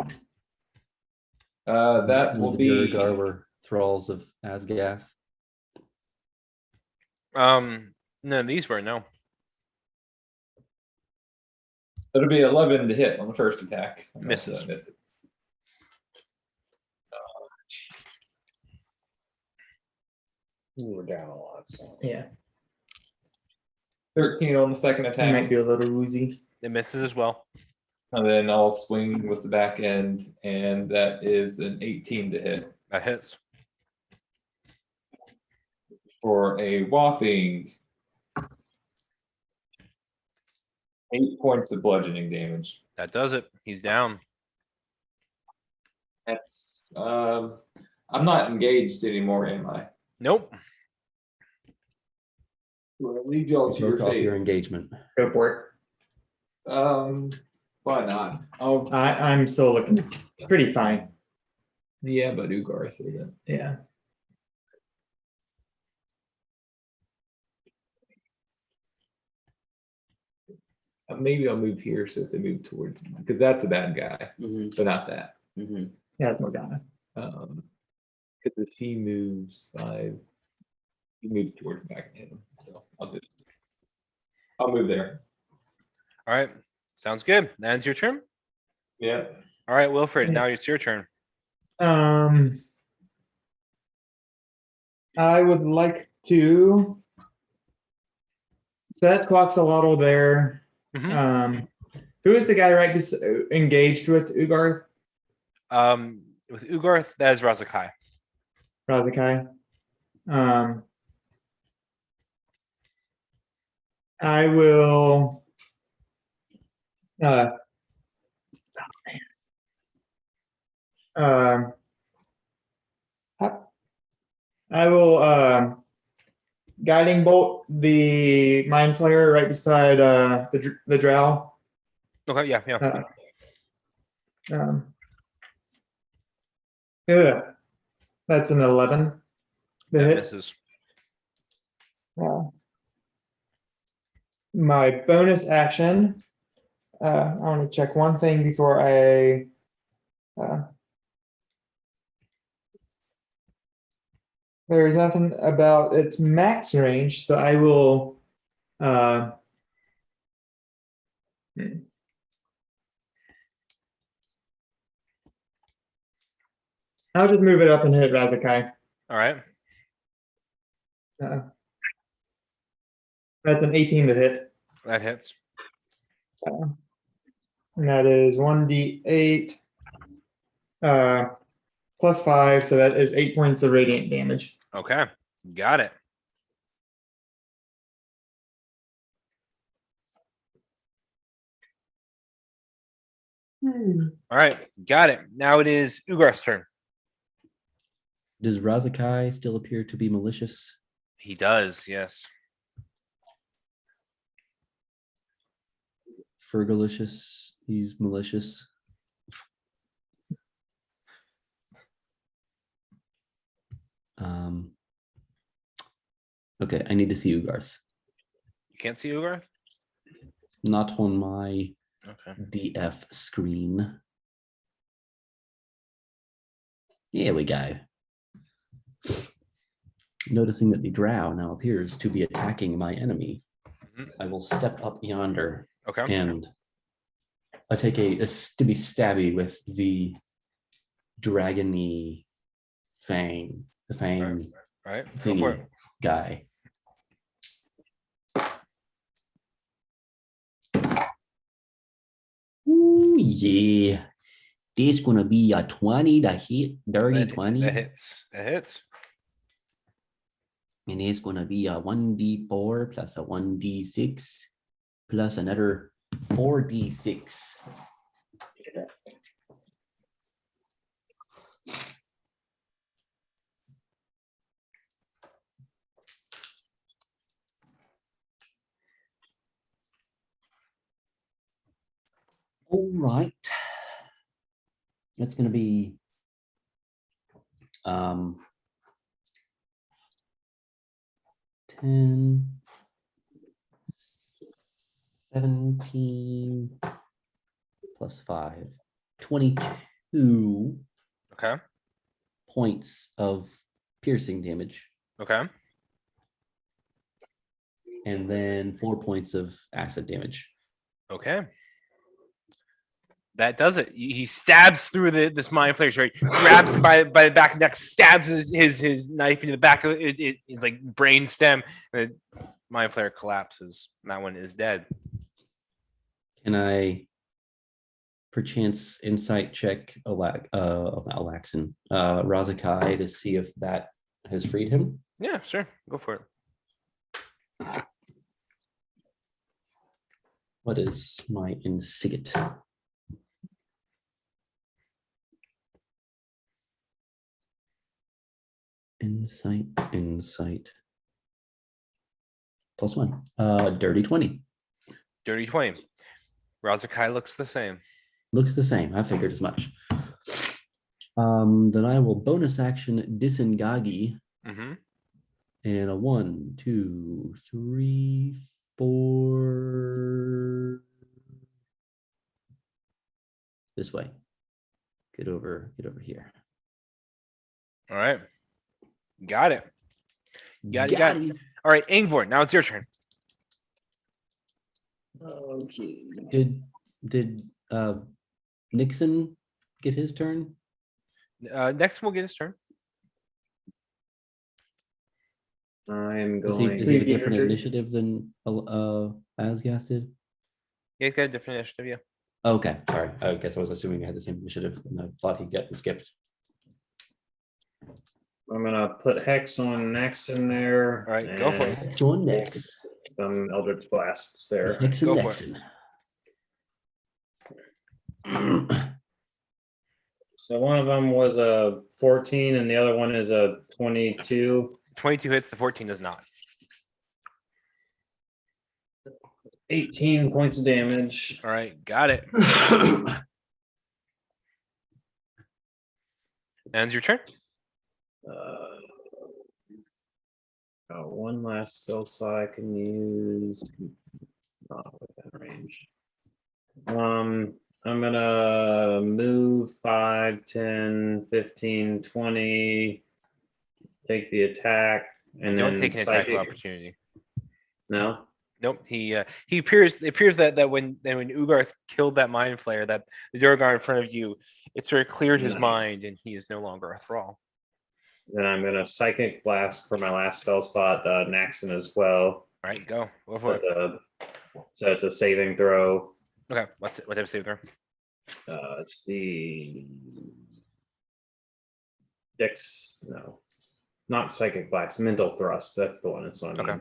That And will the be, Duergar were thralls of Asgath. No, these were no. it'll be 11 to hit on the first attack. Misses. Misses. You were down a lot, so. Yeah. 13 on the second He attack. might be a little woozy. It misses as well. And then I'll swing with the back end, and that is an 18 to hit That hits. for a whopping 8 points of bludgeoning damage. That does it. He's down. That's I'm not engaged anymore, am I? Nope. Do I lead y'all to your Broke off fate? your engagement. Go for Why not? it. I'm still looking pretty fine. Yeah, but Ugarth isn't. Yeah. Maybe I'll move here so if they move towards, because that's a bad guy, Mhm, but not that. mhm. Yeah, it's Morgana. Because if he moves 5, he moves towards back and hit him. So I'll move there. All right. Sounds good. That ends your turn. Yeah. All right, Wilfred, now it's your turn. I would like to. So that's Quaxolotl there. Mhm. Who is the guy engaged with Ugarth? With Ugarth, that is Razakai. Razakai. I will. I will guiding bolt the mind flayer right beside the drow. Okay, yeah. Yeah, that's an 11. The That hit. misses. My bonus action. I want to check one thing before I. There's nothing about its max range, so I will. I'll just move it up and hit Razakai. All right. That's an 18 to hit. That hits. And that is 1d8 plus 5, so that is 8 points of radiant damage. Okay. Got it. All right. Got it. Now it is Ugarth's turn. Does Razakai still appear to be malicious? He does, yes. Fergalicious, he's malicious. Okay, I need to see Ugarth. You can't see Ugarth? Not on my Okay. DF screen. Here we go. Noticing that the drow now appears to be attacking my enemy, Mhm. I will step up yonder Okay. and I take a stabby with the dragony fang, the fang All right. Go for thingy it. guy. Ooh, yeah. This gonna be a 20 to hit, dirty That 20. hits. That hits. And it's gonna be a 1d4 plus a 1d6 plus another 4d6. All right. That's going to be 10, 17 plus 5, 22 Okay. points of piercing damage, Okay. and then 4 points of acid damage. Okay. That does it. He stabs through this mind flayer, right? Grabs him by the back of the neck, stabs his knife into the back of it's like brain stem, and the mind flayer collapses. And that one is dead. Can I perchance insight check Alaxin, Razakai to see if that has freed him? Yeah, sure. Go for it. What is my insight? Insight. +1. Dirty 20. Dirty 20. Razakai looks the same. Looks the same. I figured as much. Then I will bonus action Disengagi. Mm-hmm. And a 1, 2, 3, 4. This way. Get over here. All right. Got it. Got it. All right, Ingvor, now it's your turn. Okay. Did Nixon get his turn? Next, we'll get his turn. I'm Does he going. have a different initiative than Asgath did? Yeah, he's got a different initiative. Yeah. Okay, sorry. I guess I was assuming I had the same initiative, and I thought he'd get skipped. I'm gonna put Hex on Nex in there. All right, go for it. Hex on Nex. Some Eldritch Blasts there. Hex and Go for it. Nexon. So one of them was a 14 and the other one is a 22. 22 hits, the 14 does not. 18 points of damage. All right, got it. Ends your turn. One last spell slot I can use. Not within range. I'm gonna move 5, 10, 15, 20. Take the attack and Don't then take an attack of psychic. opportunity. No. Nope. He appears. It appears that when Ugarth killed that mind flayer, that the Durgar in front of you, it sort of cleared his Nice. mind, and he is no longer a thrall. Then I'm gonna psychic blast for my last spell slot, Naxon as well. All right, go for it. So it's a saving throw. Okay, what type of save throw? It's the Dex. No, not psychic blast. Mental thrust. That's the one. That's what I mean. Okay.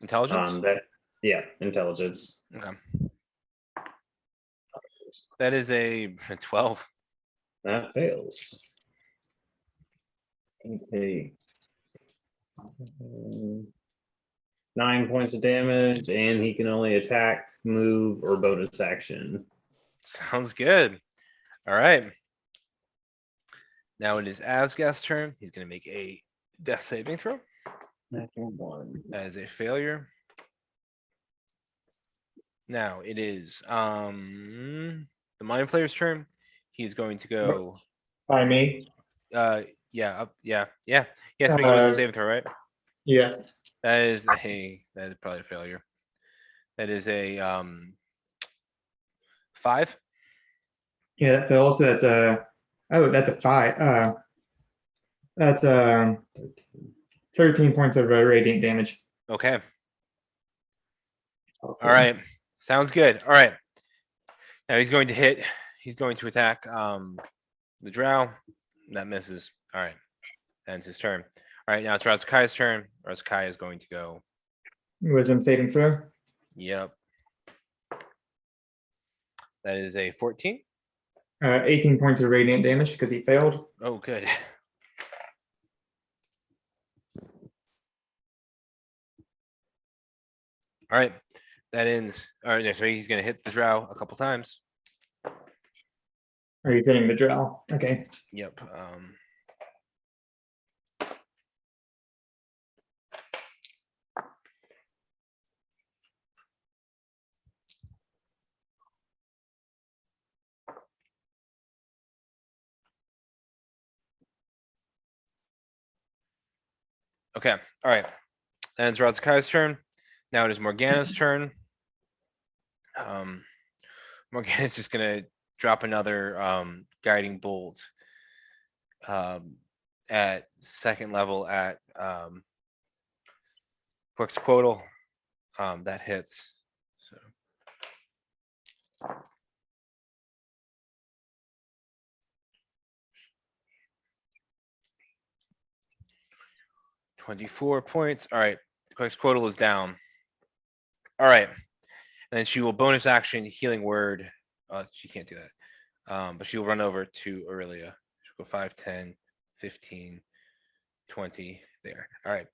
Intelligence. Intelligence. Okay. That is a 12. That fails. Okay. 9 points of damage, and he can only attack, move, or bonus action. Sounds good. All right. Now it is Asgast's turn. He's going to make a death saving throw. Natural 1. That is a failure. Now it is the Mind Flayer's turn. He's going to go. By me? Yeah. Yes, make a wisdom saving throw, right? Yes. That is probably a failure. That is a 5. Yeah, that fails. That's a 5. That's 13 points of radiant damage. Okay. All right. Sounds good. All right. Now he's going to hit. He's going to attack the drow. That misses. All right. Ends his turn. All right. Now it's Razakai's turn. Razakai is going to go. Wisdom saving throw. Yep. That is a 14. 18 points of radiant damage because he failed. Oh, good. All right, that ends. All right, so he's gonna hit the drow a couple times. Are you hitting the drow? Okay. Yep. Okay. All right. And it's Razakai's turn. Now it is Morgana's turn. Morgana's just gonna drop another guiding bolt at second level at Quetzalcoatl. That hits. So 24 points. All right. Quetzalcoatl is down. All right. And then she will bonus action healing word. She can't do that. But she'll run over to Aurelia. She'll go 5, 10, 15, 20. There. All right.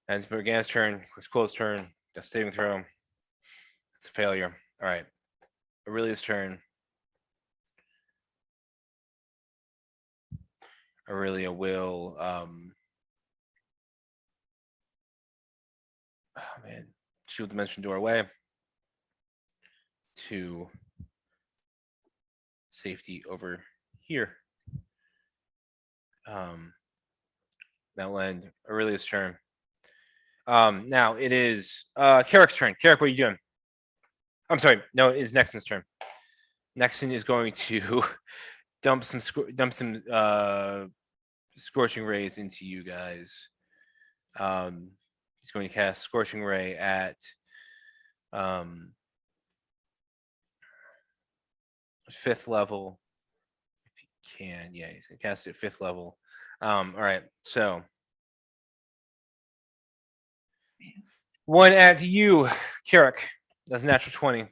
And it's Morgana's turn. Quetzalcoatl's turn. Death saving throw. It's a failure. All right. Aurelia's turn. Aurelia will oh man, shield dimension door away to safety over here. That'll end Aurelia's turn. Now it is Carrick's turn. Carrick, what are you doing? I'm sorry, no, it is Nexon's turn. Nexon is going to dump some scorching rays into you guys. He's going to cast Scorching Ray at fifth level. If he can, yeah, he's gonna cast it at fifth level. All right, so one at you, Carrick. That's a natural 20.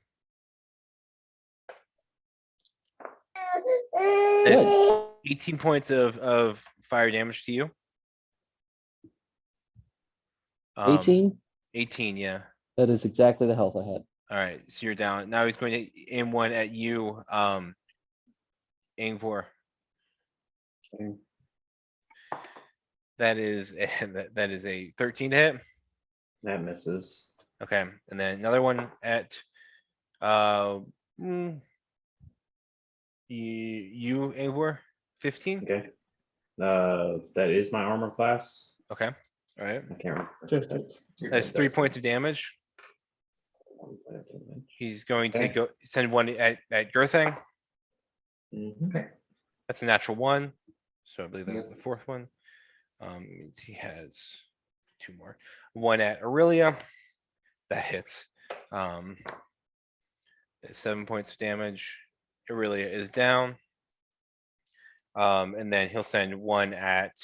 That's 18 points of fire damage to you. 18. 18, yeah. That is exactly the health I had. All right, so you're down. Now he's going to aim one at you, Ingvor. Okay. That is that is a 13 to hit. That misses. Okay, and then another one at you Ingvor, 15. Okay. That is my armor class. Okay, all right. I can't remember. Just it's That's 3 points of damage. He's going to Okay. go send one at Girthang. Mhm. okay. That's a natural 1. So I believe that was the fourth one. Means he has 2 more. One at Aurelia. That hits. That's 7 points of damage. Aurelia is down. And then he'll send one at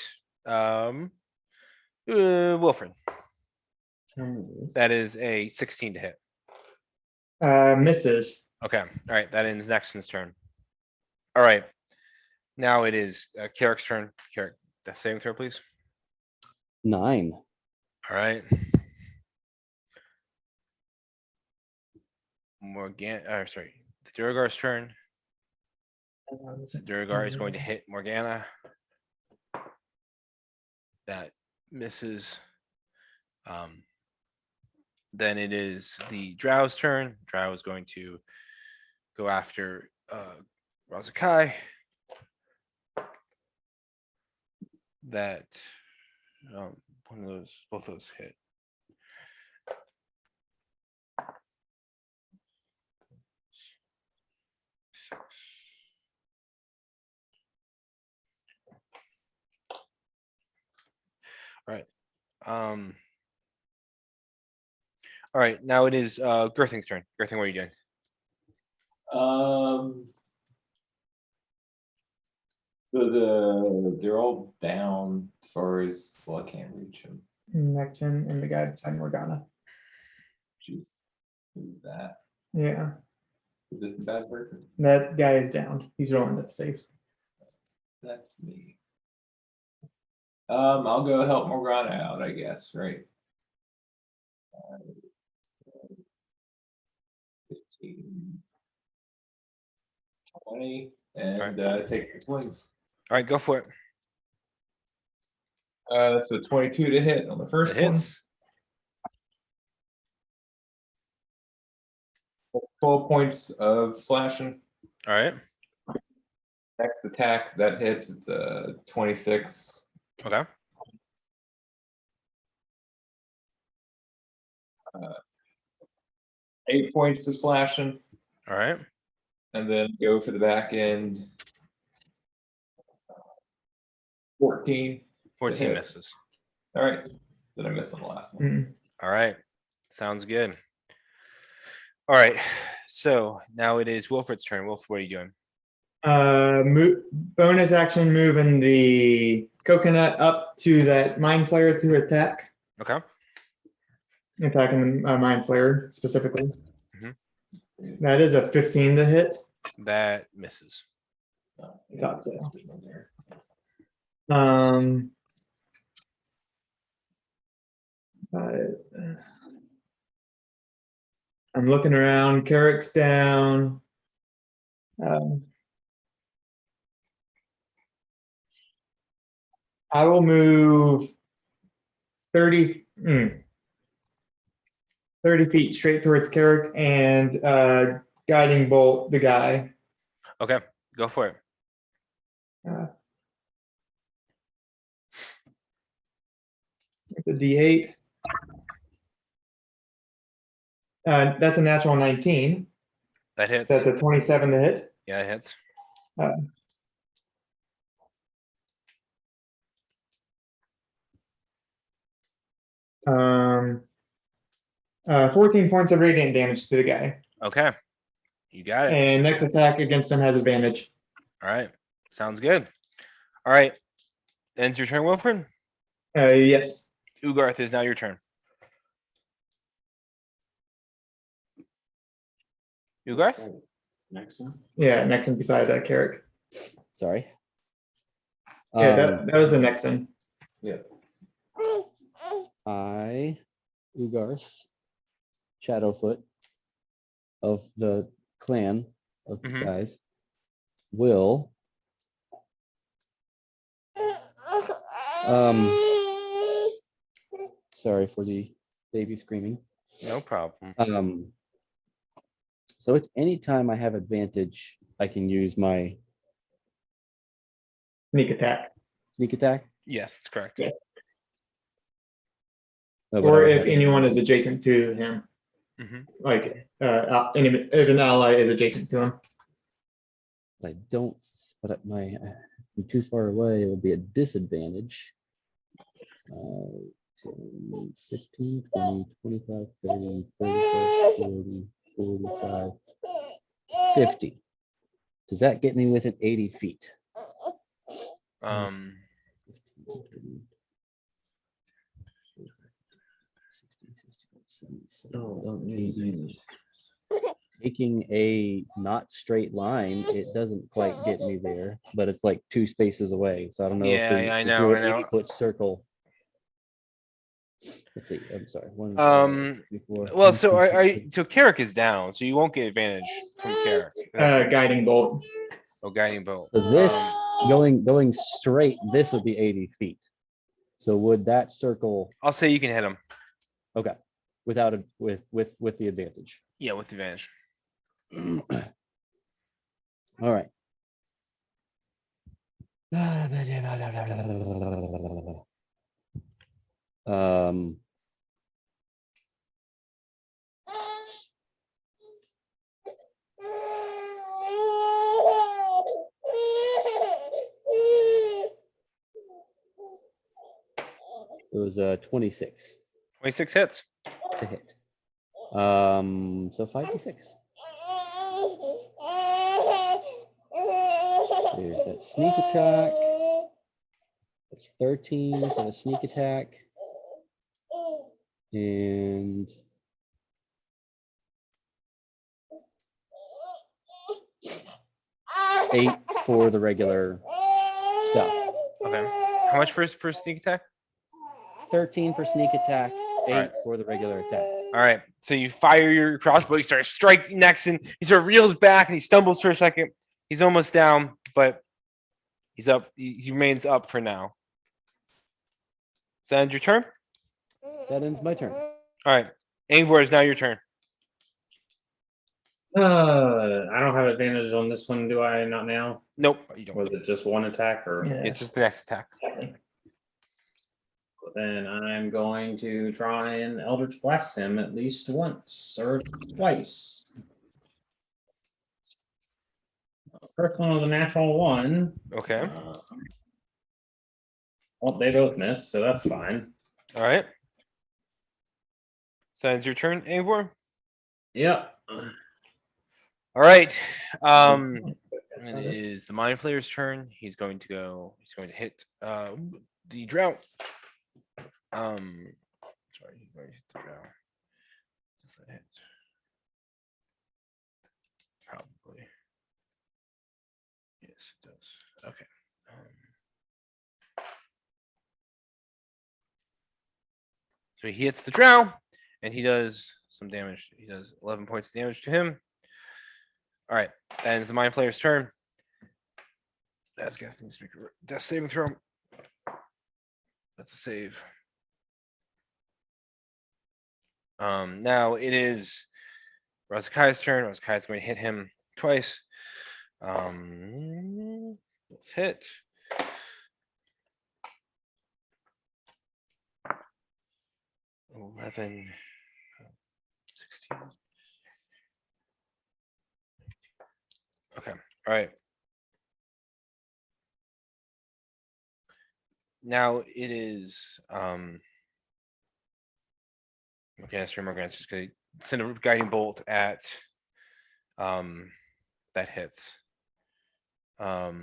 Wilfred. That is a 16 to hit. Misses. Okay. All right. That ends Nexon's turn. All right. Now it is Carrick's turn. Carrick, death saving throw, please. 9. All right. Sorry. The Durgar's turn. Durgar is going to hit Morgana. That misses. Then it is the Drow's turn. Drow is going to go after Razakai. That both of those hit. Six. All right. All right. Now it is Girthing's turn. Girthing, what are you doing? So they're all down as far as, well, I can't reach them. Nexon and the guy beside Morgana. Jeez, do that. Yeah. Is this the bad person? That guy is down. He's rolling with saves. That's me. I'll go help Morgana out, I guess, right? 15, 20, and take the swings. All right, go for it. It's a 22 to hit on the first It one. hits. 12 points of slashing. All right. Next attack that hits, it's a 26. Okay. Uh, 8 points of slashing, All right. and then go for the back end. 14. 14 hit. misses. All right. Did I miss on the last one? Mm. All right. Sounds good. All right. So now it is Wilfred's turn. Wilfred, what are you doing? Bonus action moving the coconut up to that mind flayer to attack. Okay. Attacking the mind flayer specifically. Mhm. That is a 15 to hit. That misses. Thought so. Um, I'm looking around. Carrick's down. I will move 30, 30 feet straight towards Carrick and guiding bolt the guy. Okay. Go for it. The D8. That's a natural 19. That hits. That's a 27 to hit. Yeah, it hits. 14 points of radiant damage to the guy. Okay. You got it. And next attack against him has advantage. All right. Sounds good. All right. Ends your turn, Wilfred. Yes. Ugarth is now your turn. Ugarth? Next one. Yeah, next one beside Carrick. Sorry. Yeah, that was the next one. I, Ugarth, Shadowfoot of the clan of Mhm. guys, will sorry for the baby screaming. No problem. So it's anytime I have advantage, I can use my Sneak attack. sneak attack. Yes, that's correct. Yeah. Oh, but I Or would if have- anyone is adjacent to him. Mhm. Like if an ally is adjacent to him. I don't, but I'm too far away, it would be a disadvantage. 10, 15, 20, 25, 30, 35, 40, 45, 50. Does that get me within 80 feet? 15, 20, 16, 17, So, 80. Taking a not straight line, it doesn't quite get me there, but it's like 2 spaces away. So I don't know Yeah, if I we know, do I an know. 80-foot circle. Let's see. I'm sorry. One, Well, so so Carrick is down, so you won't get advantage from Carrick. Guiding bolt. Oh, guiding bolt. So this going straight, this would be 80 feet. So would that circle? I'll say you can hit him. Okay, without a with the advantage. Yeah, with advantage. All right. It was 26 26 hits. to hit. So 5d6. There's that sneak attack. That's 13 for the sneak attack. And 8 for the regular stuff. Okay. How much for sneak attack? 13 for sneak attack, 8 right. for the regular attack. All right. So you fire your crossbow. You start striking Nexon. He sort of reels back and he stumbles for a second. He's almost down, but he's up. He remains up for now. Does that end your turn? That ends my turn. All right. Angvor, is now your turn. I don't have advantage on this one, do I? Not now. Nope. You don't. Was it just one attack, or Yeah. It's just the next attack. then I'm going to try and Eldritch Blast him at least once or twice. First one was a natural 1. Okay. Well, they both missed, so that's fine. All right. So that ends your turn, Angvor. Yep. All right. It is the Mind Flayer's turn. He's going to go. He's going to hit the drow. Sorry, he's going to hit the drow. Does that hit? Probably. Yes, it does. Okay. So he hits the drow, and he does some damage. He does 11 points of damage to him. All right, and it's the Mind Flayer's turn. That's got things to make a death saving throw. That's a save. Now it is Razakai's turn. Razakai's going to hit him twice. Let's hit. $11, 16. Okay. All right. Now it is Morgan's just gonna send a guiding bolt at that hits. At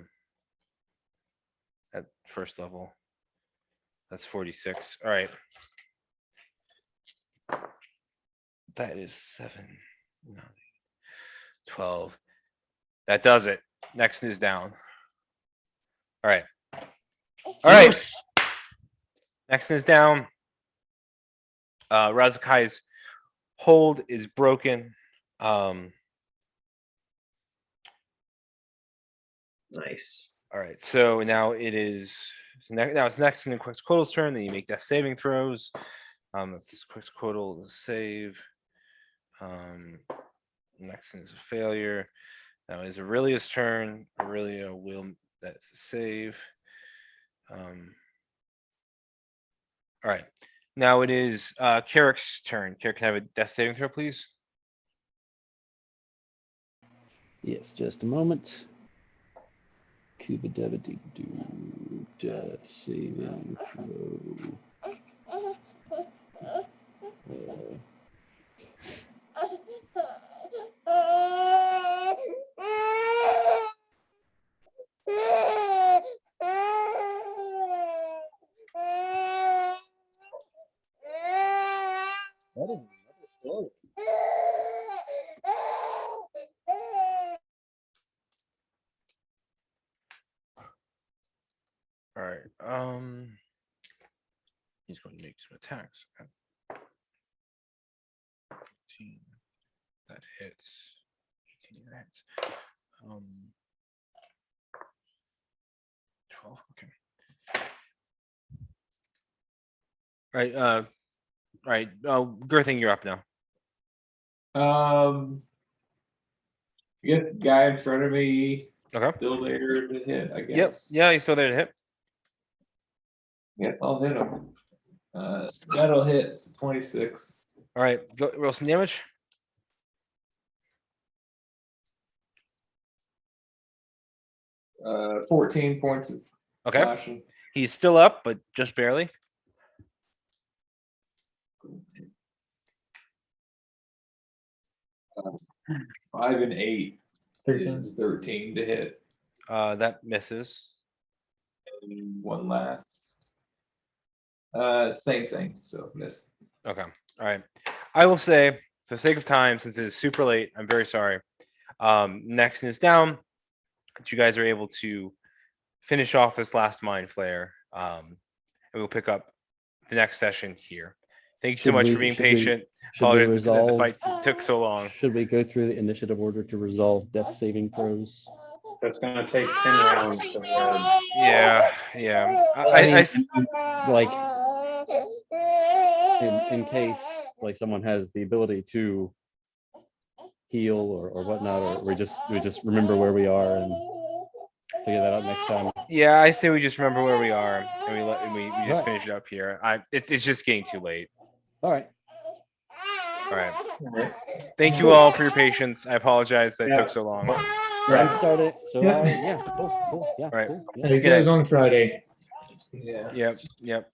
first level. That's 46. All right. That is 7, 9, 12. That does it. Next is down. All right. All right. Next is down. Razakai's hold is broken. Nice. All right. So now it is. Now it's next in Quetzalcoatl's turn. Then you make death saving throws. That's Quetzalcoatl save. Next is a failure. Now is Aurelia's turn. Aurelia will. That's a save. All right. Now it is Carrick's turn. Carrick, can I have a death saving throw, please? Yes, just a moment. Cuba debba doo death saving throw. All right. He's going to make some attacks. 15. That hits. 18. That hits. 12. Okay. All right. All right. Oh, Girthing, you're up now. Get the guy in front of me Okay. still there to hit, I guess. Yep. Yeah, he's still there to hit. Yes, I'll hit him. That'll hit 26. All right. Go roll some damage. Uh, 14 points of Okay. slashing. He's still up, but just barely. 5 and 8 13. is 13 to hit. That misses. And one last. Same thing. So miss. Okay. All right. I will say, for the sake of time, since it is super late, I'm very sorry. Next is down. that you guys are able to finish off this last mind flare. And we'll pick up the next session here. Thank you so Should much we- for being should we- patient. Should we Apologize that the resolve? fight took so long. Should we go through the initiative order to resolve death saving throws? That's gonna take 10 rounds. To Yeah, yeah. Like, in case like someone has the ability to heal or whatnot, or we just remember where we are and figure that out next time. Yeah, I say we just remember where we are and we just Right. finish it up here. It's just getting too late. All right. All right. Thank you all for your patience. I apologize that it Yeah. took so long. I started. So Yeah. yeah, cool, yeah, Right. cool, yeah. He says on Friday. Yeah. Yep. Yep.